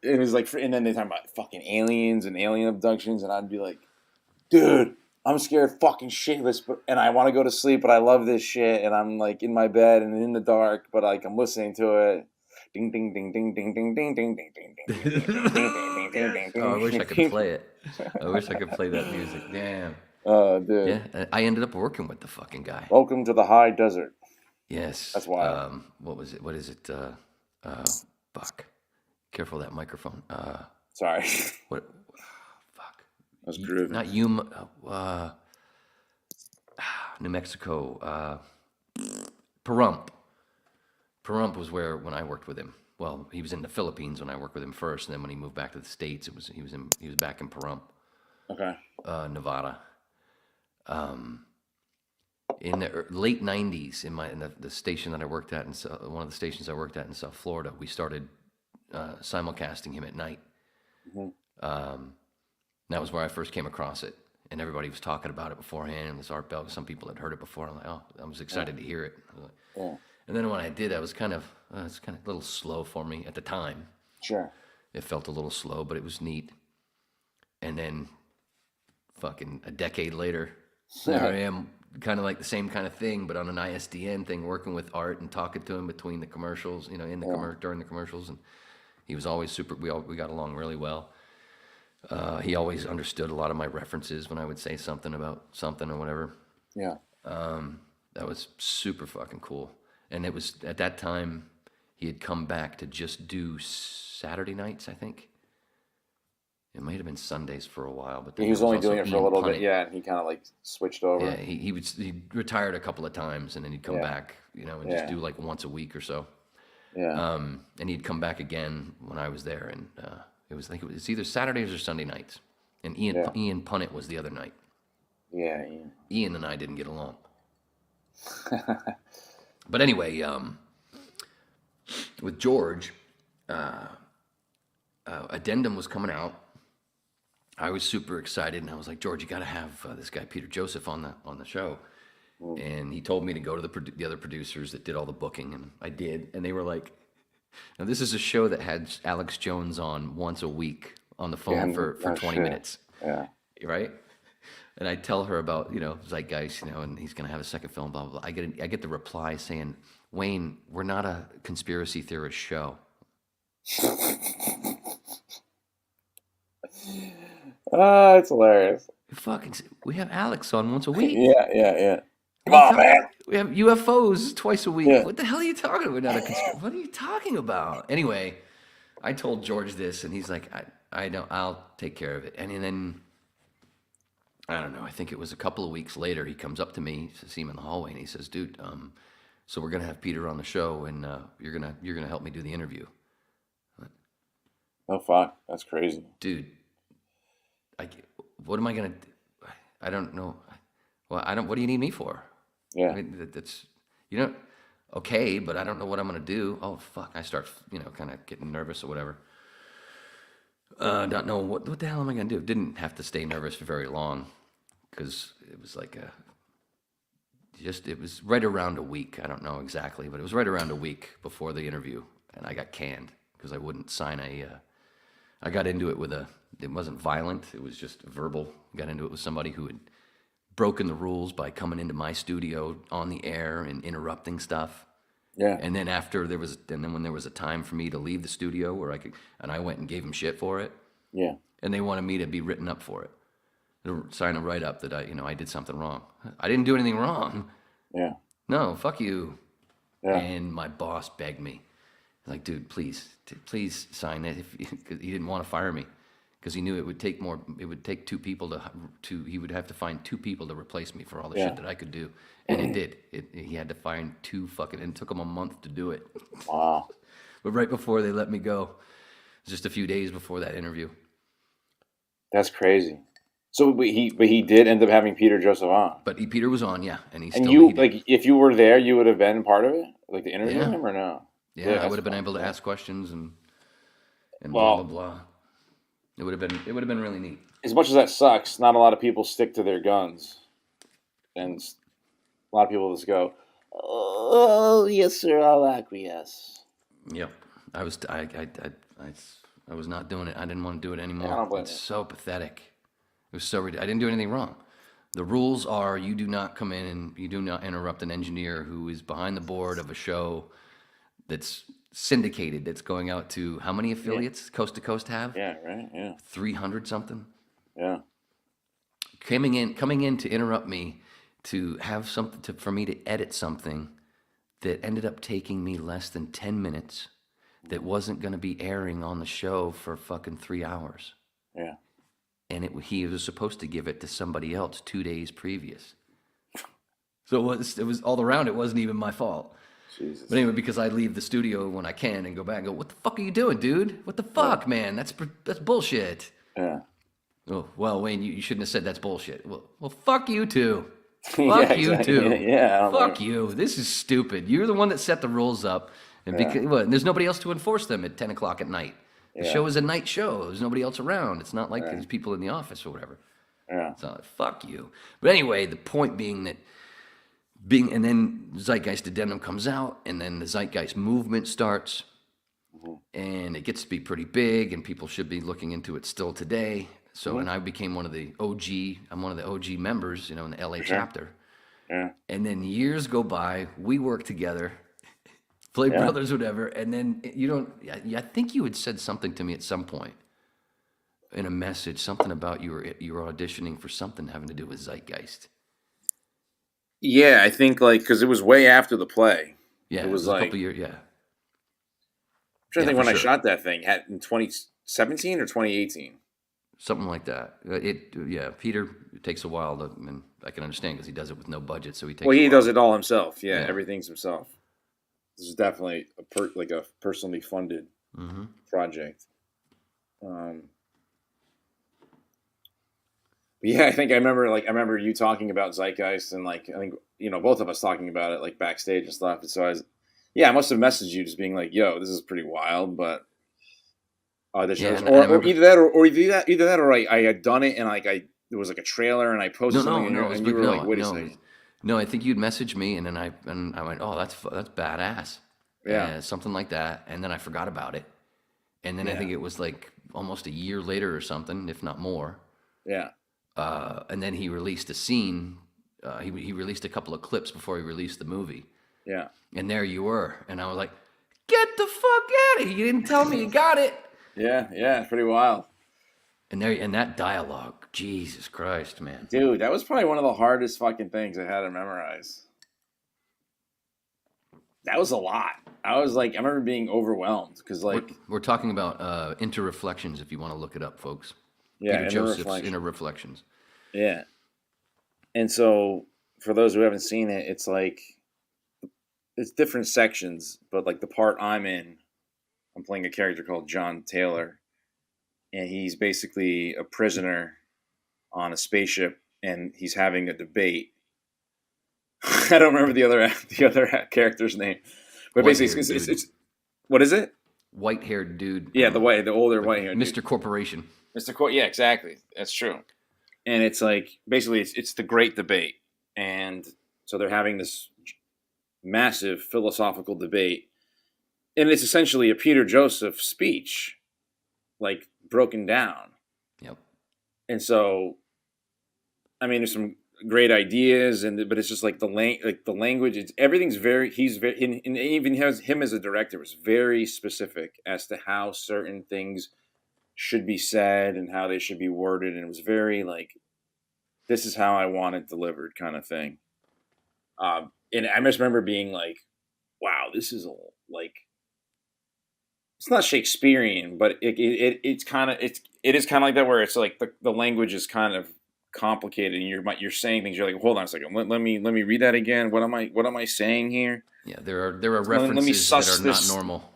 it was like, and then they talk about fucking aliens and alien abductions, and I'd be like, dude, I'm scared fucking shitless, and I want to go to sleep, but I love this shit, and I'm like in my bed and in the dark, but like I'm listening to it. Ding ding ding ding ding ding ding ding ding ding ding ding. Oh, I wish I could play it. I wish I could play that music. Damn. Dude. Yeah, I ended up working with the fucking guy. Welcome to the high desert. Yes. That's why. What was it? What is it? Fuck. Careful of that microphone. Sorry. What? Fuck. That's groovy. Not Yuma. New Mexico. Pahrump. Pahrump was when I worked with him. Well, he was in the Philippines when I worked with him first, and then when he moved back to the States, he was back in Pahrump. Okay. Nevada. In the late '90s, in the station that I worked at, one of the stations I worked at in South Florida, we started simulcasting him at night. Mm-hmm. That was where I first came across it, and everybody was talking about it beforehand. And this Art Bell, some people had heard it before. I'm like, oh, I was excited to hear it. Yeah. And then when I did, I was kind of a little slow for me at the time. Sure. It felt a little slow, but it was neat. And then, fucking a decade later, there I am, kind of like the same kind of thing, but on an ISDN thing, working with Art and talking to him between the commercials, during the commercials, and he was always super. We got along really well. He always understood a lot of my references when I would say something about something or whatever. Yeah. That was super fucking cool. And it was at that time he had come back to just do Saturday nights, I think. It might have been Sundays for a while, but then he was only doing it for a little bit. Punnett. Yeah, and he kind of like switched over. Yeah, he retired a couple of times, and then he'd come back, and just do like once a week or so. Yeah. And he'd come back again when I was there, and it was either Saturdays or Sunday nights. And Ian Punnett was the other night. Yeah. Ian and I didn't get along. But anyway, with George, Addendum was coming out. I was super excited, and I was like, George, you got to have this guy Peter Joseph on the show. And he told me to go to the other producers that did all the booking, and I did. And they were like, now this is a show that had Alex Jones on once a week on the phone for 20 minutes. Yeah. Right? And I tell her about, Zeitgeist, and he's going to have a second film, blah, blah, blah. I get the reply saying, Wayne, we're not a conspiracy theorist show. It's hilarious. We have Alex on once a week. Yeah. Come on, man. We have UFOs twice a week. Yeah. What the hell are you talking about? We're not a what are you talking about? Anyway, I told George this, and he's like, I don't, I'll take care of it. And then, I don't know, I think it was a couple of weeks later, he comes up to me, to see him in the hallway, and he says, dude, so we're going to have Peter on the show, and you're gonna help me do the interview. Oh, fuck. That's crazy. Dude, what am I going to do? I don't know. Well, what do you need me for? Yeah. I mean, that's, okay, but I don't know what I'm going to do. Oh, fuck. I start, kind of getting nervous or whatever. Don't know what the hell am I gonna do? Didn't have to stay nervous for very long, because it was like it was right around a week. I don't know exactly, but it was right around a week before the interview, and I got canned because I wouldn't sign I got into it it wasn't violent, it was just verbal. Got into it with somebody who had broken the rules by coming into my studio on the air and interrupting stuff. Yeah. And then when there was a time for me to leave the studio where I went and gave him shit for it. Yeah. And they wanted me to be written up for it. To sign a write-up that I did something wrong. I didn't do anything wrong. Yeah. No, fuck you. Yeah. And my boss begged me. Like, dude, please sign it. Cause he didn't want to fire me. Because he knew it would take two people he would have to find two people to replace me for all the shit that I could do. And it did. He had to find two and it took him a month to do it. Wow. But right before they let me go, just a few days before that interview. That's crazy. So, but he did end up having Peter Joseph on. But Peter was on, yeah. And if you were there, you would have been part of it? Like the interview him or no? Yeah, I would have been able to ask questions and blah, blah, blah. It would have been really neat. As much as that sucks, not a lot of people stick to their guns. And a lot of people just go, "Oh, yes, sir, I'll acquiesce." Yep. I was not doing it. I didn't want to do it anymore. It's so pathetic. It was so ridiculous. I didn't do anything wrong. The rules are you do not come in and you do not interrupt an engineer who is behind the board of a show that's syndicated, that's going out to how many affiliates Coast to Coast have? Yeah, right, yeah. 300 something? Yeah. Coming in to interrupt me, to have something for me to edit something that ended up taking me less than 10 minutes that wasn't going to be airing on the show for fucking 3 hours. Yeah. And he was supposed to give it to somebody else 2 days previous. So it was all around. It wasn't even my fault. Jesus. But anyway, because I leave the studio when I can and go back and go, what the fuck are you doing, dude? What the fuck, man? That's bullshit. Yeah. Oh, well, Wayne, you shouldn't have said that's bullshit. Well, fuck you too. Fuck you too. Yeah. Fuck you. This is stupid. You're the one that set the rules up. And there's nobody else to enforce them at 10 o'clock at night. The show is a night show. There's nobody else around. It's not like there's people in the office or whatever. Yeah. So fuck you. But anyway, the point being and then Zeitgeist Addendum comes out, and then the Zeitgeist movement starts, and it gets to be pretty big, and people should be looking into it still today. So, and I became one of the OG members, in the LA chapter. Yeah. And then years go by, we work together, play brothers, whatever, and then I think you had said something to me at some point in a message, something about you were auditioning for something having to do with Zeitgeist. Yeah, I think because it was way after the play. Yeah, it was a couple years. Yeah, I'm trying to think when I shot that thing. In 2017 or 2018. Something like that. Peter, it takes a while and I can understand because he does it with no budget, so he takes. Well, he does it all himself. Yeah, everything's himself. This is definitely a personally funded project. Yeah, I think I remember you talking about Zeitgeist and I think both of us talking about it backstage and stuff. And so I must have messaged you just being like, "Yo, this is pretty wild," but either that or I had done it and there was a trailer and I posted something and you were like, "Wait a second." No, I think you'd messaged me and then I went, "Oh, that's badass." Yeah, something like that, and then I forgot about it, and then I think it was almost a year later or something, if not more. Yeah. And then he released a scene. He released a couple of clips before he released the movie. Yeah. And there you were. And I was like, get the fuck out of here. You didn't tell me you got it. Yeah, it's pretty wild. And that dialogue, Jesus Christ, man. Dude, that was probably one of the hardest fucking things I had to memorize. That was a lot. I remember being overwhelmed because we're talking about InterReflections if you want to look it up, folks. Yeah, Peter Joseph's InterReflections. Yeah. And so, for those who haven't seen it, it's different sections, but the part I'm in, I'm playing a character called John Taylor, and he's basically a prisoner on a spaceship, and he's having a debate. I don't remember the other character's name, but basically, it's what is it? white-haired dude. Yeah, the older white-haired Mr. dude. Corporation. Mr. Yeah, exactly. That's true. And it's like basically it's the great debate, and so they're having this massive philosophical debate, and it's essentially a Peter Joseph speech, like broken down. Yep. And so, I mean, there's some great ideas, but it's just like the language. Everything's very. He's very, and even him as a director was very specific as to how certain things should be said and how they should be worded, and it was very like, this is how I want it delivered, kind of thing. And I just remember being like, wow, this is like, it's not Shakespearean, but it is kind of like that, where it's like the language is kind of complicated, and you're saying things. You're like, hold on a second, let me read that again. What am I saying here? Yeah, there are references that are not normal.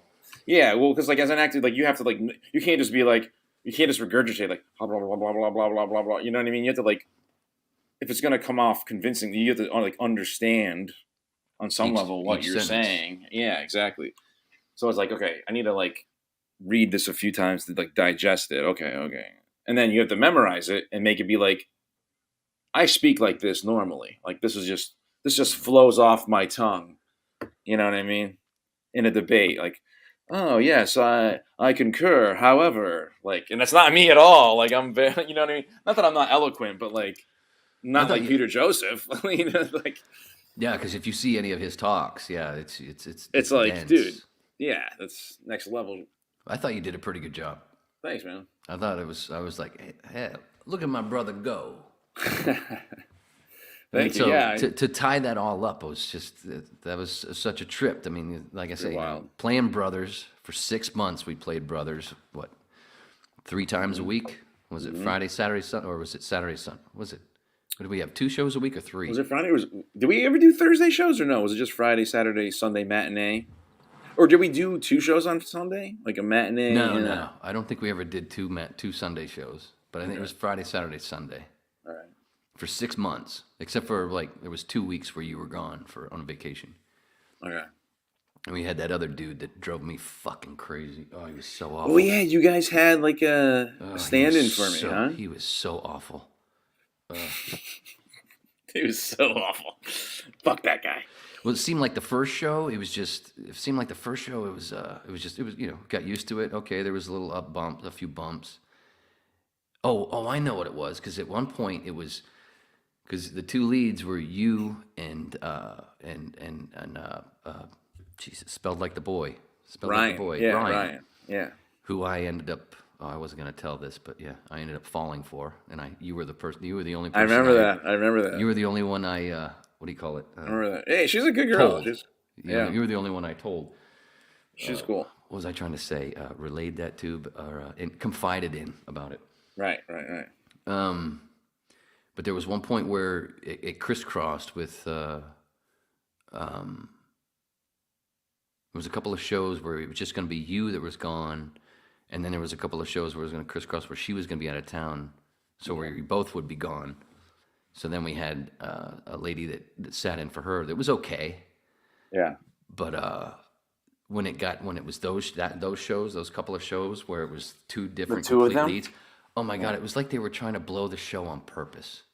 Yeah, well, because like as an actor, like you have to like, you can't just be like, you can't just regurgitate like blah blah blah blah blah blah blah blah blah. You know what I mean? You have to like, if it's gonna come off convincing, you have to like understand on some level what you're saying. Yeah, exactly. So it's like, okay, I need to like read this a few times to like digest it. Okay, and then you have to memorize it and make it be like, I speak like this normally. Like this just flows off my tongue. You know what I mean? In a debate, like, oh yes, I concur. However, like, and that's not me at all. Like I'm very, you know what I mean? Not that I'm not eloquent, but like, not like Peter Joseph. You know, like, yeah, because if you see any of his talks, yeah, it's like, dense. Dude, yeah, that's next level. I thought you did a pretty good job. Thanks, man. I was like, hey, look at my brother go. Thank you. So yeah, to tie that all up, it was just that was such a trip. I mean, like I say, playing Brothers for 6 months. We played Brothers 3 times a week. Was it Friday, Saturday, Sunday, or was it Saturday, Sunday? Was it? What did we have? 2 shows a week or 3? Was it Friday? Did we ever do Thursday shows or no? Was it just Friday, Saturday, Sunday matinee? Or did we do 2 shows on Sunday, like a matinee? No. I don't think we ever did 2 Sunday shows, but I think it was Friday, Saturday, Sunday. All right. For 6 months, except for like there was 2 weeks where you were gone on a vacation. Okay. And we had that other dude that drove me fucking crazy. Oh, he was so awful. Oh yeah, you guys had like a stand-in for me, huh? He was so awful. He was so awful. Fuck that guy. Well, it seemed like the first show. It was got used to it. Okay, there was a few bumps. Oh, I know what it was, because at one point it was. Because the 2 leads were you and Jesus, spelled like the boy. Ryan. Like the boy. Yeah, Ryan. Yeah. Who I ended up, I wasn't going to tell this, but yeah, I ended up falling for. And you were the only person. I remember that. You were the only one what do you call it? I remember that. Hey, she's a good girl. You were the only one I told. She's cool. What was I trying to say? Relayed that to, or confided in about it. Right. But there was one point where it crisscrossed with. There was a couple of shows where it was just going to be you that was gone, and then there was a couple of shows where it was going to crisscross where she was going to be out of town, so where you both would be gone. So then we had a lady that sat in for her. That was okay. Yeah. But when it was those shows, those couple of shows where it was 2 different the 2 of complete them? leads. Oh my God! It was like they were trying to blow the show on purpose.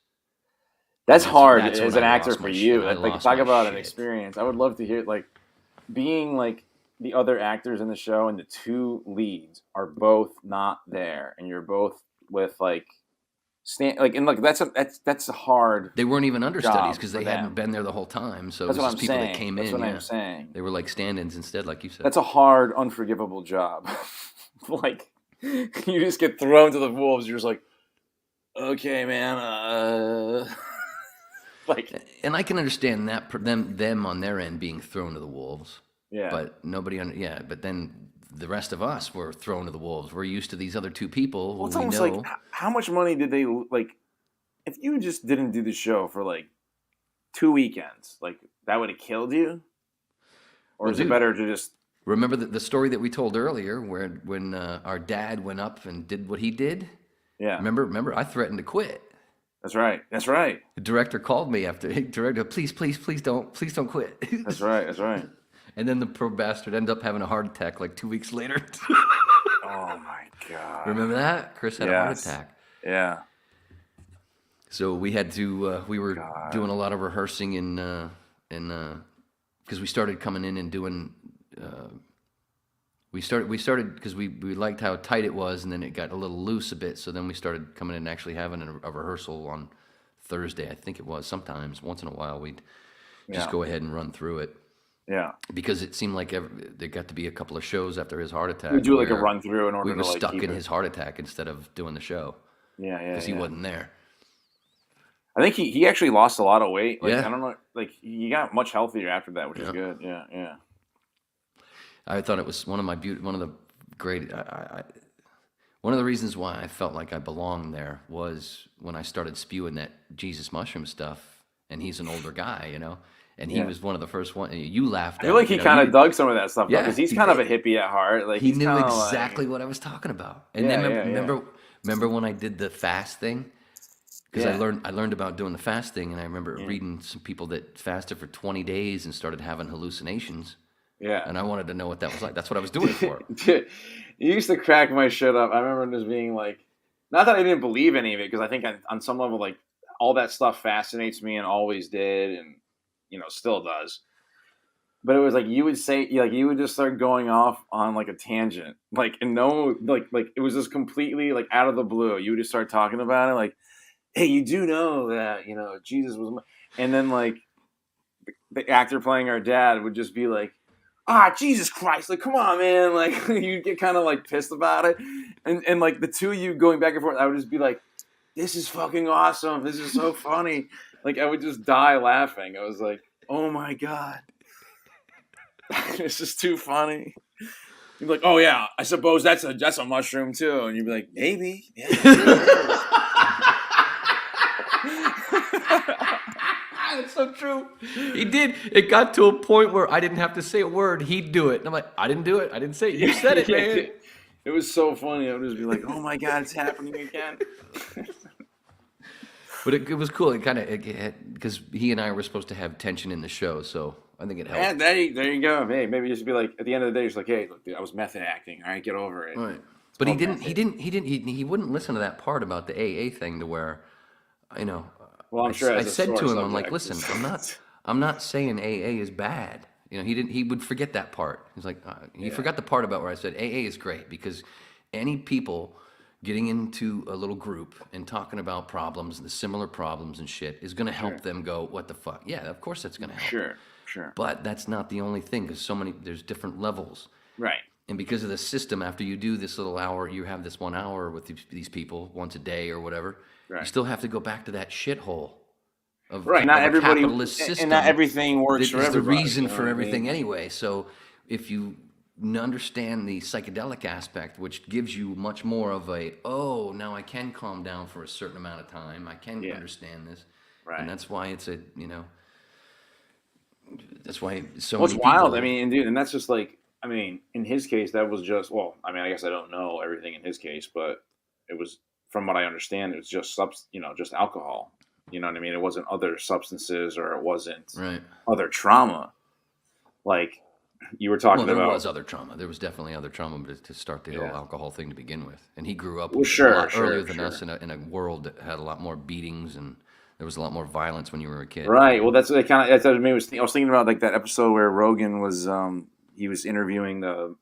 That's hard that's as when an I actor lost for my you. shit. I Like, lost talk my about an shit. experience. I would love to hear, like, being like the other actors in the show, and the 2 leads are both not there, and you're both with like and look, that's a hard. They weren't even understudies because for they them. hadn't been there the whole time. So That's it what was I'm just people saying. that came That's in. what yeah. I'm saying. They were like stand-ins instead, like you said. That's a hard, unforgivable job. Like, you just get thrown to the wolves. You're just like, okay, man. Like, and I can understand that them on their end being thrown to the wolves. yeah. But but then the rest of us were thrown to the wolves. We're used to these other 2 people Well, it's who we almost know. like, how much money did they, like, if you just didn't do the show for like 2 weekends, like, that would have killed you? Or is it better to just... Remember the story that we told earlier, where when our dad went up and did what he did? Yeah. Remember, I threatened to quit. That's right. The director called me after. Hey, director, please don't quit. That's right. And then the poor bastard ends up having a heart attack like 2 weeks later. Oh my god! Remember that? Chris had a heart attack. Yeah. So we had to. We were doing a lot of rehearsing because we started coming in and doing. We started because we liked how tight it was, and then it got a little loose a bit. So then we started coming in and actually having a rehearsal on Thursday, I think it was. Sometimes, once in a while, we'd just go ahead and run through it. Yeah. Because it seemed like there got to be a couple of shows after his heart attack. We do like a run through in order to we were like stuck keep in it. his heart attack instead of doing the show. Yeah, yeah. Because he wasn't there. I think he actually lost a lot of weight. Like, Yeah. I don't know. Like he got much healthier after that, which is good. Yeah, yeah. I thought it was one of the great. One of the reasons why I felt like I belonged there was when I started spewing that Jesus mushroom stuff, and he's an older guy, you know, and he was one of the first one. You laughed. I feel like he kind of dug some of that stuff, because he's kind of a did. hippie at heart. Like He he's knew kinda exactly like, what I was talking about. And then remember when I did the fast thing? Because I learned about doing the fasting, and I remember reading some people that fasted for 20 days and started having hallucinations. Yeah. And I wanted to know what that was like. That's what I was doing it for. Dude, you used to crack my shit up. I remember just being like, not that I didn't believe any of it, because I think on some level, like all that stuff fascinates me and always did, and still does. But it was like you would say, like you would just start going off on like a tangent, like and like it was just completely like out of the blue. You would just start talking about it, like, hey, you do know that Jesus was, and then like the actor playing our dad would just be like, Jesus Christ, like, come on, man. Like, you'd get kind of, like, pissed about it. And, like, the two of you going back and forth, I would just be like, this is fucking awesome. This is so funny. Like, I would just die laughing. I was like, oh, my God. This is too funny. You'd be like, oh, yeah, I suppose that's a mushroom, too. And you'd be like, maybe. Yeah. It's so true. He did. It got to a point where I didn't have to say a word. He'd do it. And I'm like, I didn't do it. I didn't say it. You said it, man. It was so funny. I would just be like, oh, my God, it's happening again. But it was cool. It kind of, because he and I were supposed to have tension in the show, so I think it helped. And there you go. Hey, maybe just be like, at the end of the day, just like, hey, look, dude, I was method acting. All right, get over it. Right. But he wouldn't listen to that part about the AA thing to where, Well, I'm sure I said to him, I'm like, subject. listen, I'm not saying AA is bad. He would forget that part. He's like, he forgot the part about where I said AA is great, because any people getting into a little group and talking about problems, the similar problems and shit, is going to help them go, what the fuck? Yeah, of course that's going to help. Sure. But that's not the only thing, because there's different levels. Right. And because of the system, after you do this little hour, you have this 1 hour with these people once a day or whatever. Right. You still have to go back to that shithole of, right. Not of everybody, a capitalist system. And not everything works for everybody. It's the reason for everything anyway. So if you understand the psychedelic aspect, which gives you much more of now I can calm down for a certain amount of time. I can understand this. Right. And that's why it's that's why so many people... wild. I mean, and that's just like, I mean, in his case, that was just, I guess I don't know everything in his case, but it was, from what I understand, it was just just alcohol. You know what I mean? It wasn't other substances, or it wasn't other trauma. Like you were talking about. There was other trauma. There was definitely other trauma to start the whole alcohol thing to begin with. And he grew up a lot earlier than us in a world that had a lot more beatings, and there was a lot more violence when you were a kid. Right. Well, that's what I was thinking about, like that episode where Rogan was he was interviewing the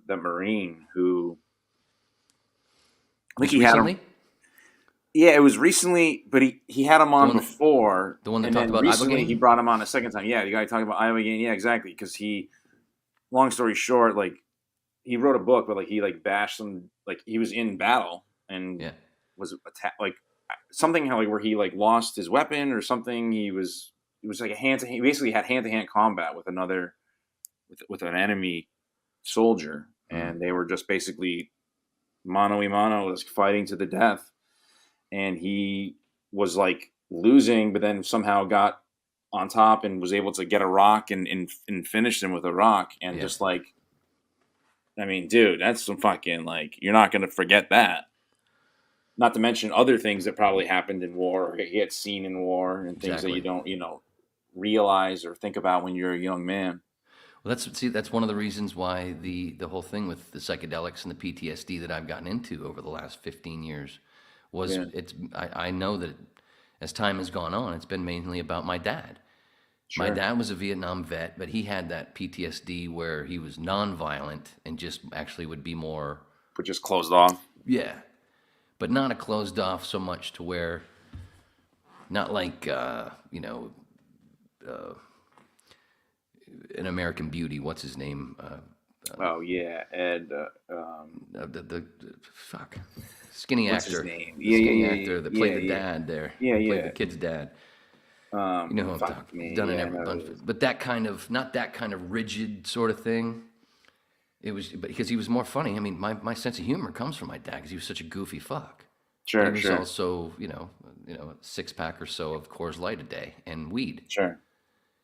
Marine who I think he recently? had him. Yeah, it was recently, but he had him on before. The one that and talked then about recently Ibogaine? He brought him on a second time. Yeah, the guy talking about Ibogaine. Yeah, exactly. Because long story short, like he wrote a book, but like he like bashed some, like he was in battle and was attacked, like something like where he like lost his weapon or something. It was like he basically had hand-to-hand combat with with an enemy soldier, and they were just basically mano a mano, was fighting to the death. And he was like losing, but then somehow got on top and was able to get a rock and finish him with a rock. And just like, I mean, dude, that's some fucking, like, you're not going to forget that. Not to mention other things that probably happened in war, or he had seen in war, and things that you don't, realize or think about when you're a young man. Well, that's one of the reasons why the whole thing with the psychedelics and the PTSD that I've gotten into over the last 15 years was I know that as time has gone on, it's been mainly about my dad. Sure. My dad was a Vietnam vet, but he had that PTSD where he was nonviolent and just actually would be more, But just closed off. yeah, but not a closed off so much to where, not like an American Beauty. What's his name? Oh yeah, Ed. The fuck skinny What's actor. his name? The Yeah, skinny yeah, actor that yeah, played the yeah. dad there. Yeah, Played yeah. the kid's dad. You know who I'm Fuck talking. me, He's done it yeah, every I know bunch who it of, but that kind of, not that kind of rigid sort of thing. It was, but because he was more funny. I mean, my sense of humor comes from my dad because he was such a goofy fuck. Sure, He was sure, also, a 6-pack or so of Coors Light a day and weed. sure.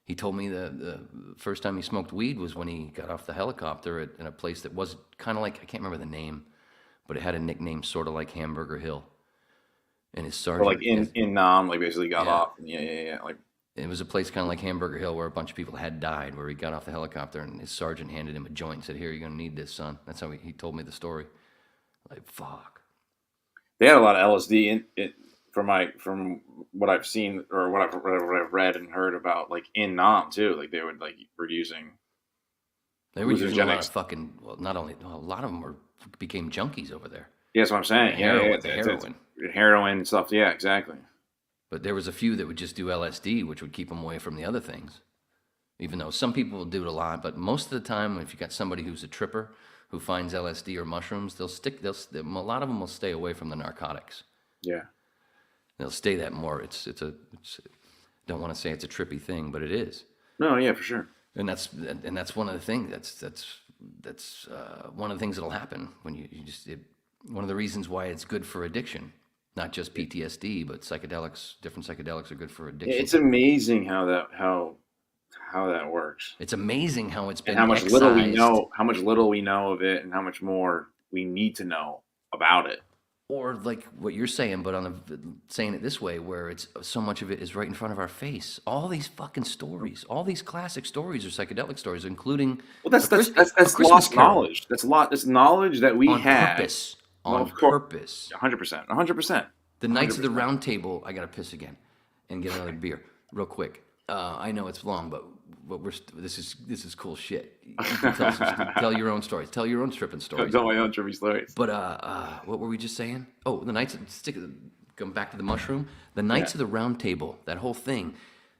He told me the first time he smoked weed was when he got off the helicopter in a place that was kind of like, I can't remember the name, but it had a nickname sort of like Hamburger Hill. And his sergeant, Or like in Nam, like basically got Yeah. off. Yeah. Like it was a place kind of like Hamburger Hill where a bunch of people had died, where he got off the helicopter and his sergeant handed him a joint and said, "Here, you're going to need this, son." That's how he told me the story. Like, fuck. they had a lot of LSD in it from what I've seen or what I've read and heard about, like in Nam too. Like they would were using. They were using a lot of hallucinogenics. fucking, well, not only, a lot of them became junkies over there. Yeah, that's what I'm saying. Heroin, Yeah, heroin. heroin and stuff. Yeah, exactly. But there was a few that would just do LSD, which would keep them away from the other things. Even though some people will do it a lot, but most of the time, if you got somebody who's a tripper who finds LSD or mushrooms, a lot of them will stay away from the narcotics. Yeah. They'll stay that more. Don't want to say it's a trippy thing, but it is. No, yeah, for sure. And that's one of the things that's one of the things that'll happen when one of the reasons why it's good for addiction, not just PTSD, but different psychedelics are good for addiction. It's amazing how that works. It's amazing how it's been And how much excised. little we know of it, and how much more we need to know about it. Or like what you're saying, but saying it this way, where it's so much of it is right in front of our face. All these fucking stories, all these classic stories are psychedelic stories, including That's Christmas lost Carol. knowledge. That's knowledge that we on have purpose. Well, On of course. purpose. 100%. The Knights of the 100%. Round Table. I gotta piss again, and get another beer real quick. I know it's long, but this is cool shit. You can tell your own stories. Tell your own tripping stories. Tell my own trippy stories. But what were we just saying? Oh, the Knights. Going back to the mushroom. The Knights of the Round Table. That whole thing.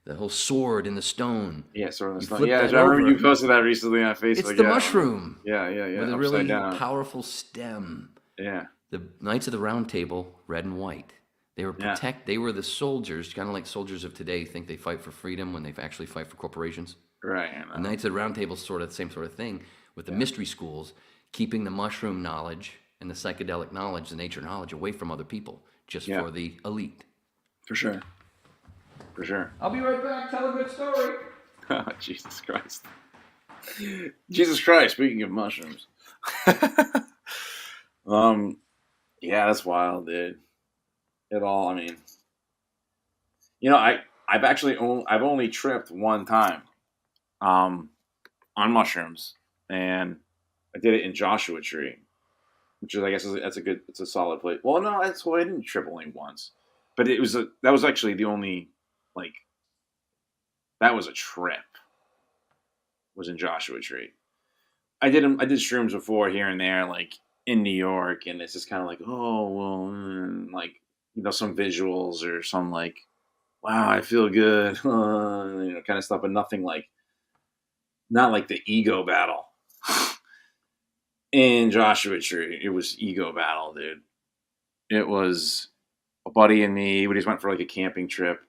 The whole sword in the stone. Yeah, sort of You stuff. flip Yeah, I that remember over. you posted that recently on Facebook. It's the mushroom. Yeah. With a upside really down. powerful stem. Yeah. The Knights of the Round Table, red and white. They were Yeah. They were the soldiers, kind of like soldiers of today think they fight for freedom when they actually fight for corporations. Right. The Knights of the Round Table is sort of the same sort of thing with the mystery schools, keeping the mushroom knowledge and the psychedelic knowledge, the nature knowledge, away from other people, just for the elite. For sure. I'll be right back. Tell a good story. Oh, Jesus Christ. Jesus Christ, speaking of mushrooms. Yeah, that's wild, dude. I've only tripped one time on mushrooms, and I did it in Joshua Tree, which is, I guess, it's a solid place. Well, no, I didn't trip only once, but that was actually the only, like, that was a trip, was in Joshua Tree. I did shrooms before here and there, like in New York, and it's just kind of like, oh, well, like, some visuals or some, like, wow, I feel good, kind of stuff, but nothing like, not like the ego battle. In Joshua Tree, it was ego battle, dude. It was a buddy and me. We just went for like a camping trip,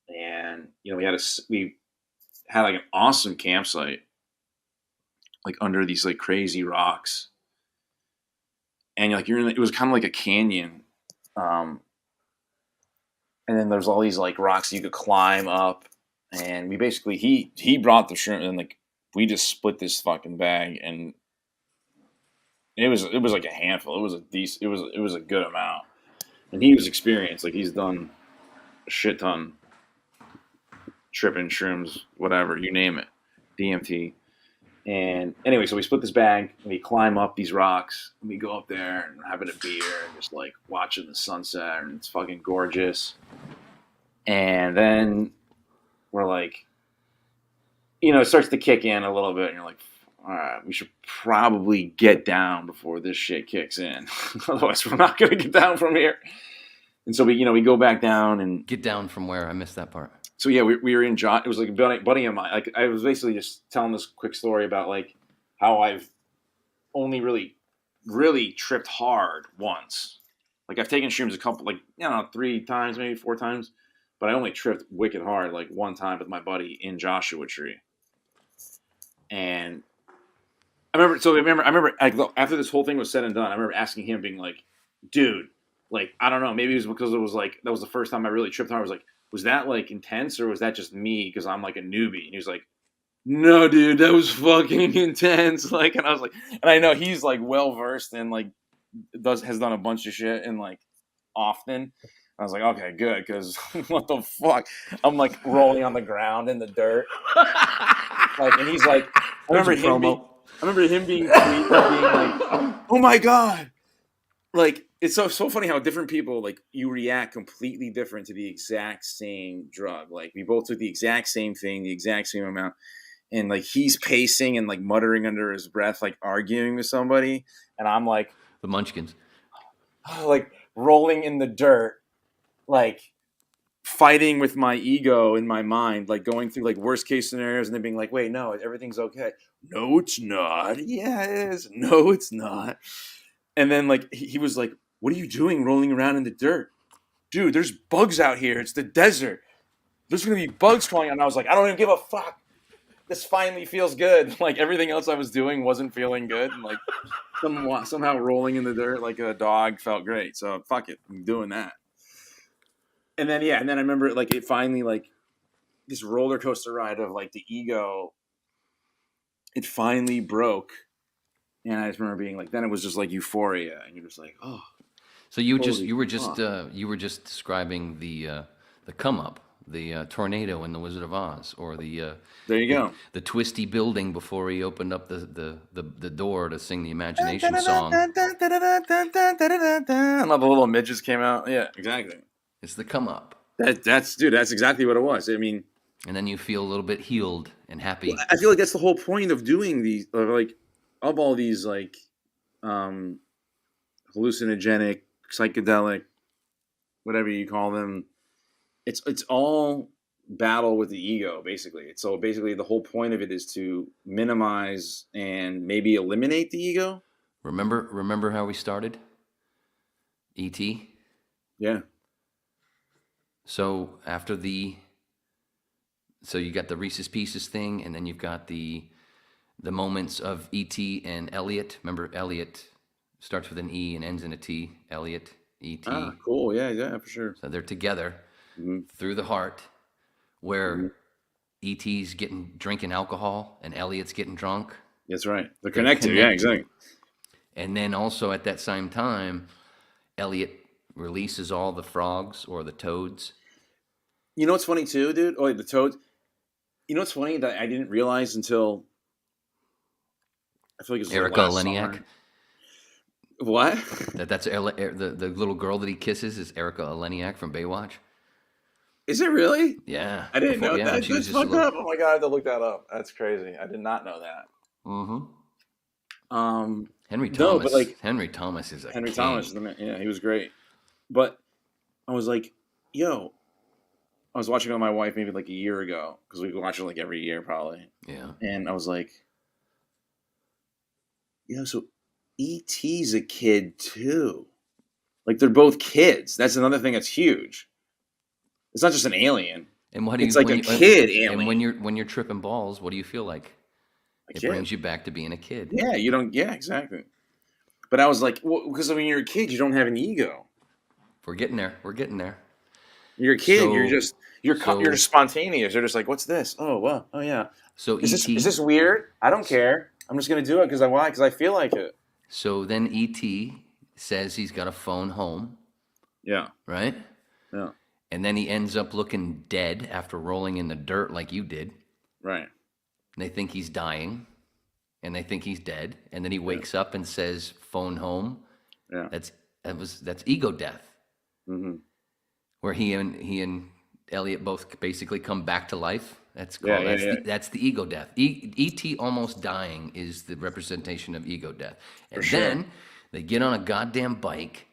and we had like an awesome campsite, like under these like crazy rocks, and it was kind of like a canyon, and then there's all these like rocks you could climb up, and we basically he brought the shrimp, and like we just split this fucking bag, and it was like a handful. It was a good amount, and he was experienced. Like, he's done a shit ton tripping shrooms, whatever, you name it. DMT. And anyway, so we split this bag and we climb up these rocks and we go up there and we're having a beer and just like watching the sunset and it's fucking gorgeous. And then we're like, it starts to kick in a little bit and you're like, all right, we should probably get down before this shit kicks in. Otherwise we're not going to get down from here. And so we go back down and Get down from where? I missed that part. so yeah, we were in John. It was like a buddy of mine. Like I was basically just telling this quick story about like how I've only really tripped hard once. Like I've taken shrooms a couple, 3 times, maybe 4 times, but I only tripped wicked hard like one time with my buddy in Joshua Tree. And I remember after this whole thing was said and done, I remember asking him, being like, "Dude, like I don't know, maybe it was because it was like that was the first time I really tripped hard. I was like, was that like intense or was that just me because I'm like a newbie?" And he was like, "No, dude, that was fucking intense." Like, and I was like, and I know he's like well versed and like has done a bunch of shit and like often. I was like, okay, good, because what the fuck? I'm like rolling on the ground in the dirt, like, and he's like, I remember him being like, oh my god, like. It's so funny how different people, like, you react completely different to the exact same drug. Like, we both took the exact same thing, the exact same amount. And, like, he's pacing and, like, muttering under his breath, like, arguing with somebody. And I'm, like... The Munchkins. Like, rolling in the dirt, like, fighting with my ego in my mind, like, going through, like, worst-case scenarios and then being like, wait, no, everything's okay. No, it's not. Yeah, it is. No, it's not. And then, like, he was like, "What are you doing rolling around in the dirt? Dude, there's bugs out here. It's the desert. There's going to be bugs crawling out." And I was like, I don't even give a fuck. This finally feels good. Like, everything else I was doing wasn't feeling good. And, like, somehow rolling in the dirt like a dog felt great. So, fuck it. I'm doing that. And then, I remember, like, it finally, like, this roller coaster ride of, like, the ego, it finally broke. And I just remember being like, then it was just like euphoria. And you're just like, oh. So you were just describing the come up, the tornado in the Wizard of Oz, or the there you go, the twisty building before he opened up the door to sing the imagination song. And all the little midgets came out. Yeah, exactly. It's the come up. That's exactly what it was. I mean, and then you feel a little bit healed and happy. I feel like that's the whole point of doing these, like, of all these, like, hallucinogenic, psychedelic, whatever you call them, it's all battle with the ego, basically. So basically the whole point of it is to minimize and maybe eliminate the ego. Remember how we started? E.T.? Yeah. So so you got the Reese's Pieces thing, and then you've got the moments of E.T. and Elliot. Remember, Elliot starts with an E and ends in a T. Elliot, E.T. Ah, cool. Yeah, for sure. So they're together through the heart, where E.T.'s drinking alcohol and Elliot's getting drunk. That's right. They're connected. Yeah, exactly. And then also at that same time, Elliot releases all the frogs or the toads. You know what's funny too, dude? Oh, the toads. You know what's funny that I didn't realize until... I feel like it's Erica Eleniak. What? That's the little girl that he kisses is Erica Eleniak from Baywatch. Is it really? Yeah. I didn't know that. That's fucked up. Oh my god, I have to look that up. That's crazy. I did not know that. Mm-hmm. Henry Thomas. No, but like Henry Thomas is a Henry king. Thomas is the man. Yeah, he was great. But I was like, yo, I was watching it with my wife maybe like a year ago because we watch it like every year probably. Yeah. And I was like, so E.T.'s a kid too. Like they're both kids. That's another thing that's huge. It's not just an alien. And what do it's like a kid alien. And when you're tripping balls, what do you feel like? It kid. Brings you back to being a kid. Yeah, you don't. Yeah, exactly. But I was like, well, because when you're a kid, you don't have an ego. We're getting there. You're a kid. So, you're just spontaneous. You're just like, what's this? Oh, well, oh yeah. So is this weird? I don't care. I'm just gonna do it because I feel like it. So then E.T. says he's got a phone home. Yeah. Right. Yeah. And then he ends up looking dead after rolling in the dirt like you did. Right. They think he's dying, and they think he's dead, and then he wakes up and says, "Phone home." Yeah. That's ego death, where he and Elliot both basically come back to life. That's called that's the ego death. E.T. almost dying is the representation of ego death, and then they get on a goddamn bike.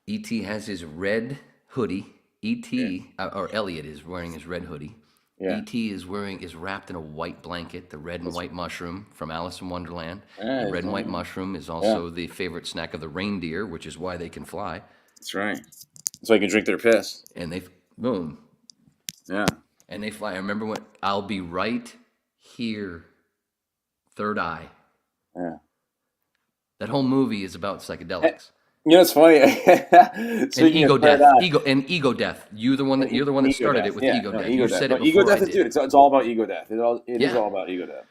E.T. has his red hoodie. Or Elliot is wearing his red hoodie. Yeah. E.T. is wrapped in a white blanket, the red and white mushroom from Alice in Wonderland. The red and white mushroom is also the favorite snack of the reindeer, which is why they can fly. That's right. So they can drink their piss. And they, boom. Yeah. And they fly. I remember when I'll be right here, third eye. Yeah. That whole movie is about psychedelics. You know, it's funny. And ego death. Ego death. You're the one that started it with ego death. You said it before. Ego death, I did. dude. It's all about ego death. It is all about ego death.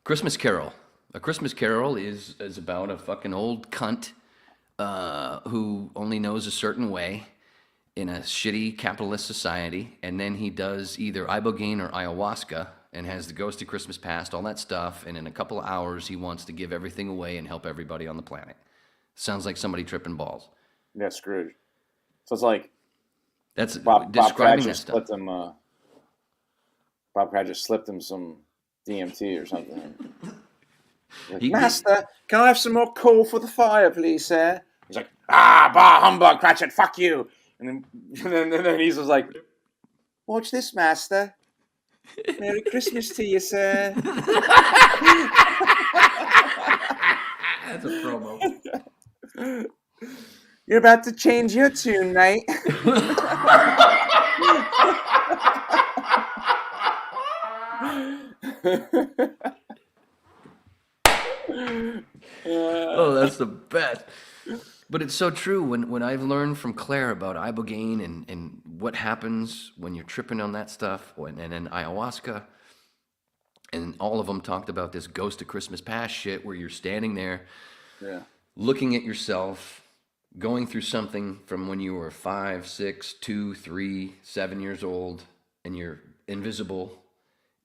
Christmas Carol. A Christmas Carol is about a fucking old cunt who only knows a certain way in a shitty capitalist society, and then he does either ibogaine or ayahuasca and has the ghost of Christmas past, all that stuff, and in a couple of hours he wants to give everything away and help everybody on the planet. Sounds like somebody tripping balls. Yeah, Scrooge. So it's like that's Bob describing Cratchit slipped him. Bob Cratchit slipped him some DMT or something. Like, Master, can I have some more coal for the fire, please, sir? He's like, bah humbug, Cratchit, fuck you. And then he's just like, watch this, Master. Merry Christmas to you, sir. That's a promo. You're about to change your tune, mate. Oh, that's the best. But it's so true. When I've learned from Claire about ibogaine and what happens when you're tripping on that stuff, and then ayahuasca, and all of them talked about this ghost of Christmas past shit where you're standing there looking at yourself, going through something from when you were 5, 6, 2, 3, 7 years old, and you're invisible.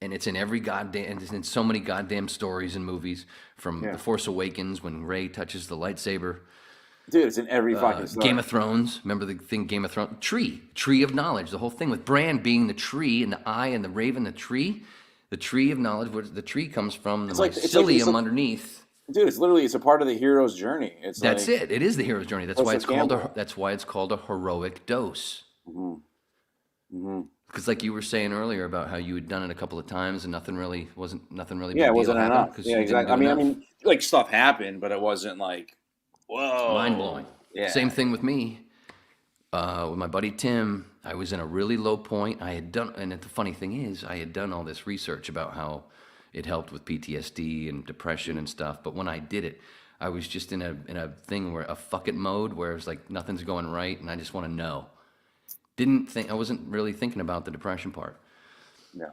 And it's in every goddamn, it's in so many goddamn stories and movies, from The Force Awakens when Rey touches the lightsaber. Dude, it's in every fucking story. Game of Thrones. Remember the thing, Game of Thrones? Tree of knowledge. The whole thing with Bran being the tree and the eye and the raven, the tree of knowledge. Where the tree comes from the mycelium underneath. Dude, it's a part of the hero's journey. That's it. It is the hero's journey. That's why it's called a heroic dose. Because like you were saying earlier about how you had done it a couple of times and nothing really it wasn't enough. Yeah, exactly. I mean, like stuff happened, but it wasn't like, whoa, mind blowing. Yeah. Same thing with me. With my buddy Tim, I was in a really low point. And the funny thing is, I had done all this research about how it helped with PTSD and depression and stuff. But when I did it, I was just in a thing where a fuck it mode where it's like nothing's going right and I just want to know. I wasn't really thinking about the depression part. Yeah.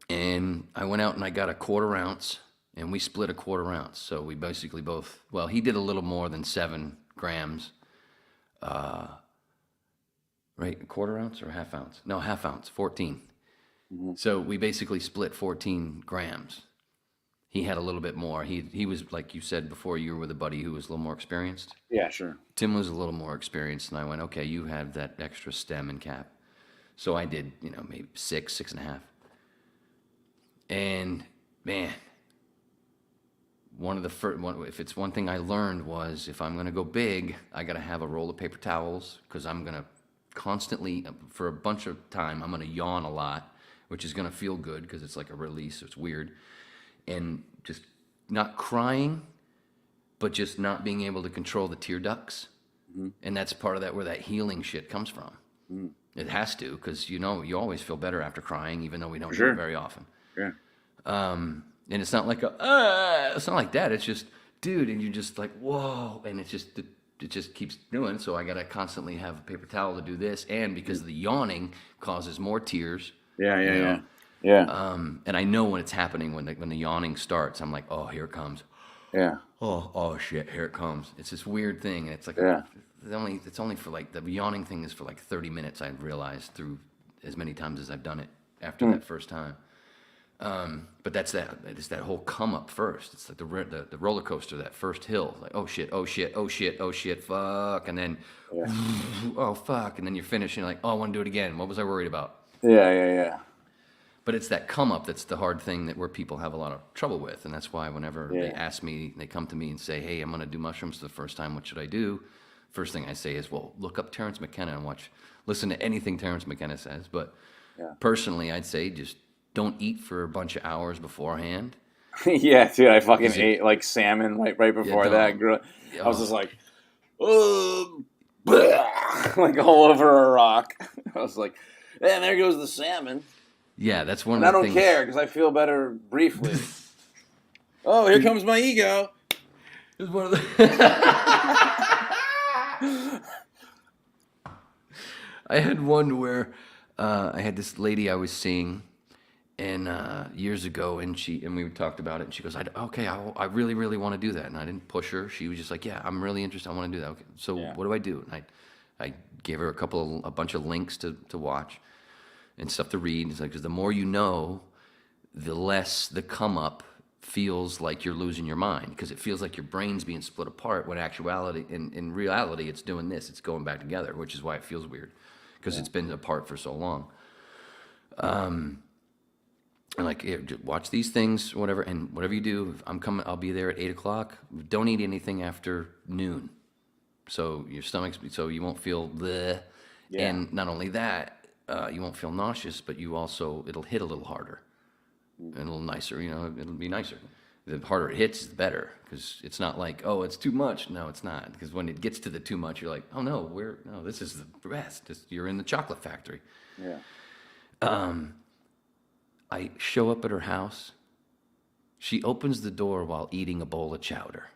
And I went out and I got a 1/4 ounce, and we split a 1/4 ounce. So we basically both, well, he did a little more than 7 grams. Right, a 1/4 ounce or a 1/2 ounce? No, 1/2 ounce, 14. So we basically split 14 grams. He had a little bit more. He was, like you said before, you were with a buddy who was a little more experienced. Yeah, sure. Tim was a little more experienced, and I went, okay, you have that extra stem and cap. So I did, maybe 6.5. And man, if it's one thing I learned was, if I'm going to go big, I got to have a roll of paper towels, because I'm going to constantly, for a bunch of time, I'm going to yawn a lot, which is going to feel good because it's like a release. So it's weird. And just not crying, but just not being able to control the tear ducts. And that's part of that, where that healing shit comes from. It has to, because you always feel better after crying, even though we don't do it very often. Yeah. And it's not like it's not like that. It's just, dude, and you're just like, whoa, and it just keeps doing. So I gotta constantly have a paper towel to do this, and because the yawning causes more tears. Yeah. And I know when it's happening, when the yawning starts, I'm like, oh, here it comes. Yeah. Oh shit, here it comes. It's this weird thing, and it's like, it's only for like, the yawning thing is for like 30 minutes. I've realized through as many times as I've done it after that first time. But that's that whole come up first. It's like the roller coaster, that first hill. Like, oh shit, oh shit, oh shit, oh shit, fuck, and then oh fuck, and then you're finished. And you're like, oh, I want to do it again. What was I worried about? Yeah. But it's that come up that's the hard thing where people have a lot of trouble with, and that's why whenever they come to me and say, hey, I'm going to do mushrooms for the first time. What should I do? First thing I say is, well, look up Terrence McKenna and listen to anything Terrence McKenna says. But personally, I'd say just don't eat for a bunch of hours beforehand. Yeah, dude, I fucking ate like salmon right before that. I was just like, like all over a rock. I was like, and there goes the salmon. Yeah, that's one and of the things. things. I don't care because I feel better briefly. Oh, here comes my ego. It was one of the. I had one where I had this lady I was seeing, and years ago, and we talked about it, and she goes, I really, really want to do that, and I didn't push her. She was just like, yeah, I'm really interested. I want to do that. Okay, so what do I do? And I gave her a bunch of links to watch and stuff to read. It's like, because the more you know, the less the come up feels like you're losing your mind, because it feels like your brain's being split apart, when actuality, in reality, it's doing this. It's going back together, which is why it feels weird, because it's been apart for so long. And like, here, watch these things, whatever, and whatever you do, I'm coming. I'll be there at 8:00. Don't eat anything after noon, so your stomach's, so you won't feel bleh. Yeah. And not only that, you won't feel nauseous, but it'll hit a little harder and a little nicer. It'll be nicer. The harder it hits, the better, because it's not like, oh, it's too much. No, it's not, because when it gets to the too much, you're like, oh no, this is the best. You're in the chocolate factory. Yeah. I show up at her house. She opens the door while eating a bowl of chowder.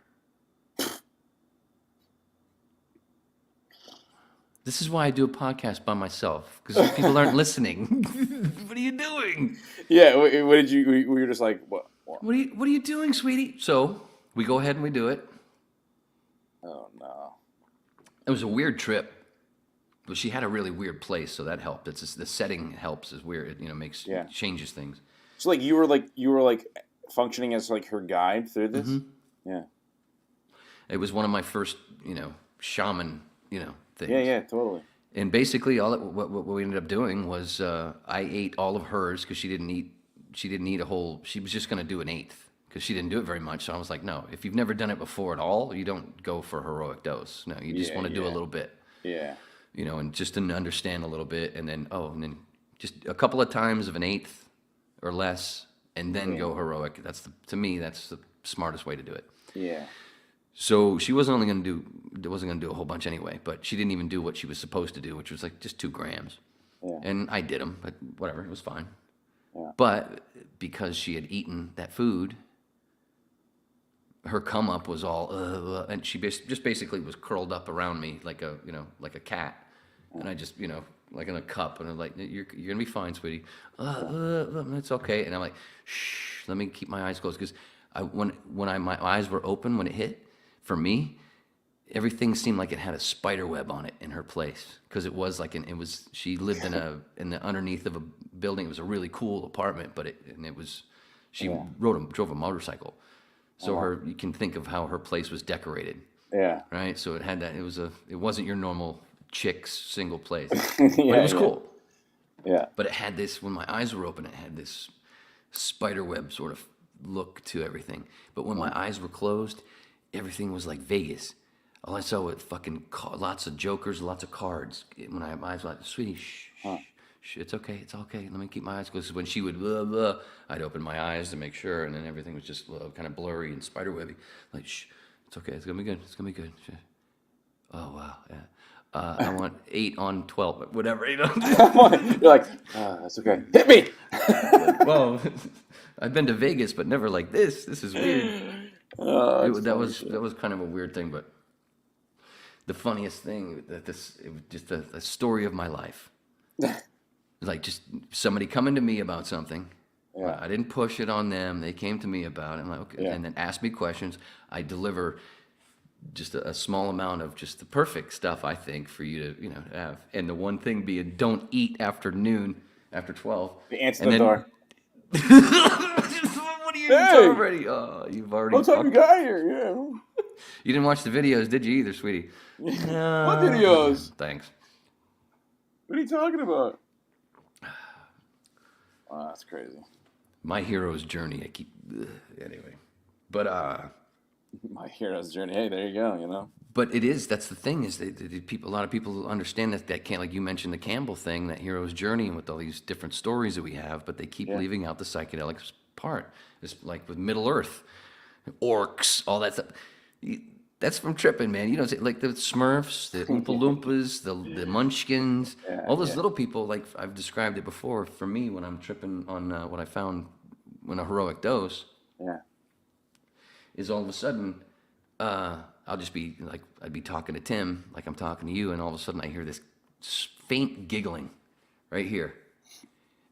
This is why I do a podcast by myself, because people aren't listening. What are you doing? Yeah, what did you? We were just like, what? What are you doing, sweetie? So we go ahead and we do it. Oh no! It was a weird trip, but she had a really weird place, so that helped. It's just, the setting helps. Is weird. It changes things. So like you were functioning as like her guide through this. Mm-hmm. Yeah. It was one of my first shaman things. Yeah, totally. And basically, what we ended up doing was I ate all of hers, because she didn't eat a whole. She was just going to do an eighth, because she didn't do it very much. So I was like, no, if you've never done it before at all, you don't go for a heroic dose. No, you just want to do a little bit. Yeah. And just to understand a little bit, and then just a couple of times of an eighth or less, and then go heroic. To me, that's the smartest way to do it. Yeah. So she wasn't going to do a whole bunch anyway, but she didn't even do what she was supposed to do, which was like just 2 grams. Yeah. And I did them, but whatever, it was fine. Yeah. But because she had eaten that food, her come up was all, and she just basically was curled up around me like a cat, and I just, like in a cup, and I'm like, you're gonna be fine, sweetie. It's okay. And I'm like, shh, let me keep my eyes closed, because when my eyes were open when it hit. For me, everything seemed like it had a spider web on it in her place, because it was like she lived in the underneath of a building. It was a really cool apartment, but she drove a motorcycle, so you can think of how her place was decorated. Yeah. Right. So it had that. It wasn't your normal chick's single place. But it was cool. Yeah. But it had this. When my eyes were open, it had this spider web sort of look to everything. But when my eyes were closed, everything was like Vegas. All I saw was fucking lots of jokers, lots of cards. When my eyes were like, sweetie, shh, it's okay, it's okay. Let me keep my eyes closed. When she would, blah, blah, I'd open my eyes to make sure, and then everything was just kind of blurry and spiderwebby. Like, shh, it's okay, it's gonna be good, it's gonna be good. Oh wow, yeah. I want 8 on 12, whatever. You're like, that's okay. Hit me. Well, I've been to Vegas, but never like this. This is weird. That was kind of a weird thing, but the funniest thing it was just a story of my life. Like just somebody coming to me about something. Yeah. I didn't push it on them. They came to me about it. I'm like, okay, and then ask me questions. I deliver just a small amount of just the perfect stuff, I think, for you to have. And the one thing being, don't eat after noon, after 12. The answer to the door. What are you already? Oh, you've already. What time you got here? Yeah. You didn't watch the videos, did you either, sweetie? What videos? Thanks. What are you talking about? Oh, that's crazy. My hero's journey. I keep anyway, but My hero's journey. Hey, there you go. You know. But it is. That's the thing. Is that people? A lot of people understand that can't. Like you mentioned the Campbell thing, that hero's journey, and with all these different stories that we have, but they keep leaving out the psychedelics part. It's like with Middle Earth, orcs, all that stuff. That's from tripping, man. You know, like the Smurfs, the Oompa Loompas, the Munchkins, all those little people. Like I've described it before. For me, when I'm tripping on what I found when a heroic dose, is all of a sudden, I'll just be like, I'd be talking to Tim, like I'm talking to you, and all of a sudden I hear this faint giggling right here,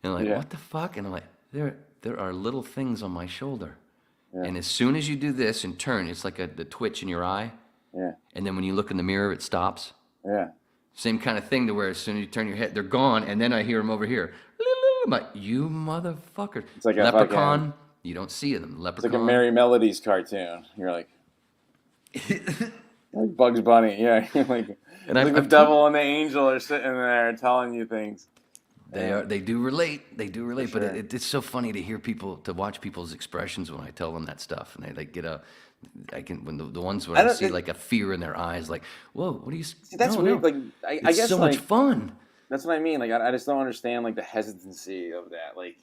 and I'm like, what the fuck? And I'm like, there are little things on my shoulder. And as soon as you do this and turn, it's like the twitch in your eye. And then when you look in the mirror, it stops. Same kind of thing to where as soon as you turn your head, they're gone. And then I hear them over here. I'm like, you motherfucker. It's like Leprechaun, you don't see them. Leprechaun. It's like a Merry Melodies cartoon. You're like Bugs Bunny. Yeah. Like the devil and the angel are sitting there telling you things. They do relate, For but sure. it's so funny to hear to watch people's expressions when I tell them that stuff, and they like get when the ones where I see like a fear in their eyes, like, whoa, what are you? See, that's weird. No. Like I It's guess so like, much fun. That's what I mean. Like I just don't understand like the hesitancy of that. Like,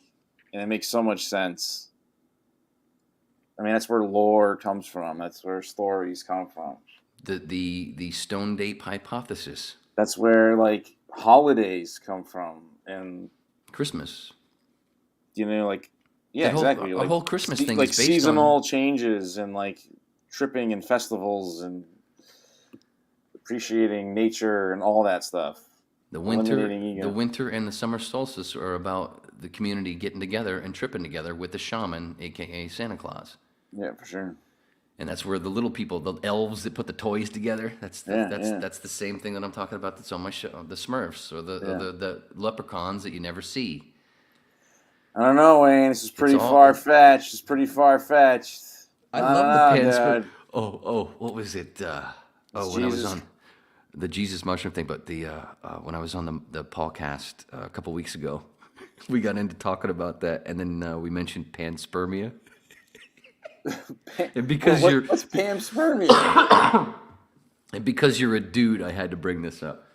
and it makes so much sense. I mean, that's where lore comes from. That's where stories come from. The Stone Ape hypothesis. That's where like holidays come from, and Christmas. You know, like exactly. The like, whole Christmas thing like is based seasonal on changes and like tripping and festivals and appreciating nature and all that stuff. the winter and the summer solstice are about the community getting together and tripping together with the shaman, aka Santa Claus. Yeah, for sure. And that's where the little people, the elves that put the toys together, that's the same thing that I'm talking about that's on my show, the Smurfs or the leprechauns that you never see. I don't know, Wayne. This is pretty far-fetched. It's pretty far-fetched. I love the pan. What was it? When I was on the Jesus mushroom thing, but when I was on the podcast a couple weeks ago, we got into talking about that, and then we mentioned panspermia. And because what's panspermia? And because you're a dude, I had to bring this up.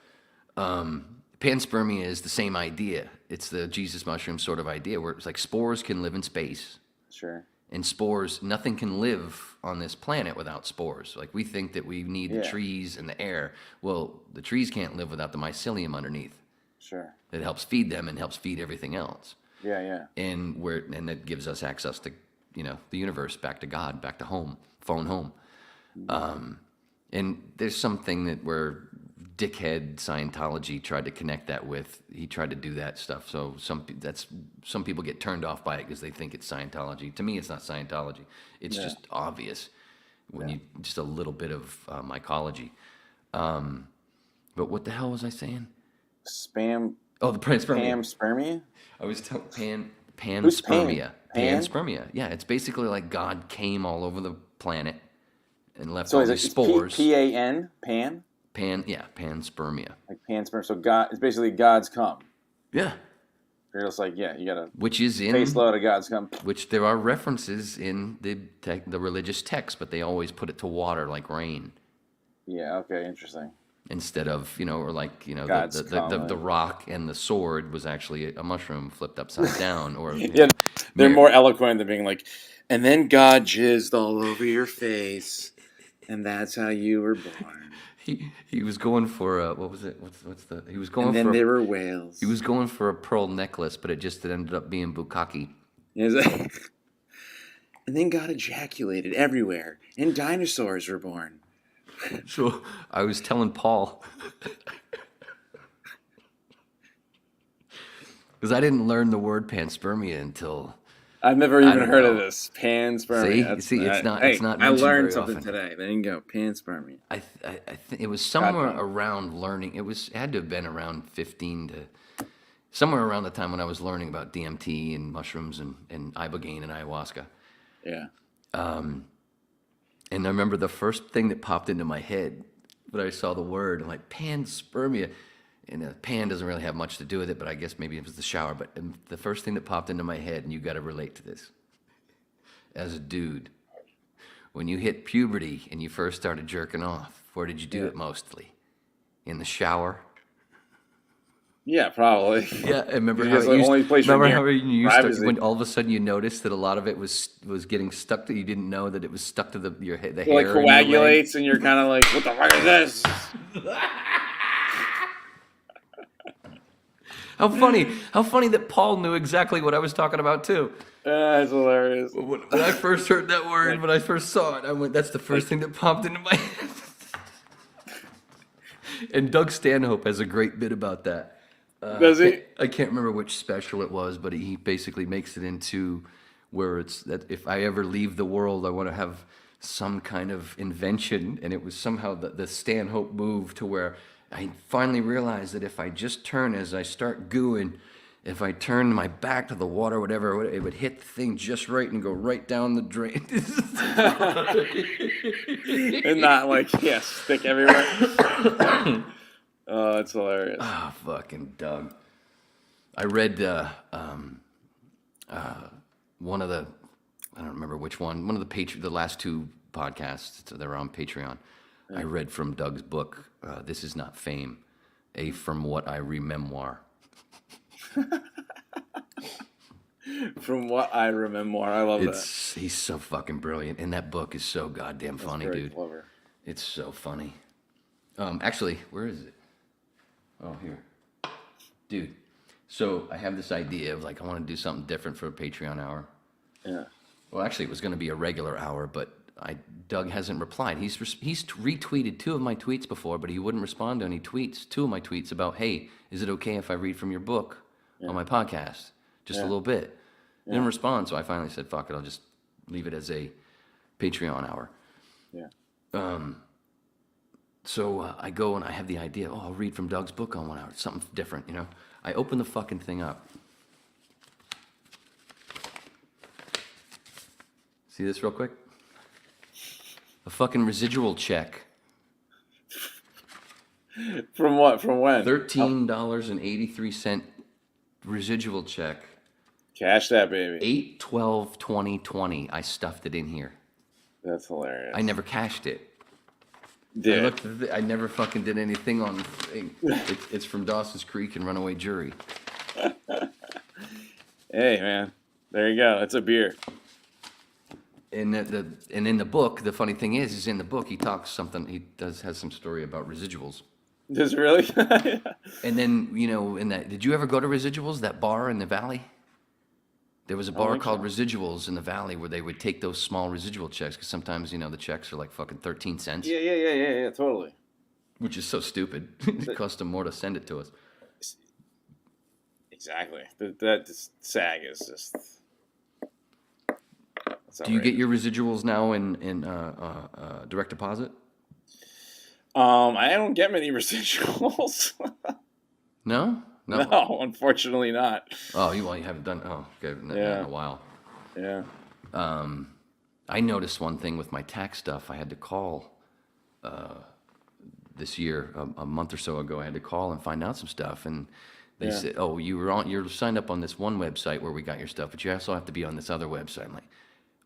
Panspermia is the same idea. It's the Jesus mushroom sort of idea, where it's like spores can live in space. Sure. And spores, nothing can live on this planet without spores. Like we think that we need the trees and the air. Well, the trees can't live without the mycelium underneath. Sure. That helps feed them and helps feed everything else. Yeah. And that gives us access to, the universe, back to God, back to home, phone home. And there's something that where dickhead Scientology tried to connect that with. He tried to do that stuff. So some people get turned off by it because they think it's Scientology. To me, it's not Scientology. It's just obvious when you just a little bit of mycology. But what the hell was I saying? Spam. Oh, the panspermia. Panspermia? I was telling Who's panspermia. Pan? Panspermia. Yeah, it's basically like God came all over the planet and left So all is these it spores. Pan? Pan? Panspermia. Like panspermia. So God, it's basically God's cum. Yeah. You're just like, you gotta Which is in face load of God's cum. Which there are references in the religious text, but they always put it to water like rain. Yeah. Okay. Interesting. Instead of God's the rock and the sword was actually a mushroom flipped upside down, or they're more eloquent than being like, and then God jizzed all over your face, and that's how you were born. He was going for what was it? He was going and then for. there were whales. He was going for a pearl necklace, but it ended up being bukkake. And then God ejaculated everywhere, and dinosaurs were born. So I was telling Paul, because I didn't learn the word panspermia until I've never even heard of this panspermia. See, it's not. Hey, It's not. I learned very something often. today. There you go, panspermia. I think it was somewhere around learning. It had to have been around 15 to somewhere around the time when I was learning about DMT and mushrooms and ibogaine and ayahuasca. Yeah. And I remember the first thing that popped into my head when I saw the word, I'm like, panspermia. And pan doesn't really have much to do with it, but I guess maybe it was the shower. But the first thing that popped into my head, and you got to relate to this, as a dude, when you hit puberty and you first started jerking off, where did you do it mostly? In the shower? Yeah, probably. Yeah, I remember It's the only place you're remember near how you used to, privacy. when all of a sudden you noticed that a lot of it was getting stuck to, you didn't know that it was stuck to the It hair. like in your leg. coagulates, and you're kind of like, what the fuck is this? How funny that Paul knew exactly what I was talking about too. That's hilarious. When I first heard that word, when I first saw it, I went, that's the first thing that popped into my head. And Doug Stanhope has a great bit about that. Does he? I can't remember which special it was, but he basically makes it into where it's that if I ever leave the world, I want to have some kind of invention. And it was somehow the Stanhope move to where I finally realized that if I just turn as I start gooing, if I turn my back to the water, whatever, it would hit the thing just right and go right down the drain. And not like, stick everywhere. Oh, that's hilarious. Oh, fucking Doug. I read one of the, I don't remember which one of the last two podcasts that were on Patreon. I read from Doug's book, This Is Not Fame, a From What I Rememoir. From what I remember, I love that. He's so fucking brilliant, and that book is so goddamn funny, very dude. clever. It's so funny. Actually, where is it? Oh, here. Dude, so I have this idea of like, I want to do something different for a Patreon hour. Yeah. Well, actually, it was going to be a regular hour, but Doug hasn't replied. He's retweeted two of my tweets before, but he wouldn't respond to any tweets. Two of my tweets about, hey, is it okay if I read from your book on my podcast? Just a little bit. Didn't respond, so I finally said, fuck it, I'll just leave it as a Patreon hour. Yeah. So I go and I have the idea, I'll read from Doug's book on 1 hour. It's something different, you know? I open the fucking thing up. See this real quick? A fucking residual check. From what? From when? $13.83 residual check. Cash that baby. 8/12/2020. I stuffed it in here. That's hilarious. I never cashed it. Did. I never fucking did anything on the thing. It's from Dawson's Creek and Runaway Jury. Hey, man. There you go. It's a beer. And in the book, the funny thing is in the book he has some story about residuals. Does it really? And then, did you ever go to Residuals, that bar in the valley? There was a bar called Residuals in the valley where they would take those small residual checks because sometimes, the checks are like fucking 13 cents. Yeah, totally. Which is so stupid. It cost them more to send it to us. Exactly. That SAG is just... Do you get your residuals now in direct deposit? I don't get many residuals. No? No, unfortunately not. Oh, you haven't done... Oh, okay. Not in a while. Yeah. I noticed one thing with my tax stuff. I had to call this year, a month or so ago. I had to call and find out some stuff, and they said, "Oh, you're signed up on this one website where we got your stuff, but you also have to be on this other website." I'm like,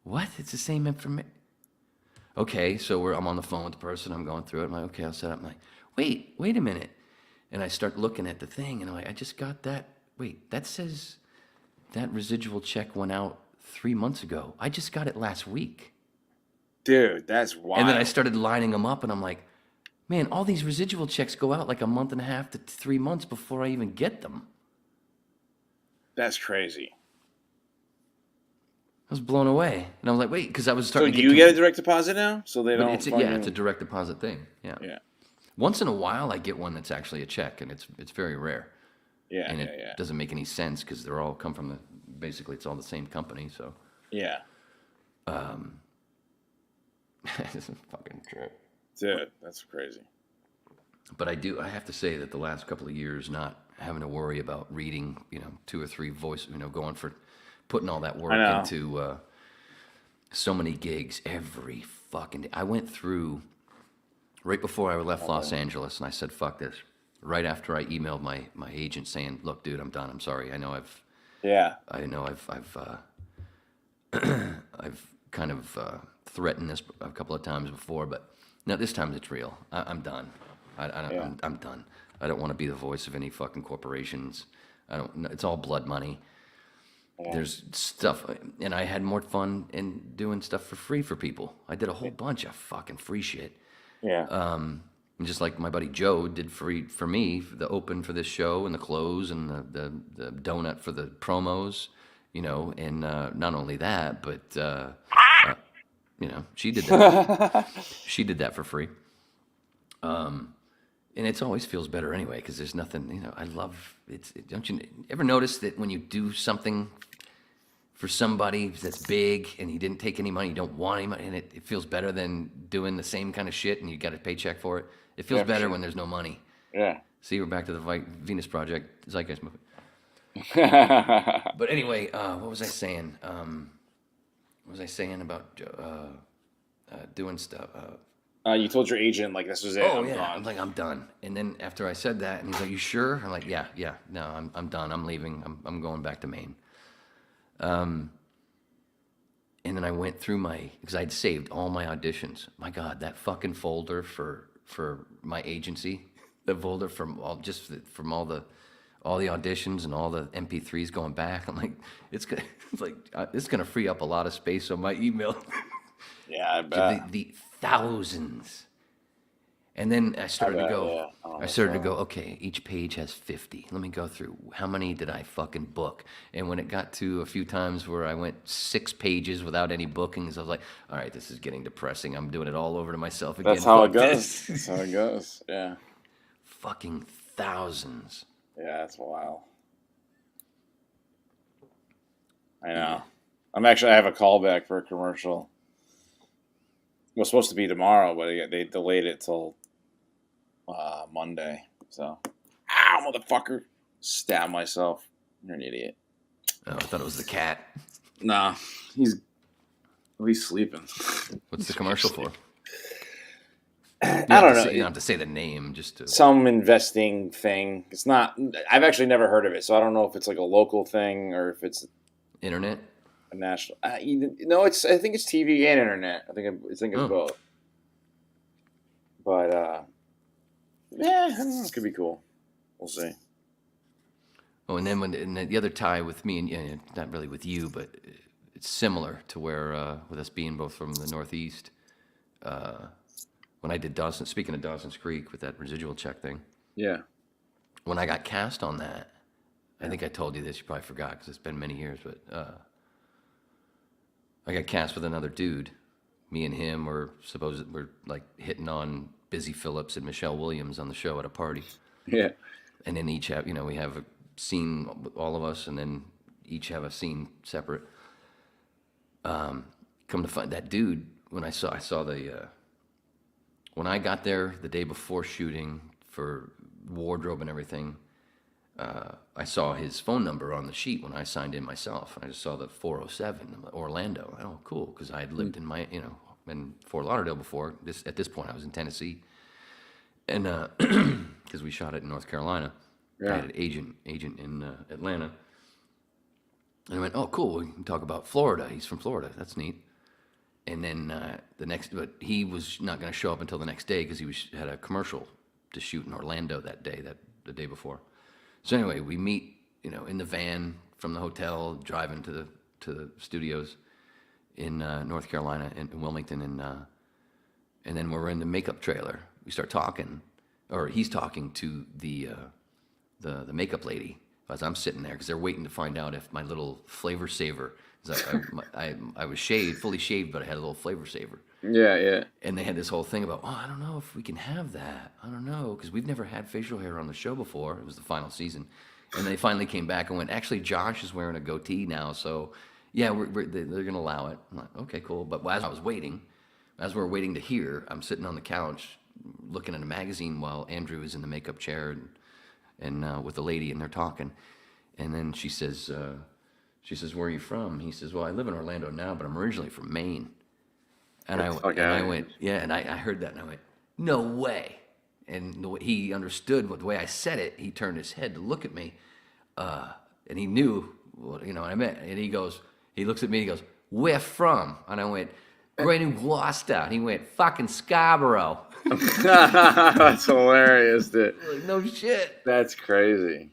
"What? It's the same information." Okay, so I'm on the phone with the person. I'm going through it. I'm like, "Okay, I'll set up." I'm like, "Wait a minute," and I start looking at the thing, and I'm like, "I just got that. Wait, that says that residual check went out 3 months ago. I just got it last week." Dude, that's wild. And then I started lining them up, and I'm like, man, all these residual checks go out like a month and a half to 3 months before I even get them. That's crazy. I was blown away. And I was like, wait, because I was starting to get... So do you get a direct deposit now? So they don't... It's a direct deposit thing. Yeah. Yeah. Once in a while, I get one that's actually a check, and it's very rare. Yeah, and it doesn't make any sense because they're all come from basically it's all the same company, so... Yeah. It's a fucking trip. Dude, that's crazy. But I have to say that the last couple of years not having to worry about reading, 2 or 3 voice, putting all that work I know. into so many gigs every fucking day. I went through right before I left Los Angeles, and I said, "Fuck this." Right after I emailed my agent saying, "Look, dude, I'm done. I'm sorry. I know I've I've kind of threatened this a couple of times before, but no, this time it's real. I'm done. I'm done. I don't want to be the voice of any fucking corporations. It's all blood money. Yeah. There's stuff, and I had more fun in doing stuff for free for people. I did a whole bunch of fucking free shit. Yeah. And just like my buddy Joe did free for me, the open for this show and the close and the donut for the promos, and not only that, but she did that. She did that for free. And it always feels better anyway, because there's nothing, I love it. Don't you ever notice that when you do something for somebody that's big and he didn't take any money, you don't want any money, and it feels better than doing the same kind of shit and you got a paycheck for it? It feels better when there's no money. Yeah. See, we're back to the Venus Project Zeitgeist movie. But anyway, what was I saying? What was I saying about doing stuff? You told your agent, like, this was it. Oh, yeah. I'm like, I'm done. And then after I said that, and he's like, you sure? I'm like, yeah. No, I'm done. I'm leaving. I'm going back to Maine. And then I went through because I'd saved all my auditions. My God, that fucking folder for my agency, the folder from all the auditions and all the MP3s going back. I'm like, it's gonna free up a lot of space on my email. Yeah, I bet. The thousands. And then I started to go. Yeah. I started to go. Okay, each page has 50. Let me go through. How many did I fucking book? And when it got to a few times where I went 6 pages without any bookings, I was like, all right, this is getting depressing. I'm doing it all over to myself again. That's how it goes. That's how it goes. Yeah. Fucking thousands. Yeah, that's wild. I know. I have a callback for a commercial. It was supposed to be tomorrow, but they delayed it till Monday. So, ow, motherfucker! Stab myself. You're an idiot. Oh, I thought it was the cat. Nah, he's sleeping. What's the commercial for? I don't know. You don't have to say the name, just to... Some investing thing. It's not. I've actually never heard of it, so I don't know if it's like a local thing or if it's internet. A national. No, it's. I think it's TV and internet. I think it's both. But yeah, I don't know, it could be cool. We'll see. Oh, and then the other tie with me and not really with you, but it's similar to where with us being both from the Northeast. When I did Dawson, speaking of Dawson's Creek with that residual check thing. Yeah. When I got cast on that, I think I told you this. You probably forgot because it's been many years, but. I got cast with another dude. Me and him were like hitting on Busy Phillips and Michelle Williams on the show at a party. Yeah. And then each have, we have a scene, all of us, and then each have a scene separate. Come to find that dude, when I saw when I got there the day before shooting for wardrobe and everything, I saw his phone number on the sheet when I signed in myself. I just saw the 407, Orlando. Oh, cool, because I had lived in Fort Lauderdale before. At this point, I was in Tennessee, and because we shot it in North Carolina, I had an agent in Atlanta, and I went, oh, cool. We can talk about Florida. He's from Florida. That's neat. And then but he was not going to show up until the next day because he had a commercial to shoot in Orlando that day, the day before. So anyway, we meet, in the van from the hotel, driving to the studios in North Carolina, in Wilmington, and then we're in the makeup trailer. We start talking, or he's talking to the makeup lady as I'm sitting there because they're waiting to find out if my little flavor saver. I was fully shaved, but I had a little flavor saver. Yeah. And they had this whole thing about, I don't know if we can have that. I don't know, because we've never had facial hair on the show before. It was the final season. And they finally came back and went, actually, Josh is wearing a goatee now, so yeah, they're going to allow it. I'm like, okay, cool. But as we were waiting to hear, I'm sitting on the couch looking at a magazine while Andrew is in the makeup chair, and with the lady, and they're talking, and then she says, "Where are you from?" He says, "Well, I live in Orlando now, but I'm originally from Maine." And I went, "Yeah," and I heard that, and I went, "No way!" And the way he understood the way I said it, he turned his head to look at me, and he knew what I meant. And he looks at me, and he goes, "Where from?" And I went, "Great New Gloucester." And he went, "Fucking Scarborough." That's hilarious, dude. Like, no shit. That's crazy.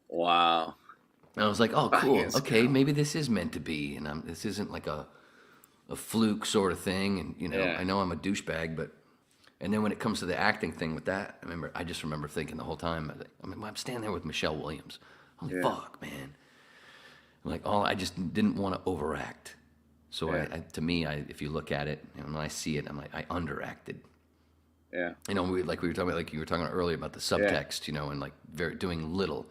Wow. And I was like, "Oh, cool. Okay, maybe this is meant to be, and this isn't like a fluke sort of thing." And I know I'm a douchebag, but. And then when it comes to the acting thing with that, I just remember thinking the whole time, I'm standing there with Michelle Williams. I'm like, fuck, man. I'm like, I just didn't want to overact. So to me, if you look at it, when I see it, I'm like, I underacted. Yeah. We were talking about, like you were talking earlier about the subtext, and like doing little.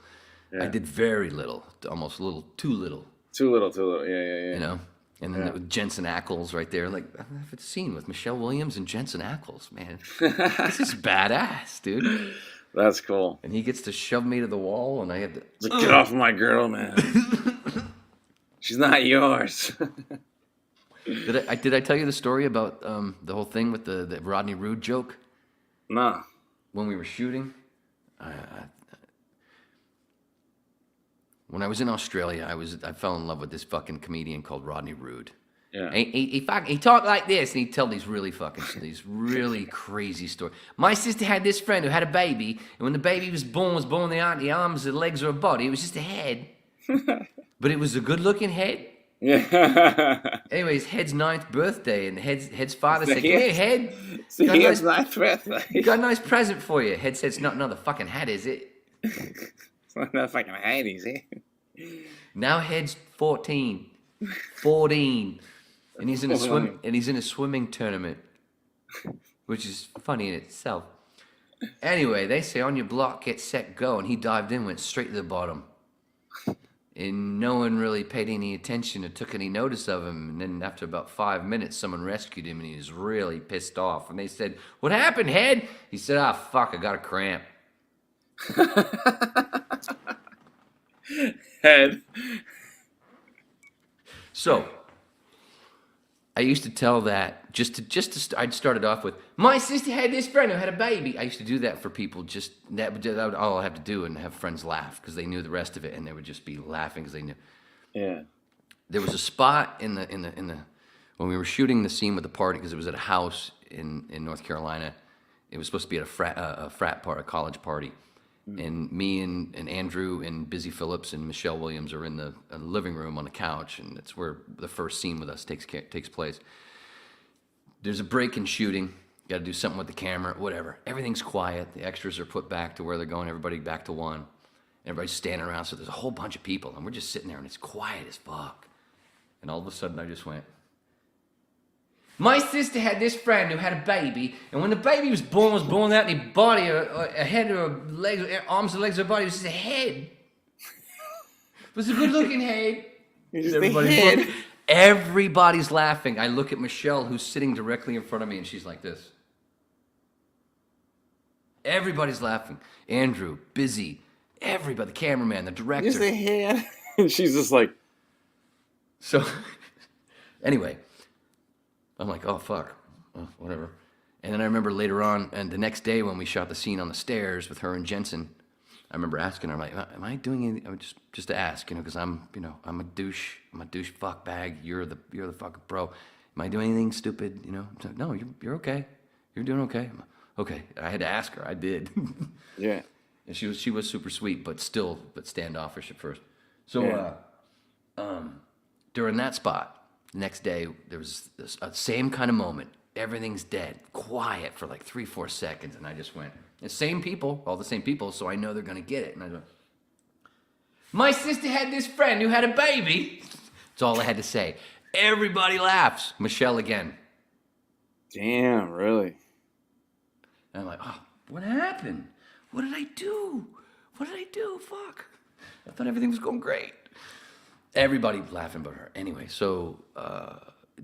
Yeah. I did very little, almost too little. Too little. Yeah. And then with Jensen Ackles right there, like I have a scene with Michelle Williams and Jensen Ackles, man. This is badass, dude. That's cool. And he gets to shove me to the wall, and I have to get off my girl, man. She's not yours. Did I tell you the story about the whole thing with the Rodney Rude joke? No. When we were shooting, when I was in Australia, I fell in love with this fucking comedian called Rodney Rude. Yeah. He talked like this, and he'd tell these really crazy stories. My sister had this friend who had a baby, and when the baby was born, they aren't the arms, the legs, or a body. It was just a head, but it was a good-looking head. Yeah. Anyway, his Head's 9th birthday, and Head's father said, "Come here, Head. Head's 9th birthday. Got a nice present for you." Head said, "It's not another fucking hat, is it?" It's not another fucking hat, is it? Now Head's 14, and he's in a swimming tournament, which is funny in itself. Anyway, they say on your block, get set, go, and he dived in, went straight to the bottom. And no one really paid any attention or took any notice of him. And then after about 5 minutes, someone rescued him, and he was really pissed off. And they said, "What happened, Head?" He said, "Fuck, I got a cramp." Head. So, I used to tell that I'd started off with, "My sister had this friend who had a baby." I used to do that for people, that would all I have to do, and have friends laugh because they knew the rest of it, and they would just be laughing because they knew. Yeah. There was a spot in the when we were shooting the scene with the party, because it was at a house in North Carolina. It was supposed to be at a college party. And me and Andrew and Busy Phillips and Michelle Williams are in the living room on the couch, and that's where the first scene with us takes place. There's a break in shooting. Got to do something with the camera, whatever. Everything's quiet. The extras are put back to where they're going. Everybody back to one. Everybody's standing around, so there's a whole bunch of people, and we're just sitting there, and it's quiet as fuck. And all of a sudden, I just went, "My sister had this friend who had a baby, and when the baby was born out in the body, or a head, or legs, arms and legs, or body, it was just a head. It was a good-looking head." Everybody's laughing. I look at Michelle, who's sitting directly in front of me, and she's like this. Everybody's laughing. Andrew, Busy, everybody, the cameraman, the director. Just a head. And she's just like. So, anyway. I'm like, oh, fuck, whatever. And then I remember later on, and the next day when we shot the scene on the stairs with her and Jensen, I remember asking her, I'm like, "Am I doing anything?" Just to ask, because I'm a douche fuck bag. You're the fucking pro. Am I doing anything stupid? She's like, "No, you're okay. You're doing okay." Okay, I had to ask her. I did. Yeah. And she was super sweet, but standoffish at first. So, during that spot. Next day, there was this same kind of moment. Everything's dead, quiet for like 3-4 seconds, and I just went, all the same people, so I know they're gonna get it. And I go, "My sister had this friend who had a baby." That's all I had to say. Everybody laughs. Michelle again. Damn, really? And I'm like, "Oh, what happened? What did I do? Fuck. I thought everything was going great." Everybody laughing but her. Anyway, so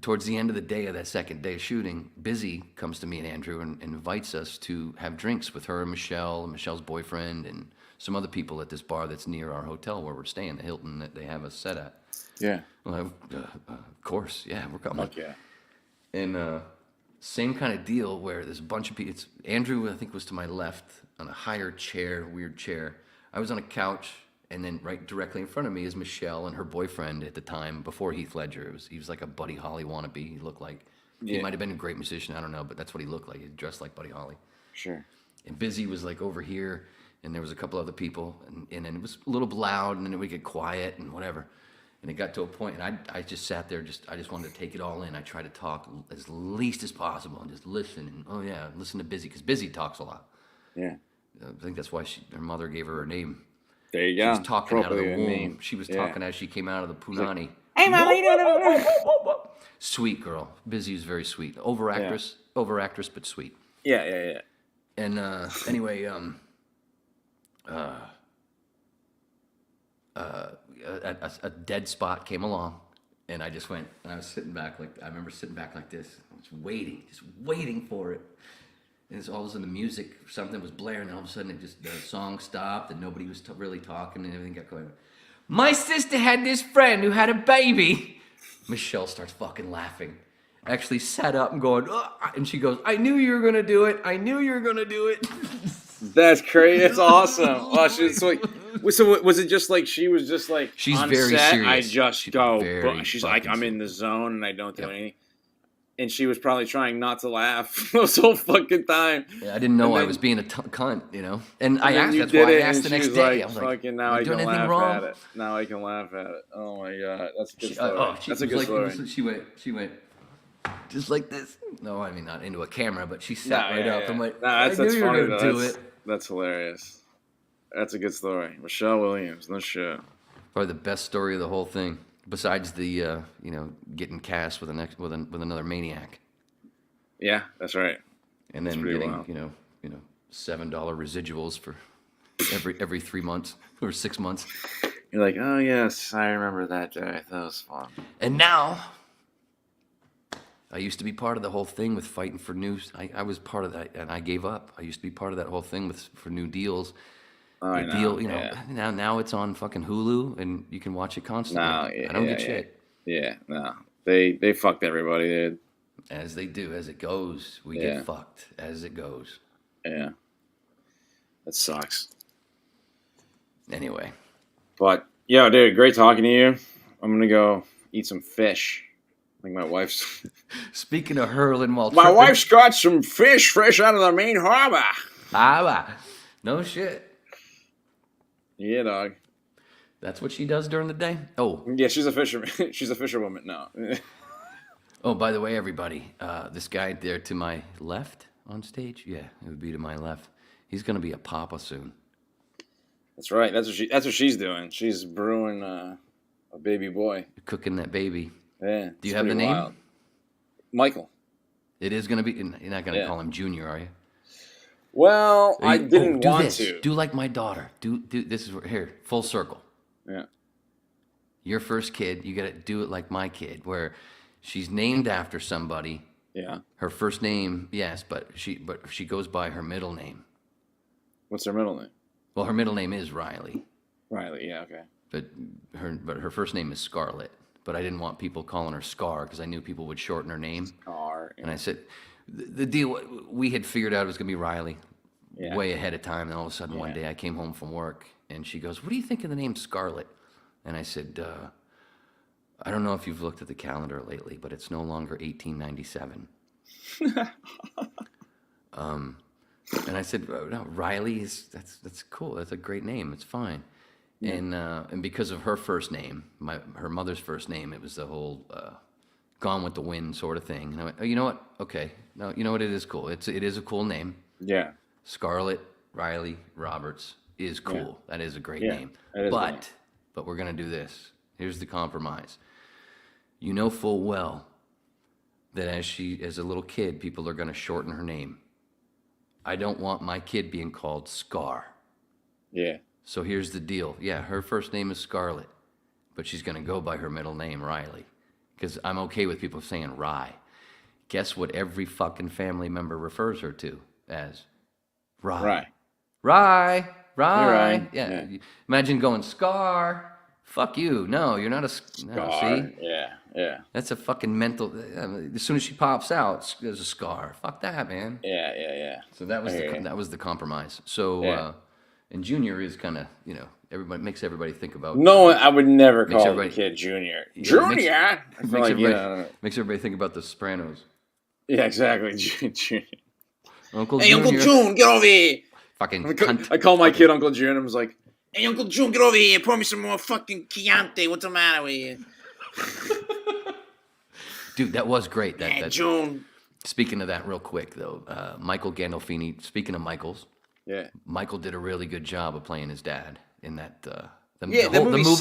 towards the end of the day of that second day of shooting, Busy comes to me and Andrew and invites us to have drinks with her and Michelle and Michelle's boyfriend and some other people at this bar that's near our hotel where we're staying, the Hilton that they have us set at. Yeah. Well, of course, yeah, we're coming. Fuck yeah. And same kind of deal where there's a bunch of people. Andrew, I think, was to my left on a higher chair, weird chair. I was on a couch, and then right directly in front of me is Michelle and her boyfriend at the time before Heath Ledger. He was like a Buddy Holly wannabe. He looked like he might have been a great musician. I don't know, but that's what he looked like. He dressed like Buddy Holly. Sure. And Busy was like over here, and there was a couple other people, and then it was a little loud, and then it would get quiet and whatever. And it got to a point, and I just sat there, I just wanted to take it all in. I tried to talk as least as possible and just listen. And listen to Busy, because Busy talks a lot. Yeah. I think that's why her mother gave her name. There you go. She was talking out of the womb. Name. She was talking as she came out of the punani. Hey, Mom, how you doing? Sweet girl. Busy is very sweet. Overactress, but sweet. Yeah. And anyway, a dead spot came along, and I just went, and I was sitting back I remember sitting back like this, just waiting for it. And it's all of a sudden the music, something was blaring, and all of a sudden the song stopped, and nobody was really talking, and everything got going. My sister had this friend who had a baby. Michelle starts fucking laughing. Actually sat up and going, and she goes, I knew you were going to do it. I knew you were going to do it. That's crazy. That's awesome. Oh, she's like, so was it just like she was just like she's on very set, serious. I just She's go. very She's like, I'm in fucking the zone and I don't do anything. And she was probably trying not to laugh this whole fucking time. Yeah, I didn't know I was being a cunt, you know. And I asked. That's why I asked the next day. Like, I was like, fucking, now I doing can anything laugh wrong? at it. Now I can laugh at it. Oh my god, that's a good story. That's a good story. She went just like this. No, I mean not into a camera, but she sat right up. I'm like, that's I knew you were funny. gonna do it. That's hilarious. That's a good story. Michelle Williams, no shit. Probably the best story of the whole thing, besides the getting cast with another maniac. Yeah, that's right. And then getting $7 residuals for every 3 months or 6 months. You're like, oh yes, I remember that day. That was fun. And now, I used to be part of the whole thing with fighting for news. I was part of that, and I gave up. I used to be part of that whole thing for new deals. I know. Now it's on fucking Hulu, and you can watch it constantly. I don't get shit. Yeah, no. They fucked everybody, dude. As they do, as it goes, we get fucked as it goes. Yeah. That sucks. Anyway. But, yeah, dude, great talking to you. I'm going to go eat some fish. I think my wife's... Speaking of hurling while my tripping, wife's got some fish fresh out of the main harbor. No shit. Yeah, dog. That's what she does during the day? Oh. Yeah, she's a fisherman. She's a fisherwoman. No. Oh, by the way, everybody, this guy there to my left on stage, it would be to my left. He's going to be a papa soon. That's right. That's what she's doing. She's brewing a baby boy. Cooking that baby. Yeah. Do you have the name? Wild. Michael. It is going to be. You're not going to call him Junior, are you? Well, I didn't want this. to. Do like my daughter. Do this is here, full circle. Yeah. Your first kid, you got to do it like my kid, where she's named after somebody. Yeah. Her first name, yes, but she goes by her middle name. What's her middle name? Well, her middle name is Riley. Riley, yeah, okay. But her first name is Scarlett. But I didn't want people calling her Scar because I knew people would shorten her name. Scar. Yeah. And I said, the deal, we had figured out it was going to be Riley way ahead of time. And all of a sudden one day I came home from work and she goes, what do you think of the name Scarlett? And I said, I don't know if you've looked at the calendar lately, but it's no longer 1897. And I said, no, Riley that's cool. That's a great name. It's fine. Yeah. And because of her first name, her mother's first name, it was the whole Gone with the Wind sort of thing. And I went, oh, you know what? Okay, no, you know what? It is cool. It is a cool name. Yeah. Scarlett Riley Roberts is cool. Yeah. That is a great name. But we're gonna do this. Here's the compromise. You know full well that as a little kid, people are gonna shorten her name. I don't want my kid being called Scar. Yeah. So here's the deal. Yeah, her first name is Scarlett, but she's going to go by her middle name, Riley. because I'm okay with people saying Rye. Guess what every fucking family member refers her to as? Rye. Rye. Rye. Yeah. Imagine going Scar. Fuck you. No, you're not a Scar. No, see? Yeah. That's a fucking mental. As soon as she pops out, there's a Scar. Fuck that, man. Yeah. So that was the compromise. So, and Junior is kind of, everybody makes everybody think about. No, I would never call the kid Junior. Junior. Makes everybody think about the Sopranos. Yeah, exactly. Junior. Uncle Hey, Junior. Uncle June, get over here. Fucking cunt. I call my kid Uncle June, and I was like, hey, Uncle June, get over here. Pour me some more fucking Chianti. What's the matter with you? Dude, that was great. That June. Speaking of that real quick, though, Michael Gandolfini, speaking of Michaels, Michael did a really good job of playing his dad in that. The movie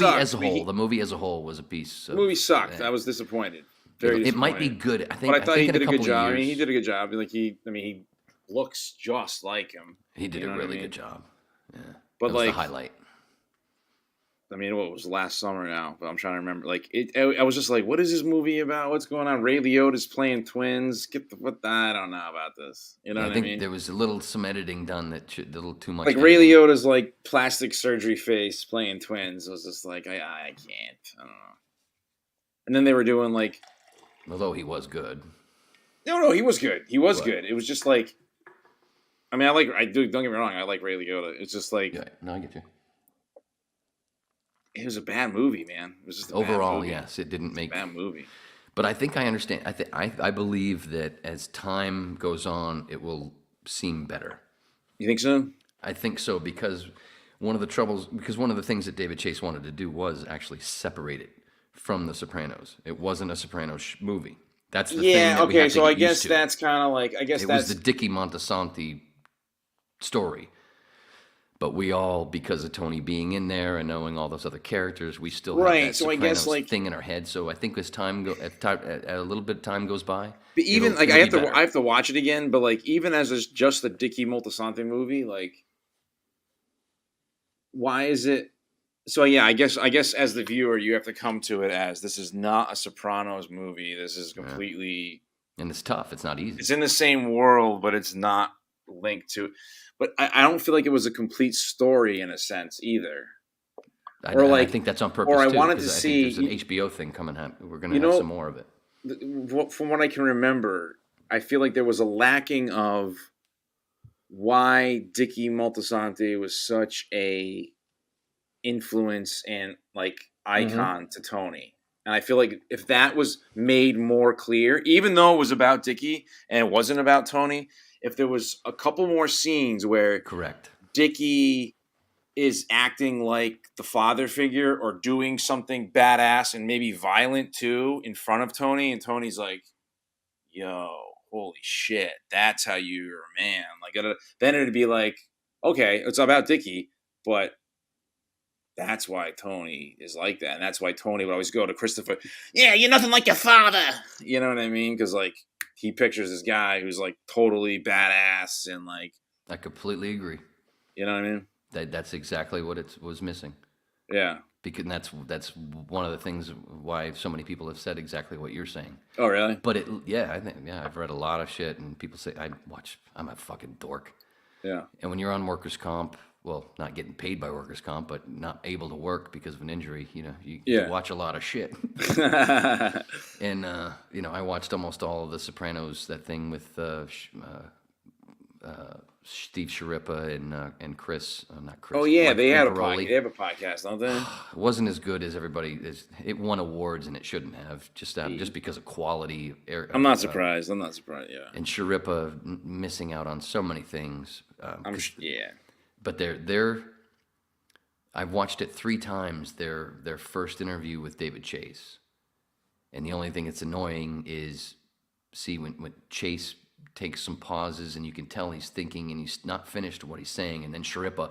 as a whole. The movie as a whole was a piece. The movie sucked. I was disappointed. It might be good. I think. But I thought he did a good job. Years, I mean, he did a good job. Like he looks just like him. He did a really good job. Yeah, but that was the highlight. I mean, what was last summer now? But I'm trying to remember. Like, I was just like, what is this movie about? What's going on? Ray Liotta's playing twins. I don't know about this. You know what I mean? There was some editing done that a little too much. Like Ray Liotta's like plastic surgery face playing twins. I was just like, I can't. I don't know. And then they were doing like. Although he was good. No, he was good. He was good. It was just like. I mean, don't get me wrong. I like Ray Liotta. It's just like. Yeah, no, I get you. It was a bad movie, man. It was just overall, bad movie. Yes, it didn't make a bad movie. But I think I understand. I believe that as time goes on, it will seem better. You think so? I think so because one of the things that David Chase wanted to do was actually separate it from The Sopranos. It wasn't a Sopranos movie. That's the thing. Yeah. Okay. So I guess that's kind of like it was the Dickie Montesanti story. But we all, because of Tony being in there and knowing all those other characters, we still have that Sopranos thing in our head. So I think as a little bit of time goes by, but even like I have to watch it again. But like even as just the Dickie Moltisanti movie, like why is it? So yeah, I guess as the viewer, you have to come to it as this is not a Sopranos movie. This is completely and it's tough. It's not easy. It's in the same world, but it's not linked to. But I don't feel like it was a complete story in a sense either. I think that's on purpose. Or I too, wanted to see there's an HBO thing coming up. We're going to have some more of it. From what I can remember, I feel like there was a lacking of why Dickie Moltisanti was such a influence and like icon to Tony. And I feel like if that was made more clear, even though it was about Dickie and it wasn't about Tony, if there was a couple more scenes where Dickie is acting like the father figure or doing something badass and maybe violent too in front of Tony, and Tony's like, yo, holy shit, that's how you're a man. Like, then it'd be like, okay, it's about Dickie, but that's why Tony is like that. And that's why Tony would always go to Christopher, yeah, you're nothing like your father. You know what I mean? Because like, he pictures this guy who's like totally badass and like. I completely agree. You know what I mean? That's exactly what it was missing. Yeah. Because that's one of the things why so many people have said exactly what you're saying. Oh, really? But I've read a lot of shit and people say I'm a fucking dork. Yeah. And when you're on workers' comp, well, not getting paid by workers' comp, but not able to work because of an injury, you watch a lot of shit. And, I watched almost all of The Sopranos, that thing with Steve Sciarippa and Chris, not Chris. Oh, yeah, they have a podcast, don't they? It wasn't as good as everybody. It won awards and it shouldn't have, just because of quality. I'm not surprised. Yeah. And Sciarippa missing out on so many things. Yeah. But I've watched it 3 times, their first interview with David Chase. And the only thing that's annoying is, when Chase takes some pauses and you can tell he's thinking and he's not finished what he's saying. And then Sciarippa,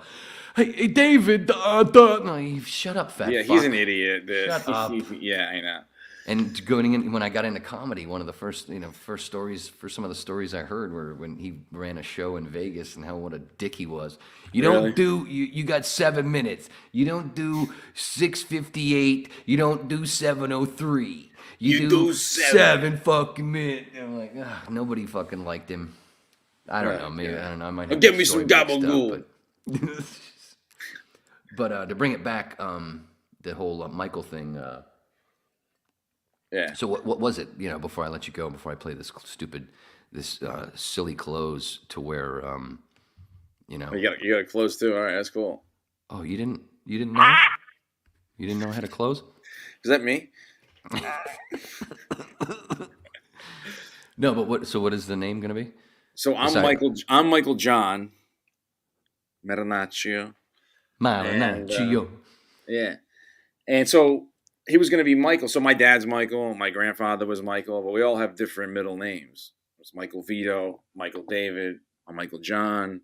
hey David, no, shut up, fat fuck. Yeah, he's an idiot. Shut up. Yeah, I know. And going in when I got into comedy, one of the first stories for some of the stories I heard were when he ran a show in Vegas and how what a dick he was. You don't do you got 7 minutes. You don't do 6:58. You don't do 7:03. You do 7 fucking minutes. And I'm like, nobody fucking liked him. I don't know. Maybe I don't know. I might have give me some gabagool. But to bring it back, the whole Michael thing. Yeah. So what was it? Before I let you go, before I play this silly close to wear. You got a close too. All right, that's cool. Oh, you didn't know? You didn't know how to close? Is that me? No, but what? So what is the name going to be? So I'm Michael John Marinaccio. Marinaccio. Yeah, and so he was going to be Michael. So my dad's Michael, my grandfather was Michael, but we all have different middle names. It's Michael Vito, Michael David, I'm Michael John.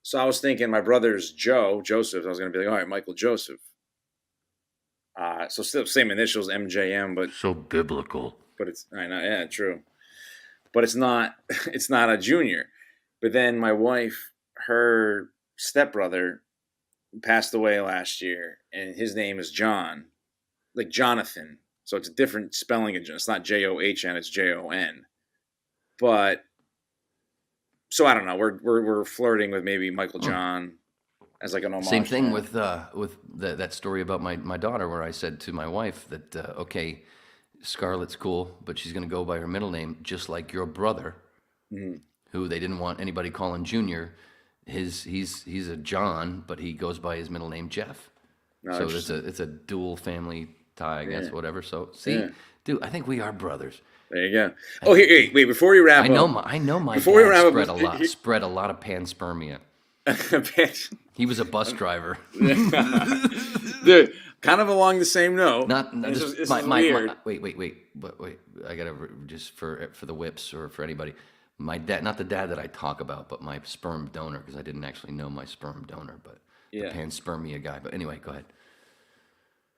So I was thinking my brother's Joseph. I was going to be like, all right, Michael Joseph. So still same initials, MJM, but so biblical. But it's true. But it's not a junior. But then my wife, her stepbrother, passed away last year, and his name is John, like Jonathan. So it's a different spelling of John. It's not John, it's Jon. But so I don't know. We're flirting with maybe Michael John as like an homage. Same thing with that story about my daughter, where I said to my wife that okay, Scarlett's cool, but she's going to go by her middle name, just like your brother, who they didn't want anybody calling Junior. He's a John, but he goes by his middle name Jeff. So it's a dual family tie, I guess, whatever. So see, dude, I think we are brothers. There you go. Oh, here, wait, before we wrap up. I know my dad spread a lot of panspermia. He was a bus driver. Dude, kind of along the same note. This is weird. Wait. I gotta just for the whips or for anybody. My dad, not the dad that I talk about, but my sperm donor, because I didn't actually know my sperm donor, but the panspermia guy. But anyway, go ahead.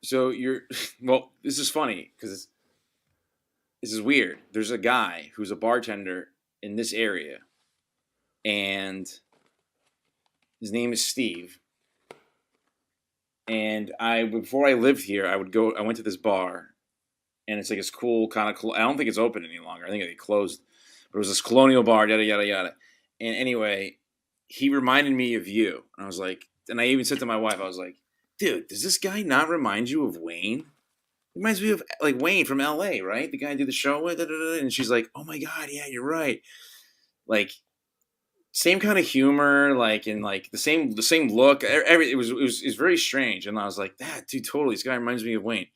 So this is funny because this is weird. There's a guy who's a bartender in this area, and his name is Steve. And before I lived here, I went to this bar, and it's like this cool kind of, I don't think it's open any longer. I think it closed. But it was this colonial bar, yada, yada, yada. And anyway, he reminded me of you. And I was like, and I even said to my wife, I was like, dude, does this guy not remind you of Wayne? He reminds me of like Wayne from LA, right? The guy I did the show with. And she's like, oh my God, yeah, you're right. Like, same kind of humor, like, and like the same look. It was very strange. And I was like, dude, totally. This guy reminds me of Wayne.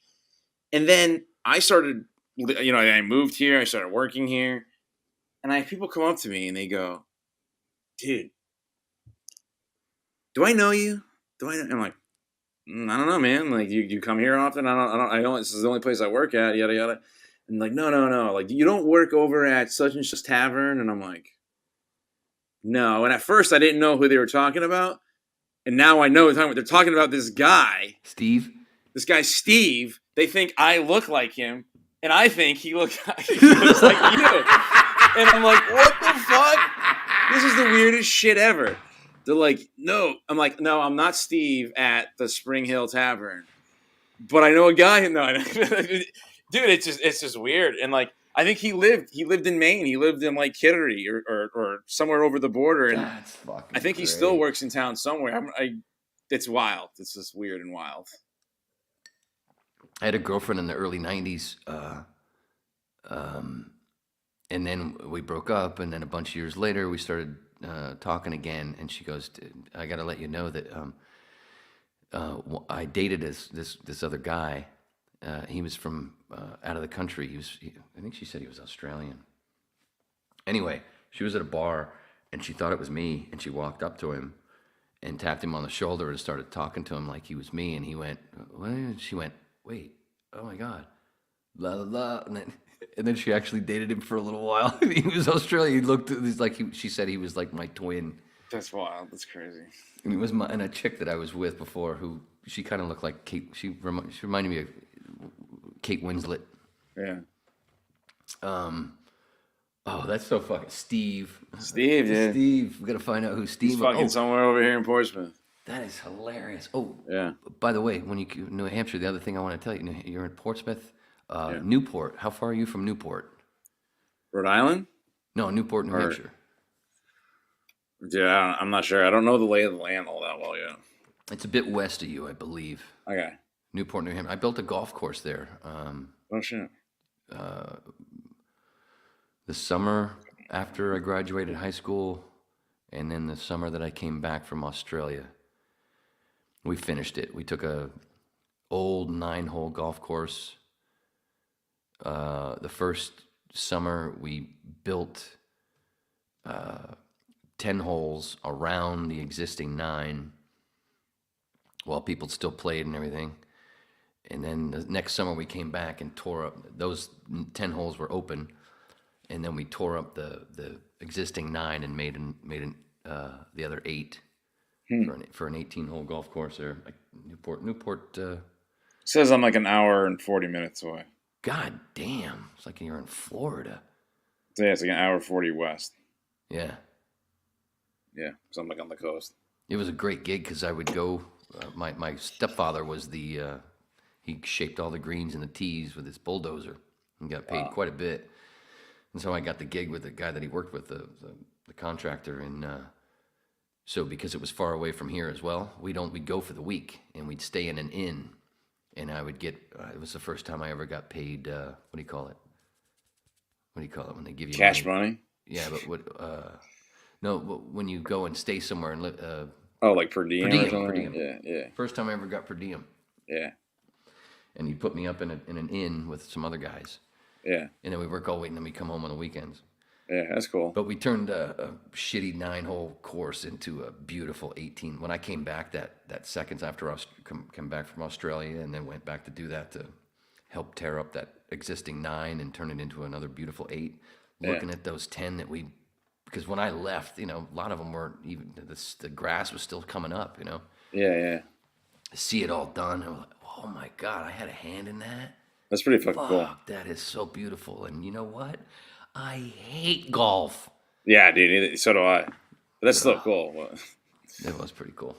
And then I started, I moved here. I started working here. And I have people come up to me and they go, dude, do I know you? I'm like, I don't know, man. Like, you come here often? I don't. This is the only place I work at. Yada yada. And like, no. Like, you don't work over at such and such tavern? And I'm like, no. And at first, I didn't know who they were talking about, and now I know they're talking about this guy, Steve. This guy, Steve. They think I look like him, and I think he looks like you. And I'm like, what the fuck? This is the weirdest shit ever. They're like, no. I'm like, no, I'm not Steve at the Spring Hill Tavern. But I know a guy. No, dude, it's just weird. And like, I think he lived in Maine. He lived in like Kittery or somewhere over the border. And that's fucking I think great. He still works in town somewhere. It's wild. It's just weird and wild. I had a girlfriend in the early 90s. And then we broke up, and then a bunch of years later, we started talking again. And she goes, "I got to let you know that I dated this other guy. He was from out of the country. I think she said he was Australian. Anyway, she was at a bar, and she thought it was me, and she walked up to him and tapped him on the shoulder and started talking to him like he was me. And he went, what? And she went, wait, oh my God, la la la." And then she actually dated him for a little while. He was Australian. He looked like she said he was like my twin. That's wild. That's crazy. And it was and a chick that I was with before, who she kind of looked like Kate. She reminded me of Kate Winslet. Yeah. Oh, that's so fucking Steve. Steve, yeah. Steve. We gotta find out who Steve. He's fucking somewhere over here in Portsmouth. That is hilarious. Oh, yeah. By the way, when you New Hampshire, the other thing I want to tell you, you're in Portsmouth, Newport. How far are you from Newport? Rhode Island? No, Newport, New Hampshire. Yeah, I'm not sure. I don't know the lay of the land all that well yet. It's a bit west of you, I believe. Okay. Newport, New Hampshire. I built a golf course there. Oh shit. The summer after I graduated high school, and then the summer that I came back from Australia, we finished it. We took a old 9-hole golf course. The first summer we built 10 holes around the existing 9 while people still played and everything. And then the next summer we came back and tore up, those 10 holes were open, and then we tore up the existing 9 and made the other 8 for an 18-hole golf course there. Like Newport. Says I'm like an hour and 40 minutes away. God damn, it's like you're in Florida. So yeah, it's like an hour 40 west. Yeah. Yeah, so I'm like on the coast. It was a great gig because I would go. My stepfather was he shaped all the greens and the tees with his bulldozer and got paid quite a bit. And so I got the gig with the guy that he worked with, the contractor. And so because it was far away from here as well, we'd go for the week and we'd stay in an inn. And I would get, it was the first time I ever got paid, what do you call it? What do you call it when they give you cash money? Yeah, but when you go and stay somewhere and live. Like per diem or something? Per diem. Yeah. First time I ever got per diem. Yeah. And he put me up in an inn with some other guys. Yeah. And then we work all week and then we come home on the weekends. Yeah, that's cool. But we turned a shitty 9-hole course into a beautiful 18. When I came back that seconds after I come back from Australia and then went back to do that to help tear up that existing 9 and turn it into another beautiful 8. Looking at those 10 because when I left, a lot of them weren't even, the grass was still coming up, Yeah. See it all done. I was like, oh my God, I had a hand in that. That's pretty fucking cool. That is so beautiful. And you know what? I hate golf. Yeah, dude. So do I. But that's still cool. It was pretty cool.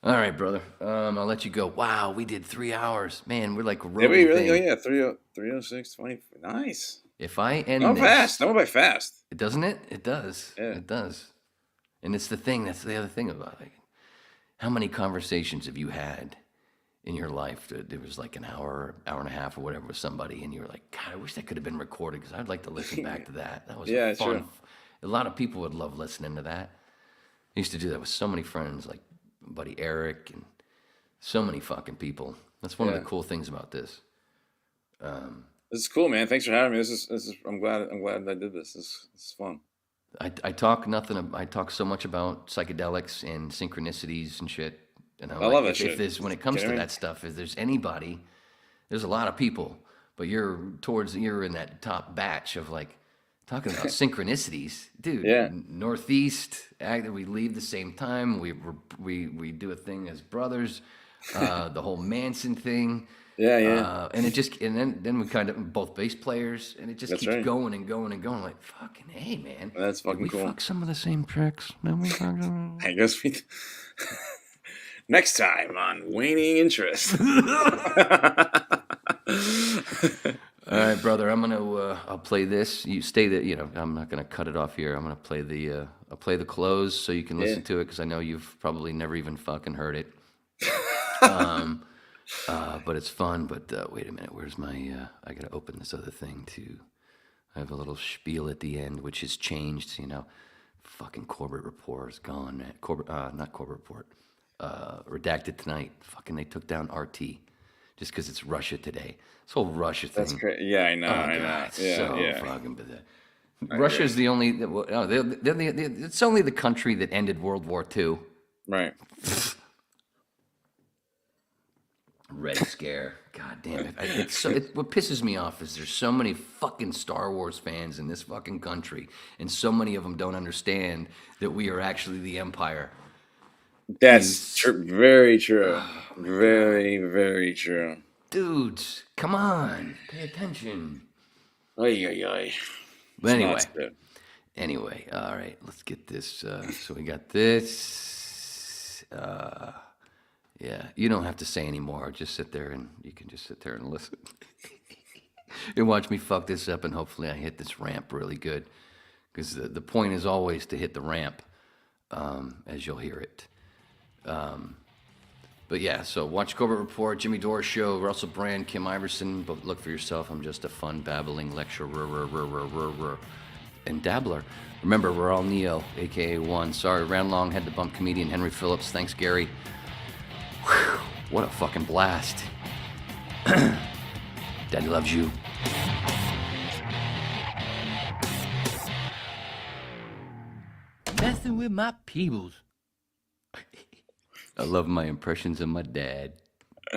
All right, brother. I'll let you go. Wow, we did 3 hours. Man, we're like rolling. Yeah, really? Oh, yeah. 306, 20. Nice. If I end this... fast. Don't go by fast. Doesn't it? It does. Yeah. It does. And it's the thing. That's the other thing about it. How many conversations have you had in your life that it was like an hour and a half or whatever with somebody, and you were like, God, I wish that could have been recorded because I'd like to listen back to that. That was fun. True. A lot of people would love listening to that. I used to do that with so many friends, like my buddy Eric, and so many fucking people. That's one of the cool things about this. This is cool, man. Thanks for having me. This is. I'm glad I did this. This is fun. I talk so much about psychedelics and synchronicities and shit. And I love that shit. When it comes to that stuff, if there's anybody, there's a lot of people, but you're in that top batch of like talking about synchronicities, dude. Yeah. Northeast, we leave the same time. We do a thing as brothers. The whole Manson thing. Yeah. And it just then we kind of both bass players, and it just keeps going and going and going. Like fucking hey, man. That's fucking cool. We fuck some of the same tricks. I guess we. Next time on Waning Interest. All right, brother. I'll play this. You stay there. I'm not gonna cut it off here. I'm gonna play I'll play the close so you can listen to it because I know you've probably never even fucking heard it. But it's fun. But wait a minute. Where's my? I gotta open this other thing too. I have a little spiel at the end, which has changed. Fucking Corbett Report is gone. Not Corbett Report. Redacted Tonight. Fucking, they took down RT just because it's Russia today. This whole Russia thing. That's crazy. Yeah, I know. I know. Yeah, fucking bizarre. Russia's the only. It's only the country that ended World War II. Right. Red Scare. God damn it. What pisses me off is there's so many fucking Star Wars fans in this fucking country, and so many of them don't understand that we are actually the Empire. That's true. Very true. Very, very true. dudes, come on, pay attention. Oy, oy, oy. But It's not good. anyway, all right, let's get this. So we got this. Yeah, you don't have to say anymore. Just sit there and you can just sit there and listen. And watch me fuck this up, and hopefully I hit this ramp really good. Because the point is always to hit the ramp, as you'll hear it. But yeah, so watch Corbett Report, Jimmy Dore Show, Russell Brand, Kim Iverson. But look for yourself. I'm just a fun, babbling lecturer and dabbler. Remember, we're all Neo, a.k.a. One. Sorry, ran long, had to bump comedian Henry Phillips. Thanks, Gary. Whew, what a fucking blast. Daddy loves you. Messing with my peebles. I love my impressions of my dad.